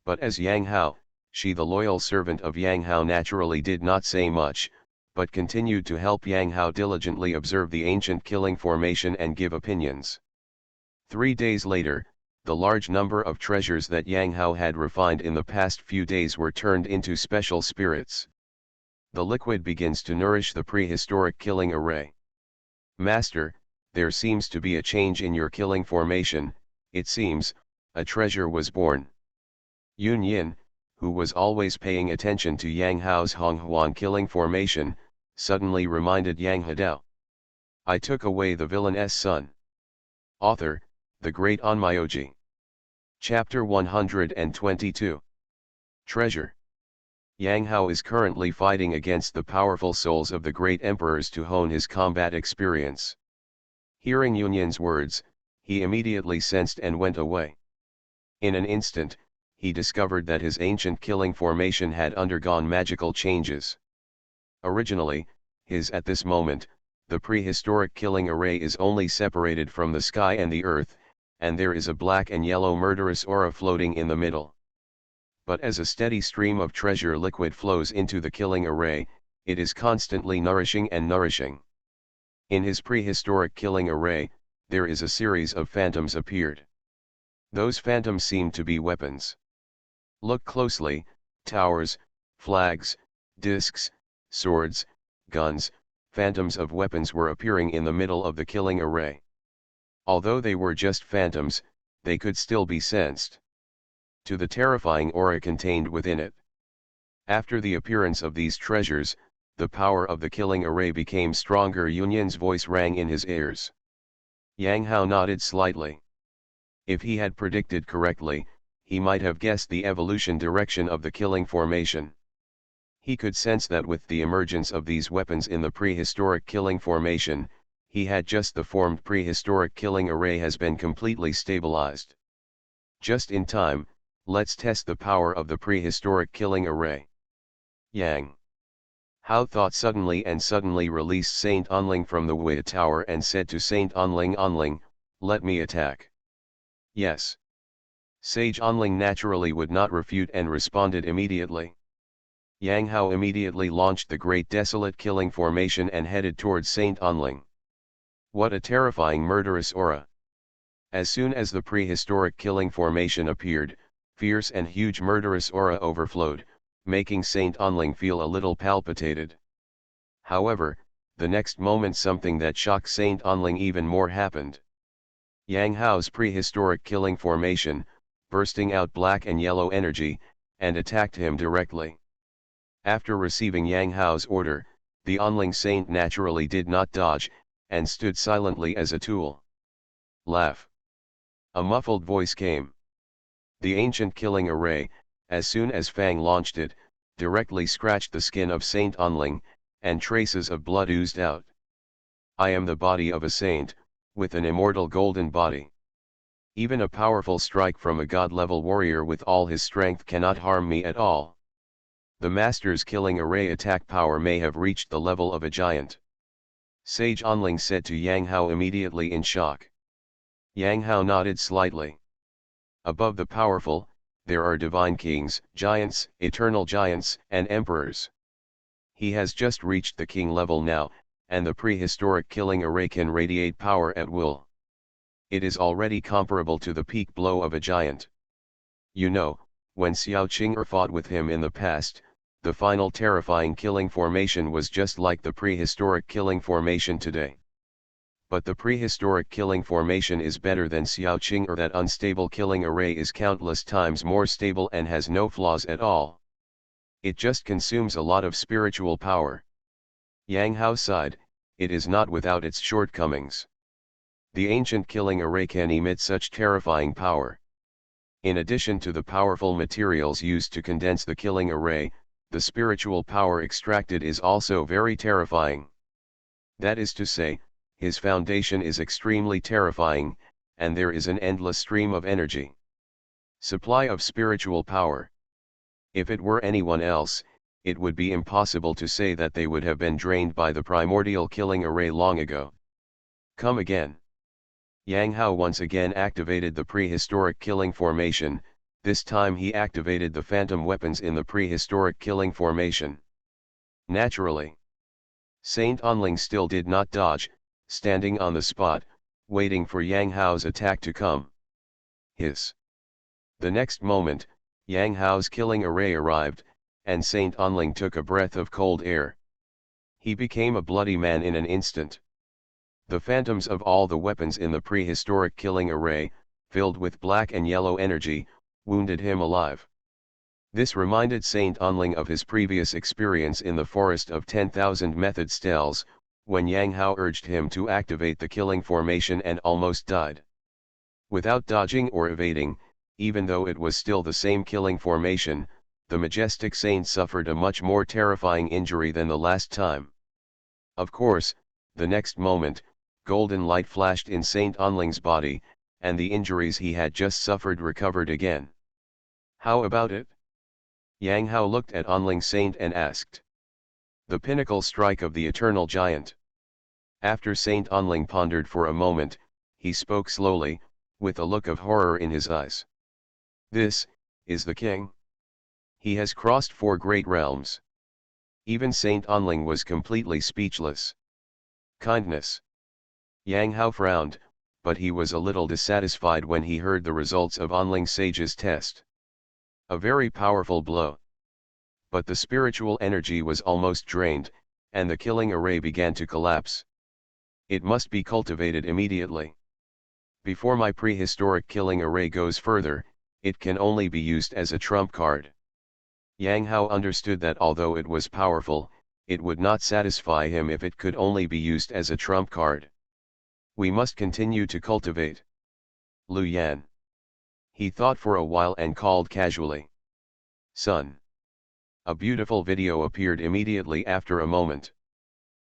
But as Yang Hao, she the loyal servant of Yang Hao naturally did not say much, but continued to help Yang Hao diligently observe the ancient killing formation and give opinions. 3 days later, the large number of treasures that Yang Hao had refined in the past few days were turned into special spirits. The liquid begins to nourish the prehistoric killing array. Master, there seems to be a change in your killing formation. It seems, a treasure was born. Yun Yin, who was always paying attention to Yang Hao's Honghuan killing formation, suddenly reminded Yang Hadao. I took away the villain's son. Author, the Great Onmyoji. Chapter 122. Treasure. Yang Hao is currently fighting against the powerful souls of the great emperors to hone his combat experience. Hearing Yunyin's words, he immediately sensed and went away. In an instant, he discovered that his ancient killing formation had undergone magical changes. Originally, at this moment, the prehistoric killing array is only separated from the sky and the earth, and there is a black and yellow murderous aura floating in the middle. But as a steady stream of treasure liquid flows into the killing array, it is constantly nourishing and nourishing. In his prehistoric killing array, there is a series of phantoms appeared. Those phantoms seem to be weapons. Look closely, towers, flags, discs, swords, guns, phantoms of weapons were appearing in the middle of the killing array. Although they were just phantoms, they could still be sensed to the terrifying aura contained within it. After the appearance of these treasures, the power of the killing array became stronger. Yunyin's voice rang in his ears. Yang Hao nodded slightly. If he had predicted correctly, he might have guessed the evolution direction of the killing formation. He could sense that with the emergence of these weapons in the prehistoric killing formation, he had just the formed prehistoric killing array has been completely stabilized. Just in time, let's test the power of the prehistoric killing array. Yang Hao thought suddenly released Saint Onling from the Wei Tower and said to Saint Onling, let me attack. Yes. Sage Onling naturally would not refute and responded immediately. Yang Hao immediately launched the great desolate killing formation and headed towards Saint Onling. What a terrifying murderous aura! As soon as the prehistoric killing formation appeared, fierce and huge murderous aura overflowed, making Saint Onling feel a little palpitated. However, the next moment something that shocked Saint Onling even more happened. Yang Hao's prehistoric killing formation, bursting out black and yellow energy, and attacked him directly. After receiving Yang Hao's order, the Onling Saint naturally did not dodge, and stood silently as a tool. Laugh. A muffled voice came. The ancient killing array, as soon as Fang launched it, directly scratched the skin of Saint Onling, and traces of blood oozed out. I am the body of a saint, with an immortal golden body. Even a powerful strike from a god-level warrior with all his strength cannot harm me at all. The Master's killing array attack power may have reached the level of a giant. Sage Onling said to Yang Hao immediately in shock. Yang Hao nodded slightly. Above the powerful, there are divine kings, giants, eternal giants, and emperors. He has just reached the king level now, and the prehistoric killing array can radiate power at will. It is already comparable to the peak blow of a giant. You know, when Xiao Qing'er fought with him in the past, the final terrifying killing formation was just like the prehistoric killing formation today. But the prehistoric killing formation is better than Xiao Qing'er. That unstable killing array is countless times more stable and has no flaws at all. It just consumes a lot of spiritual power. Yang Hao sighed, it is not without its shortcomings. The ancient killing array can emit such terrifying power. In addition to the powerful materials used to condense the killing array, the spiritual power extracted is also very terrifying. That is to say, his foundation is extremely terrifying, and there is an endless stream of energy. Supply of spiritual power. If it were anyone else, it would be impossible to say that they would have been drained by the primordial killing array long ago. Come again. Yang Hao once again activated the prehistoric killing formation. This time he activated the phantom weapons in the prehistoric killing formation. Naturally, Saint Onling still did not dodge, standing on the spot, waiting for Yang Hao's attack to come. The next moment, Yang Hao's killing array arrived, and Saint Onling took a breath of cold air. He became a bloody man in an instant. The phantoms of all the weapons in the prehistoric killing array, filled with black and yellow energy, wounded him alive. This reminded Saint Onling of his previous experience in the forest of 10,000 method stells, when Yang Hao urged him to activate the killing formation and almost died. Without dodging or evading, even though it was still the same killing formation, the majestic saint suffered a much more terrifying injury than the last time. Of course, the next moment, golden light flashed in Saint Onling's body, and the injuries he had just suffered recovered again. How about it? Yang Hao looked at Onling Saint and asked. The pinnacle strike of the eternal giant. After Saint Onling pondered for a moment, he spoke slowly, with a look of horror in his eyes. This is the king. He has crossed 4 great realms. Even Saint Onling was completely speechless. Kindness. Yang Hao frowned, but he was a little dissatisfied when he heard the results of Onling Sage's test. A very powerful blow. But the spiritual energy was almost drained, and the killing array began to collapse. It must be cultivated immediately. Before my prehistoric killing array goes further, it can only be used as a trump card. Yang Hao understood that although it was powerful, it would not satisfy him if it could only be used as a trump card. We must continue to cultivate. Lu Yan. He thought for a while and called casually. Son. A beautiful video appeared immediately after a moment.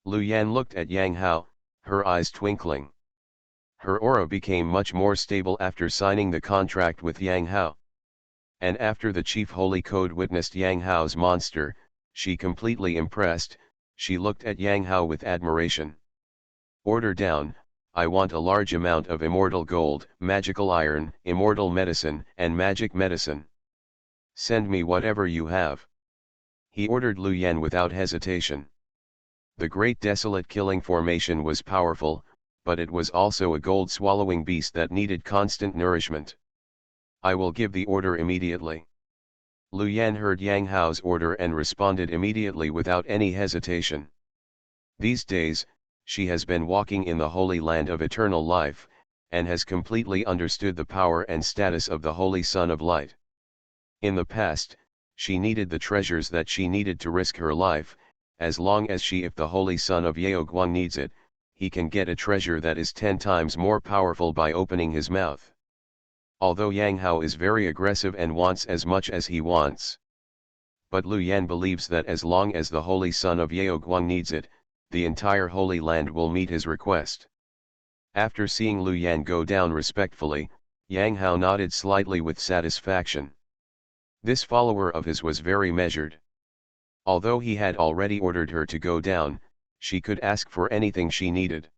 Lu Yan looked at Yang Hao, her eyes twinkling. Her aura became much more stable after signing the contract with Yang Hao. And after the Chief Holy Code witnessed Yang Hao's monster, she completely impressed, she looked at Yang Hao with admiration. Order down, I want a large amount of immortal gold, magical iron, immortal medicine, and magic medicine. Send me whatever you have. He ordered Lu Yan without hesitation. The great desolate killing formation was powerful, but it was also a gold-swallowing beast that needed constant nourishment. I will give the order immediately. Lu Yan heard Yang Hao's order and responded immediately without any hesitation. These days, she has been walking in the holy land of eternal life, and has completely understood the power and status of the Holy Son of Light. In the past, she needed the treasures that she needed to risk her life, as long as if the Holy Son of Yaoguang needs it, he can get a treasure that is 10 times more powerful by opening his mouth. Although Yang Hao is very aggressive and wants as much as he wants. But Lu Yan believes that as long as the Holy Son of Yaoguang needs it, the entire Holy Land will meet his request. After seeing Lu Yan go down respectfully, Yang Hao nodded slightly with satisfaction. This follower of his was very measured. Although he had already ordered her to go down, she could ask for anything she needed.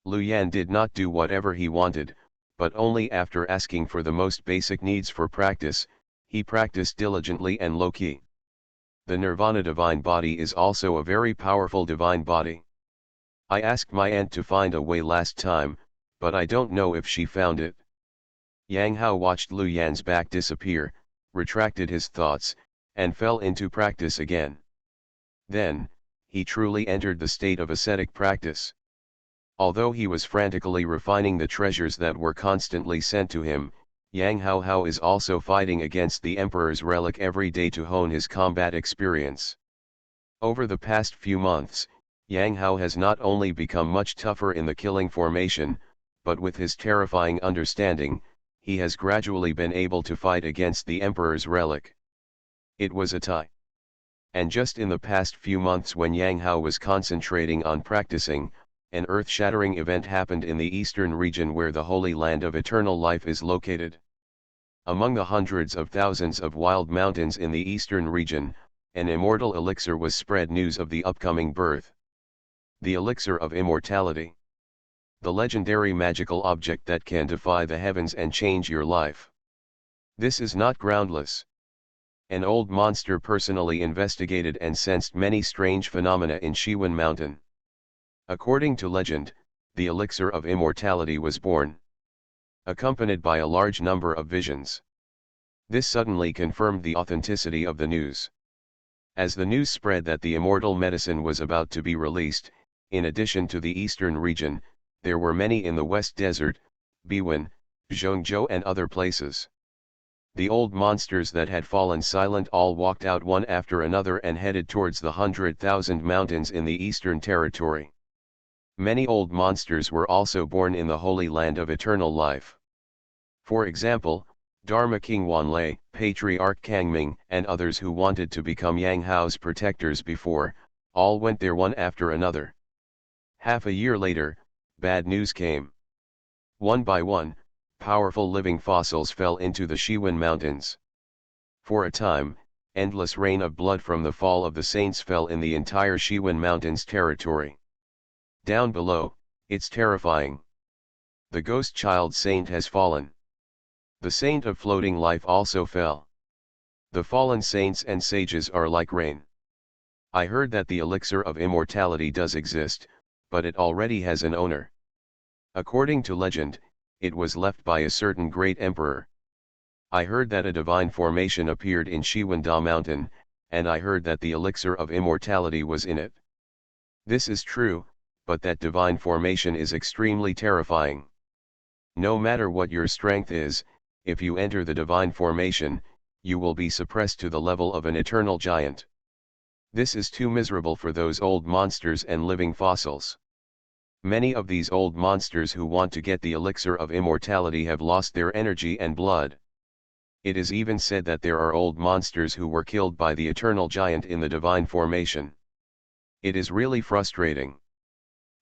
Lu Yan did not do whatever he wanted, but only after asking for the most basic needs for practice. He practiced diligently and low-key. The Nirvana divine body is also a very powerful divine body. I asked my aunt to find a way last time, but I don't know if she found it. Yang Hao watched Lu Yan's back disappear, retracted his thoughts, and fell into practice again. Then, he truly entered the state of ascetic practice. Although he was frantically refining the treasures that were constantly sent to him, Yang Hao is also fighting against the Emperor's relic every day to hone his combat experience. Over the past few months, Yang Hao has not only become much tougher in the killing formation, but with his terrifying understanding, he has gradually been able to fight against the Emperor's relic. It was a tie. And just in the past few months when Yang Hao was concentrating on practicing, an earth-shattering event happened in the eastern region where the Holy Land of Eternal Life is located. Among the hundreds of thousands of wild mountains in the eastern region, an immortal elixir was spread news of the upcoming birth. The elixir of immortality. The legendary magical object that can defy the heavens and change your life. This is not groundless. An old monster personally investigated and sensed many strange phenomena in Shiwen Mountain. According to legend, the elixir of immortality was born, accompanied by a large number of visions. This suddenly confirmed the authenticity of the news. As the news spread that the immortal medicine was about to be released, in addition to the eastern region, there were many in the West Desert, Biwen, Zhongzhou and other places. The old monsters that had fallen silent all walked out one after another and headed towards the 100,000 mountains in the eastern territory. Many old monsters were also born in the Holy Land of Eternal Life. For example, Dharma King Wanlei, Patriarch Kangming, and others who wanted to become Yang Hao's protectors before, all went there one after another. Half a year later, bad news came. One by one, powerful living fossils fell into the Shiwen Mountains. For a time, endless rain of blood from the fall of the saints fell in the entire Shiwen Mountains territory. Down below, it's terrifying. The ghost child saint has fallen. The saint of floating life also fell. The fallen saints and sages are like rain. I heard that the elixir of immortality does exist, but it already has an owner. According to legend, it was left by a certain great emperor. I heard that a divine formation appeared in Shiwanda Mountain, and I heard that the elixir of immortality was in it. This is true, but that divine formation is extremely terrifying. No matter what your strength is, if you enter the divine formation, you will be suppressed to the level of an eternal giant. This is too miserable for those old monsters and living fossils. Many of these old monsters who want to get the elixir of immortality have lost their energy and blood. It is even said that there are old monsters who were killed by the eternal giant in the divine formation. It is really frustrating.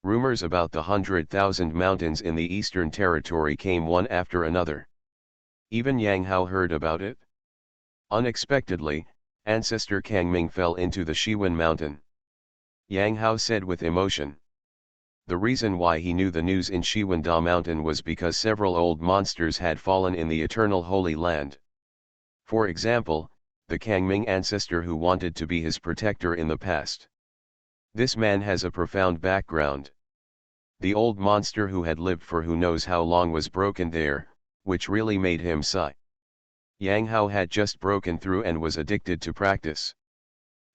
Rumors about the 100,000 mountains in the Eastern Territory came one after another. Even Yang Hao heard about it. Unexpectedly, ancestor Kangming fell into the Shiwen Mountain. Yang Hao said with emotion. The reason why he knew the news in Shiwanda Mountain was because several old monsters had fallen in the Eternal Holy Land. For example, the Kangming ancestor who wanted to be his protector in the past. This man has a profound background. The old monster who had lived for who knows how long was broken there, which really made him sigh. Yang Hao had just broken through and was addicted to practice.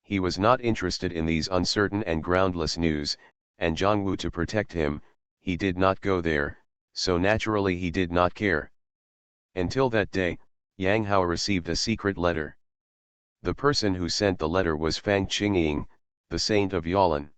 He was not interested in these uncertain and groundless news, and Zhongwu to protect him, he did not go there, so naturally he did not care. Until that day, Yang Hao received a secret letter. The person who sent the letter was Fang Qingying, the saint of Yalan.